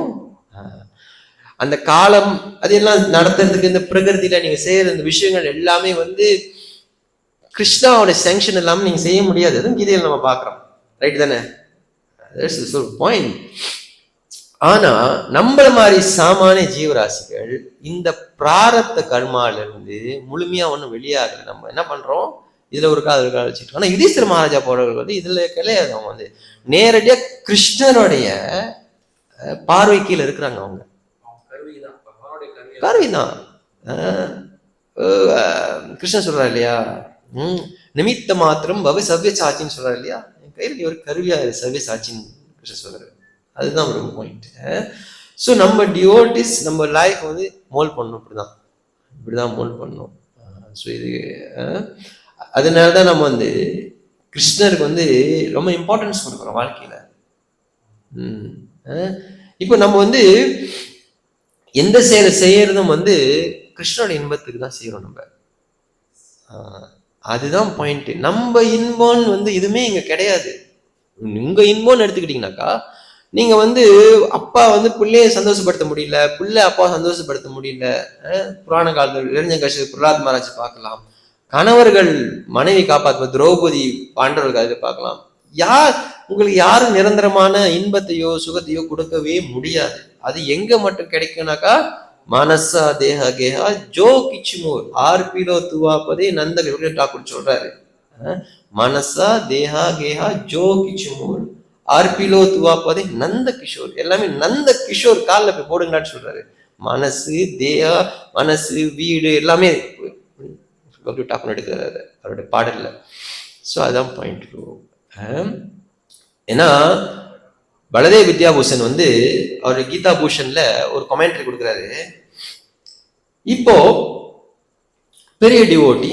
அந்த காலம் அதெல்லாம் நடத்துறதுக்கு இந்த பிரகிருதியில நீங்க செய்யற இந்த விஷயங்கள் எல்லாமே வந்து கிருஷ்ணாவோட சாங்ஷன் இல்லாம நீங்க செய்ய முடியாது. அதுவும் கீதையில நம்ம பாக்குறோம். ரைட் தானே? பாயிண்ட். ஆனா நம்மள மாதிரி சாமானிய ஜீவராசிகள் இந்த பிராரப்த கர்மால இருந்து முழுமையா ஒண்ணும் வெளியாகல. நம்ம என்ன பண்றோம், இதுல ஒரு கால வச்சுட்டு. ஆனா யுதிஷ்டிர மகாராஜா போறவர்கள் வந்து இதுல கிடையாது. அவங்க வந்து நேரடியா கிருஷ்ணனுடைய பார்வை கீழே இருக்கிறாங்க. அவங்க கருவிதான். கிருஷ்ணன் சொல்றாரு இல்லையா, நிமித்த மாத்திரம் பவ சவ்ய சாட்சின்னு சொல்றாரு இல்லையா, என் கையில் ஒரு கருவியா சவ்ய சாட்சின்னு கிருஷ்ணன் சொல்றாரு. அதுதான் ஒரு பாயிண்ட். ஸோ நம்ம டிவோட்டிஸ் நம்ம லைஃப் வந்து மோல்ட் பண்ணணும். இப்படிதான் மோல்ட் பண்ணணும். ஸோ இது அதனாலதான் நம்ம வந்து கிருஷ்ணருக்கு வந்து ரொம்ப இம்பார்ட்டன்ஸ் கொடுக்குறோம் வாழ்க்கையில. இப்போ நம்ம வந்து எந்த செயலை செய்யறதும் வந்து கிருஷ்ணோட இன்பத்துக்கு தான் செய்யறோம் நம்ம. அதுதான் பாயிண்ட். நம்ம இன்பம்னு வந்து எதுவுமே இங்க கிடையாது. உங்க இன்பம்னு எடுத்துக்கிட்டீங்கன்னாக்கா, நீங்க வந்து அப்பா வந்து பிள்ளைய சந்தோஷப்படுத்த முடியல, பிள்ளை அப்பா சந்தோஷப்படுத்த முடியல. புராண காலத்தில் இளைஞர் கட்சி பிரகலாத் மகாராஜ் பார்க்கலாம். கணவர்கள் மனைவி காப்பாற்ற திரௌபதி பாண்டவர்கள் அதை பார்க்கலாம். உங்களுக்கு யாரும் நிரந்தரமான இன்பத்தையோ சுகத்தையோ கொடுக்கவே முடியாது. அது எங்க மட்டும் கிடைக்கும்னாக்கா, மனசா தேஹ கேஹா ஜோ கிச்சுமோர் ஆர்பிலோ துவாப்பதே நந்த டாக்கூர் சொல்றாரு. மனசா தேஹா கேஹா ஜோ கிச்சுமோர் ஆர்பிலோ துவாப்பதே நந்த கிஷோர். எல்லாமே நந்த கிஷோர் காலில் போய் போடுங்கன்னு சொல்றாரு. மனசு தேஹா, மனசு வீடு எல்லாமே டாக்குன்னு எடுக்கிறாரு அவருடைய பாடல்ல. ஸோ அதுதான் பாயிண்ட். ஏன்னா பலதேவ வித்யாபூஷன் வந்து அவருடைய கீதா பூஷன்ல ஒரு கமெண்ட்ரி கொடுக்குறாரு. இப்போ பெரிய டிவோட்டி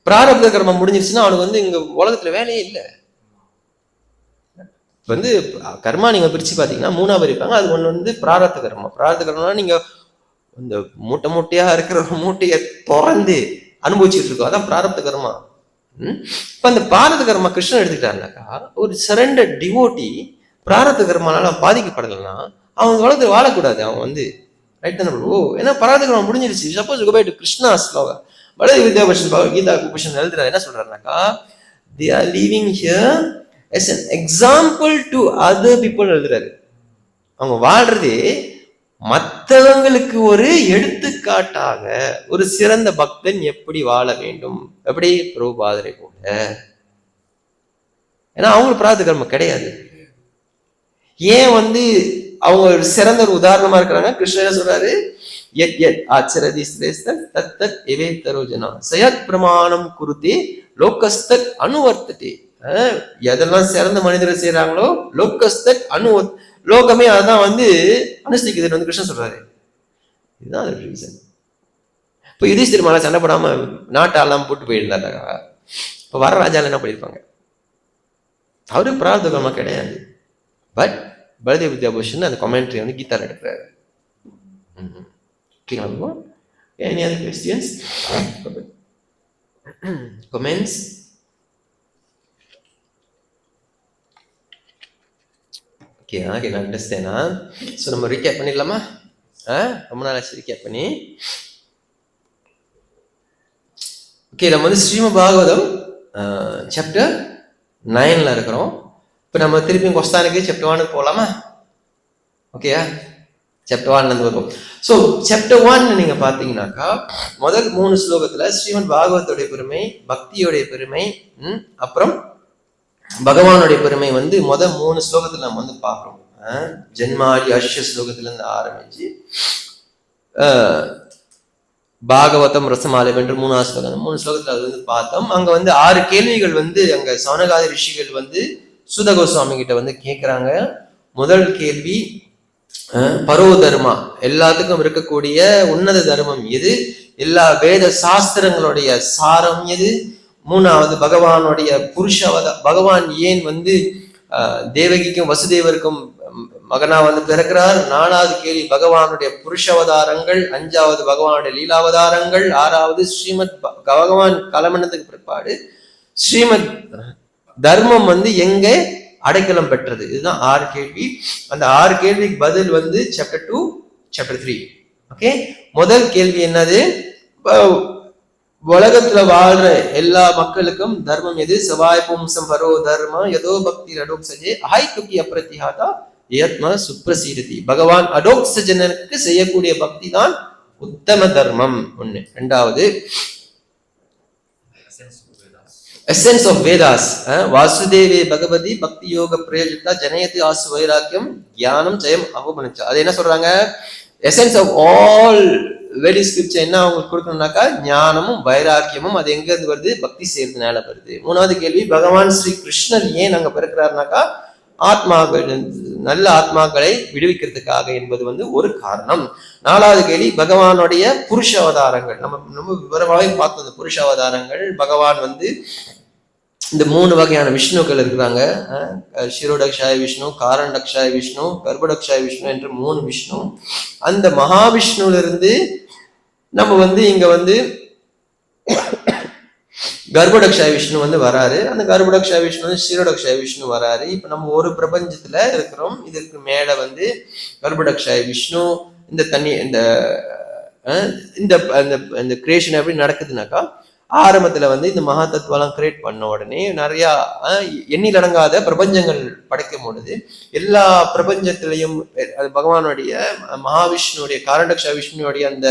பிராரப்த கர்மம் முடிஞ்சிருச்சுன்னா அவனுக்கு வந்து இங்க உலகத்துல வேலையே இல்லை. வந்து கர்மா நீங்க பிரிச்சு பாத்தீங்கன்னா மூணா பிரிப்பாங்க. அது ஒண்ணு வந்து பிராரப்த கர்மம். பிராரப்த கர்மம்னா நீங்க இந்த மூட்டை மூட்டையா இருக்கிற ஒரு மூட்டையை திறந்து அனுபவிச்சுட்டு இருக்கோம். அதான் பிராரப்த கர்மா. இப்ப அந்த பிராரப்த கர்மா கிருஷ்ணன் எடுத்துக்கிட்டாருனாக்கா, ஒரு சரண்டர் டிவோட்டி பிராரப்த கர்மானால பாதிக்கப்படலைன்னா அவன் உலகத்துல வாழக்கூடாது. அவன் வந்து ரைட் தானே? ஏன்னா பிராரப்த கர்மம் முடிஞ்சிருச்சு. Suppose go back to Krishna shloka Baladeva Vidyabhushan Gita Bhushan எழுதுறாரு. என்ன சொல்றாருனாக்கா, they are living here as an example to other people எழுதுறாரு. அவங்க வாழ்றது மற்றவங்களுக்கு ஒரு எடுத்துக்காட்டாக, ஒரு சிறந்த பக்தன் எப்படி வாழ வேண்டும், எப்படி பிரபுபாதரை போல. ஏன்னா அவங்களுக்கு பிராரப்த கர்மம் கிடையாது. ஏன் வந்து அவங்க ஒரு சிறந்த ஒரு உதாரணமா இருக்கிறாங்க? கிருஷ்ணர் சொல்றாரு, யத் யத் ஆச்சரதி ஸ்ரேஷ்டர் தத்தத் எவேதரோஜனா சயத் பிரமாணம் குருதே லோகஸ்தத் அனுவர்த்ததே. எதெல்லாம் சிறந்த மனிதர்கள் செய்யறாங்களோ லோகஸ்தத் லோகமே அதான் வந்து அனுஷ்டிக்குதுன்னு வந்து கிருஷ்ணன் சொல்றாரு. இதுதான் ரீசன். இப்போ யுதிஷ்டிர மகாராஜ் சண்டை போடாம நாட்டாலாம் போட்டு போயிருந்தாங்க. இப்போ வர ராஜால என்ன பண்ணிருப்பாங்க? அவரு பிராரப்த கர்மா கிடையாது. பட் பலதேவ வித்யாபூஷன் அந்த கமெண்ட்ரி வந்து கீதால எடுக்கிறாரு. Any other questions? Comments? Okay, I understand. So நம்ம ரீகேப் பண்ணிடலாமா? ரொம்ப நாள் ஆச்சு ரீகேப் பண்ணி. ஓகே, நம்ம வந்து ஸ்ரீமத் பாகவதம் சாப்டர் 9ல இருக்கிறோம். இப்போ நம்ம திருப்பியும் கொஸ்தானுக்கு சாப்டர் 1 போகலாமா? ஓகேயா? சாப்டர் 1 இருந்து வருவோம். ஸோ சாப்டர் 1 நீங்க பாத்தீங்கன்னாக்கா, முதல் 3 ஸ்லோகத்துல ஸ்ரீமத் பாகவதோடைய பெருமை, பக்தியோடைய பெருமை, அப்புறம் பகவானுடைய பெருமை வந்து முதல் 3 ஸ்லோகத்துல நம்ம வந்து பார்க்கிறோம். ஜென்மாடி அஷ்ய ஸ்லோகத்துல இருந்து ஆரம்பிச்சு பாகவதம் ரசமாலை வென்று 3ஆவது ஸ்லோகம் 3 ஸ்லோகத்துல அது வந்து பார்த்தோம். அங்க வந்து 6 கேள்விகள் வந்து அங்க சௌனகாதி ரிஷிகள் வந்து சூத கோஸ்வாமி கிட்ட வந்து கேட்கிறாங்க. முதல் கேள்வி, பரோ தர்மா, எல்லாத்துக்கும் இருக்கக்கூடிய உன்னத தர்மம் எது? எல்லா வேத சாஸ்திரங்களுடைய சாரம் எது? 3வது பகவானுடைய பகவான் ஏன் வந்து தேவகிக்கும் வசுதேவருக்கும் மகனா வந்து பிறக்கிறார்? 4வது கேள்வி பகவானுடைய புருஷாவதாரங்கள், 5வது பகவானுடைய லீலாவதாரங்கள், 6வது ஸ்ரீமத் பகவான் கலமனத்துக்கு பிற்பாடு ஸ்ரீமத் தர்மம் வந்து எங்க அடைக்கலம் பெற்றது. இதுதான் 6 கேள்வி. அந்த 6 கேள்விக்கு பதில் வந்து சாப்டர் 2 சாப்டர் 3. ஓகே, முதல் கேள்வி என்னது? உலகத்துல வாழ்ற எல்லா மக்களுக்கும் தர்மம் எது? சவாய் பும்சம் பரோ தர்ம யதோ பக்தி அடோக் சஜே ஆய்குக்கி அப்ரதிஹாதா யத்ம சுப்ரசீரதி. பகவான் அடோக் சஜனனுக்கு செய்யக்கூடிய பக்தி தான் உத்தம தர்மம். ஒண்ணு. ரெண்டாவது, எசன்ஸ் ஆஃப் வேதாஸ். வாசுதேவே பகவதி பக்தி யோக பிரயோஜிதா ஜனயதி ஆசு வைராக்கியம் ஞானம் ஜெயம் அவமனிச்சா. அது என்ன சொல்றாங்க? எசன்ஸ் ஆஃப் ஆல் வேதி ஸ்கிரிப்சர் என்ன அவங்களுக்கு கொடுக்கணும்னாக்கா ஞானமும் வைராக்கியமும். அது எங்க இருந்து வருது? பக்தி செய்யறதுனால வருது. மூணாவது கேள்வி, பகவான் ஸ்ரீ கிருஷ்ணர் ஏன் அங்க பிறக்கிறாருனாக்கா ஆத்மாக்கள், நல்ல ஆத்மாக்களை விடுவிக்கிறதுக்காக என்பது ஒரு காரணம். நாலாவது கேள்வி, பகவானுடைய புருஷ அவதாரங்கள். நம்ம விவரமாவே பார்த்தோம். இந்த புருஷ அவதாரங்கள், பகவான் இந்த 3 வகையான விஷ்ணுக்கள் இருக்கிறாங்க. ஷிரோடக்ஷாய விஷ்ணு, காரண்டக்ஷாய விஷ்ணு, கர்ப்படக்ஷாய விஷ்ணு என்று 3 விஷ்ணு. அந்த மகாவிஷ்ணுல இருந்து நம்ம இங்க கர்ப்படக்ஷாய விஷ்ணு வராரு. அந்த கர்ப்படக்ஷாய விஷ்ணு ஷிரோடக்ஷாய விஷ்ணு வராரு. இப்ப நம்ம ஒரு பிரபஞ்சத்துல இருக்கிறோம். இதற்கு மேல கர்ப்படக்ஷாய விஷ்ணு இந்த தண்ணி இந்த கிரியேஷன் எப்படி நடக்குதுனாக்கா, ஆரம்பத்துல இந்த மகா தத்துவெல்லாம் கிரியேட் பண்ண உடனே நிறைய எண்ணிலடங்காத பிரபஞ்சங்கள் படைக்கும் பொழுது எல்லா பிரபஞ்சத்திலையும் பகவானுடைய மகாவிஷ்ணுடைய காரண்டக்ஷா விஷ்ணுடைய அந்த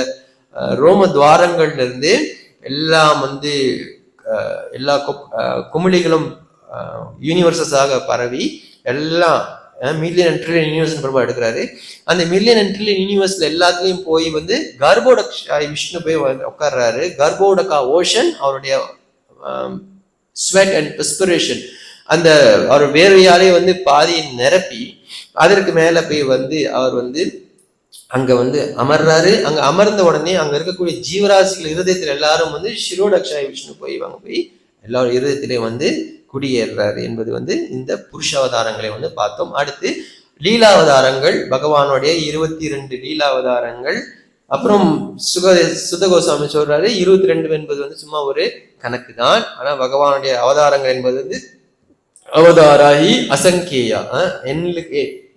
ரோம துவாரங்கள்ல இருந்து எல்லாம் எல்லா குமிழிகளும் யூனிவர்சஸாக பரவி எல்லாம் million and trillion universe Prabha எடுக்கிறாரு. அந்த மில்லியன் அண்ட் ட்ரில்லியன் யூனிவர்ஸ்ல எல்லாத்துலயும் போய் கர்ப்போடக்ஷா விஷ்ணு போய் உட்கார்றாரு. கர்ப்போடகா ஓஷன் அவருடைய ஸ்வெட் அண்ட் பெர்ஸ்பிரேஷன், அந்த அவர் வேர்வையாலே பாதியை நிரப்பி அதற்கு மேல போய் அவர் அங்க அமர்றாரு. அங்க அமர்ந்த உடனே அங்க இருக்கக்கூடிய ஜீவராசிகள் இருதயத்துல எல்லாரும் ஷிரோடக்ஷாய விஷ்ணு போய் எல்லாரும் இருதயத்திலே குடியேறாரு என்பது இந்த புருஷாவதாரங்களை பார்த்தோம். அடுத்து லீலாவதாரங்கள், பகவானுடைய 22 லீலாவதாரங்கள். அப்புறம் சுத கோஸ்வாமி சொல்றாரு 22 என்பது சும்மா ஒரு கணக்கு தான். ஆனா பகவானுடைய அவதாரங்கள் என்பது அவதாராகி அசங்கேயா,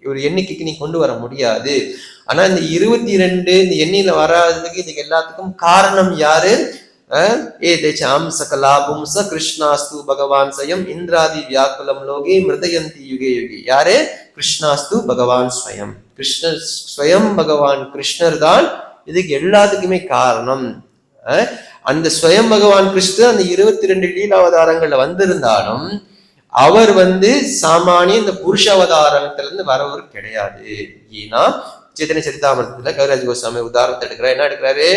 ஒரு எண்ணிக்கைக்கு நீ கொண்டு வர முடியாது. ஆனா இந்த 22 இந்த எண்ணில வராததுக்கு இதுக்கு எல்லாத்துக்கும் காரணம் யாரு? சகலாபும் ச கிருஷ்ணாஸ்து பகவான் சயம் இந்திராதி வியாக்குலம் லோகே மிருதயந்தி யுகே யுகே. யாரு? கிருஷ்ணாஸ்து பகவான் ஸ்வயம். கிருஷ்ணர் ஸ்வயம் பகவான் கிருஷ்ணர் தான் இதுக்கு எல்லாத்துக்குமே காரணம். அந்த ஸ்வயம் பகவான் கிருஷ்ணர் அந்த 22 லீலாவதாரங்கள்ல வந்திருந்தாலும் அவர் சாமானிய இந்த புருஷ அவதாரத்துல இருந்து வரவர் கிடையாது. ஏன்னா சைத்தன்ய சரிதாமிரதத்துல கவிராஜ் கோஸ்வாமி உதாரணத்தை எடுக்கிறார். என்ன எடுக்கிறாரு?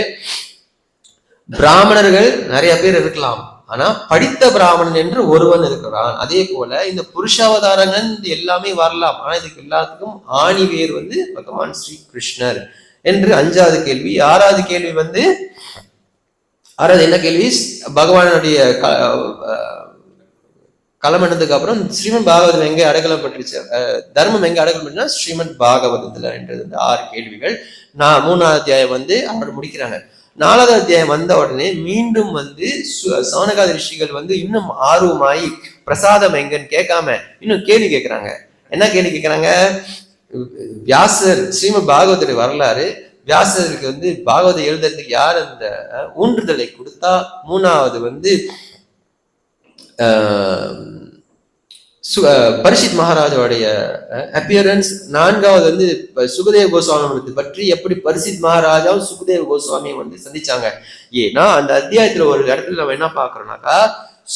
பிராமணர்கள் நிறைய பேர் இருக்கலாம், ஆனா படித்த பிராமணன் என்று ஒருவன் இருக்கிறான். அதே போல இந்த புருஷாவதாரங்கள் எல்லாமே வரலாம், ஆனா இதுக்கு எல்லாத்துக்கும் ஆணி வேர் பகவான் ஸ்ரீ கிருஷ்ணர் என்று 5வது கேள்வி. 6வது கேள்வி என்ன கேள்வி? பகவானுடைய களமனதுக்கு அப்புறம் ஸ்ரீமத் பாகவதம் எங்க அடக்கலம் பட்டுச்சு, தர்மம் எங்க அடக்கலம் பட்டுனா ஸ்ரீமத் பாகவதத்துல என்றது 6 கேள்விகள். 3வது அத்தியாயம் அவர் முடிக்கிறாங்க. 4வது அத்தியாயம் வந்த உடனே மீண்டும் சௌனகாதி ரிஷிகள் இன்னும் ஆர்வமாயி பிரசாதம் எங்கன்னு கேட்காம இன்னும் கேள்வி கேட்கிறாங்க. என்ன கேள்வி கேட்கிறாங்க? வியாசர் ஸ்ரீமத் பாகவதோட வரலாறு, வியாசருக்கு பாகவதம் எழுதுறதுக்கு யார் அந்த ஊன்றுதலை கொடுத்தா? 3வது பரிஷித் மகாராஜாவுடைய அப்பியரன்ஸ். 4வது சுகதேவ கோஸ்வாமி பற்றி எப்படி பரிஷித் மகாராஜாவும் சுகதேவ கோஸ்வாமியும் சந்திச்சாங்க. ஏன்னா அந்த அத்தியாயத்துல ஒரு இடத்துல நம்ம என்ன பாக்குறோம்னாக்கா,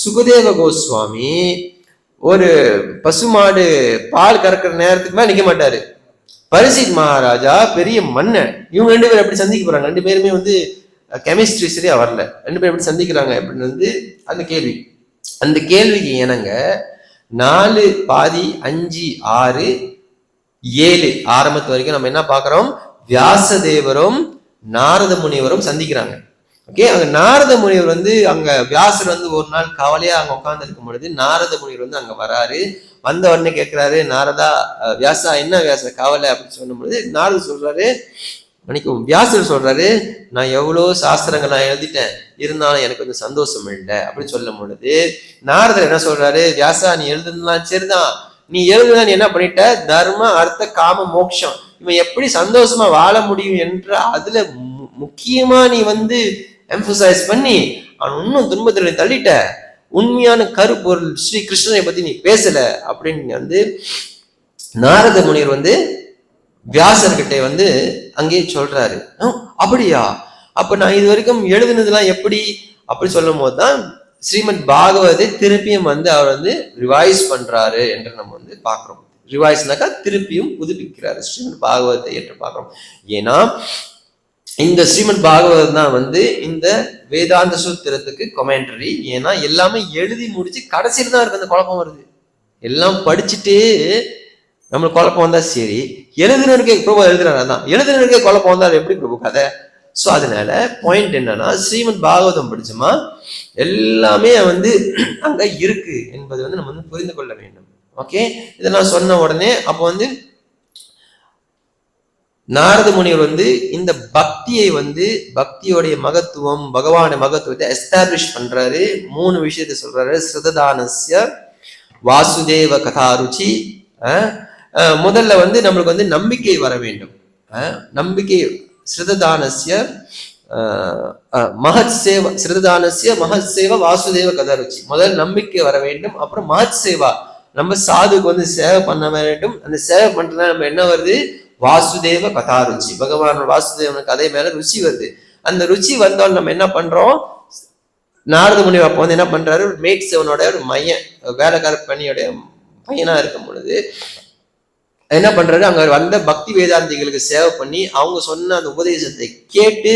சுகதேவ கோஸ்வாமி ஒரு பசுமாடு பால் கறக்கிற நேரத்துக்கு மேல நிக்க மாட்டாரு. பரிஷித் மகாராஜா பெரிய மன்னன். இவங்க 2 பேரும் எப்படி சந்திக்க போறாங்க? 2 பேருமே கெமிஸ்ட்ரி சரியா வரல. 2 பேரும் எப்படி சந்திக்கிறாங்க அப்படின்னு அந்த கேள்வி. அந்த கேள்விக்கு என்னங்க 4 பாதி 5 6 7 ஆரம்பத்து வரைக்கும் நம்ம என்ன பாக்குறோம்? வியாசதேவரும் நாரத முனிவரும் சந்திக்கிறாங்க. ஓகே, அங்க நாரத முனிவர் அங்க வியாசர் ஒரு நாள் கவலையா அங்க உட்கார்ந்து இருக்கும் பொழுது நாரத முனிவர் அங்க வராரு. வந்த உடனே கேட்கிறாரு, நாரதா வியாசா என்ன வியாச கவலை அப்படின்னு சொல்லும் பொழுது நாரத சொல்றாரு, மன்னிக்கும் வியாசர் சொல்றாரு, நான் எவ்வளவு சாஸ்திரங்கள் நான் எழுதிட்டேன், இருந்தாலும் எனக்கு சந்தோஷம் இல்லை அப்படின்னு சொல்லும் பொழுது நாரதர் என்ன சொல்றாரு, வியாசா நீ எழுதுலாம் சரிதான், நீ எழுதுனா நீ என்ன பண்ணிட்ட, தர்ம அர்த்த காம மோட்சம், இவன் எப்படி சந்தோஷமா வாழ முடியும் என்ற அதுல முக்கியமா நீ எம்பசைஸ் பண்ணி அவன் இன்னும் துன்பத்துல தள்ளிட்ட. உண்மையான கருப்பொருள் ஸ்ரீ கிருஷ்ணனை பத்தி நீ பேசல அப்படின்னு நாரத முனிவர் வியாசர்கிட்ட அங்கேயே சொல்றாரு. அப்படியா, அப்ப நான் இது வரைக்கும் எழுதுனதுலாம் எப்படி அப்படி சொல்லும் போதுதான் ஸ்ரீமத் பாகவதை திருப்பியும் அவர் ரிவைஸ் பண்றாரு என்று நம்ம பாக்குறோம். ரிவைஸ்னாக்கா திருப்பியும் புதுப்பிக்கிறாரு ஸ்ரீமத் பாகவத்தை என்று பாக்குறோம். ஏன்னா இந்த ஸ்ரீமத் பாகவதம் தான் இந்த வேதாந்த சூத்திரத்துக்கு கொமெண்டரி. ஏன்னா எல்லாமே எழுதி முடிச்சு கடைசியில் தான் இருக்கு அந்த குழப்பம் வருது. எல்லாம் படிச்சுட்டு நம்மளுக்கு குழப்பம் வந்தா சரி, எழுதினருக்கே பிரபு எழுதுறாரு, அதான் எழுதினருக்கே குழப்பம் வந்தால் எப்படி பிரபு கதை? ஸோ அதனால பாயிண்ட் என்னன்னா, ஸ்ரீமத் பாகவதம் படிச்சோமா எல்லாமே அங்க இருக்கு என்பது நம்ம புரிந்து கொள்ள வேண்டும். ஓகே, இதெல்லாம் சொன்ன உடனே அப்போ நாரத முனிவர் இந்த பக்தியை பக்தியோடைய மகத்துவம், பகவானுடைய மகத்துவத்தை எஸ்டாப்ளிஷ் பண்றாரு. 3 விஷயத்தை சொல்றாரு. ஸ்ருததானஸ்ய, வாசுதேவ கதாருச்சி. முதல்ல நம்மளுக்கு நம்பிக்கை வர வேண்டும். நம்பிக்கை ஸ்ருததானஸ்ய மகத் சேவா, ஸ்ருததானஸ்ய மகத் சேவா வாசுதேவ கதாருச்சி. முதல் நம்பிக்கை வர வேண்டும். அப்புறம் மகத் சேவா, நம்ம சாதுக்கு சேவை பண்ண வேண்டும். அந்த சேவை பண்றதுனால நம்ம என்ன வருது, வாசுதேவ கதாருச்சி, பகவான் வாசுதேவன் கதை மேல ருச்சி வருது. அந்த ருச்சி வந்தாலும் நம்ம என்ன பண்றோம், நாரத முனிவர் அப்போ என்ன பண்றாரு, மேட் சேவனோட ஒரு மையன், வேலைக்கார பணியோடைய பையனா இருக்கும் பொழுது என்ன பண்றாரு, அங்க வந்த பக்தி வேதாந்திகளுக்கு சேவை பண்ணி அவங்க சொன்ன அந்த உபதேசத்தை கேட்டு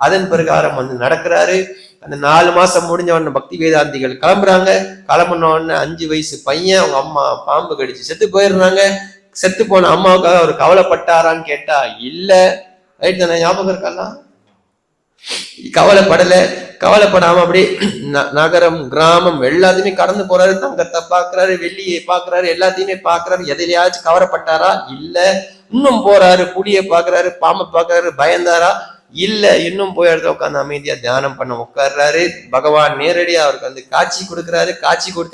அதன் பிரகாரம் நடக்கிறாரு. அந்த 4 மாசம் முடிஞ்ச உடனே பக்தி வேதாந்திகள் கிளம்புறாங்க. கிளம்புன உடனே 5 வயசு பையன் அவங்க அம்மா பாம்பு கடிச்சு செத்து போயிடுறாங்க. செத்து போன அம்மாவுக்காக அவர் கவலைப்பட்டாரான்னு கேட்டா இல்ல. ரைட் தானே, ஞாபகம் இருக்கலாம்? கவலைப்படல. கவலைப்படாம அப்படியே நகரம் கிராமம் எல்லாத்தையுமே கடந்து போறாரு. தங்கத்தை பாக்குறாரு, வெள்ளியை பாக்குறாரு, எல்லாத்தையுமே பாக்குறாரு. எதிலையாச்சும் கவலைப்பட்டாரா? இல்ல. இன்னும் போறாரு, புலியை பாக்குறாரு, பாம்பை பாக்குறாரு, பயந்தாரா? இல்ல. இன்னும் போய் இடத்துல உட்காந்து அமைதியா தியானம் பண்ண உட்கார்றாரு. பகவான் நேரடியா அவருக்கு காட்சி கொடுக்கிறாரு. காட்சி கொடுத்து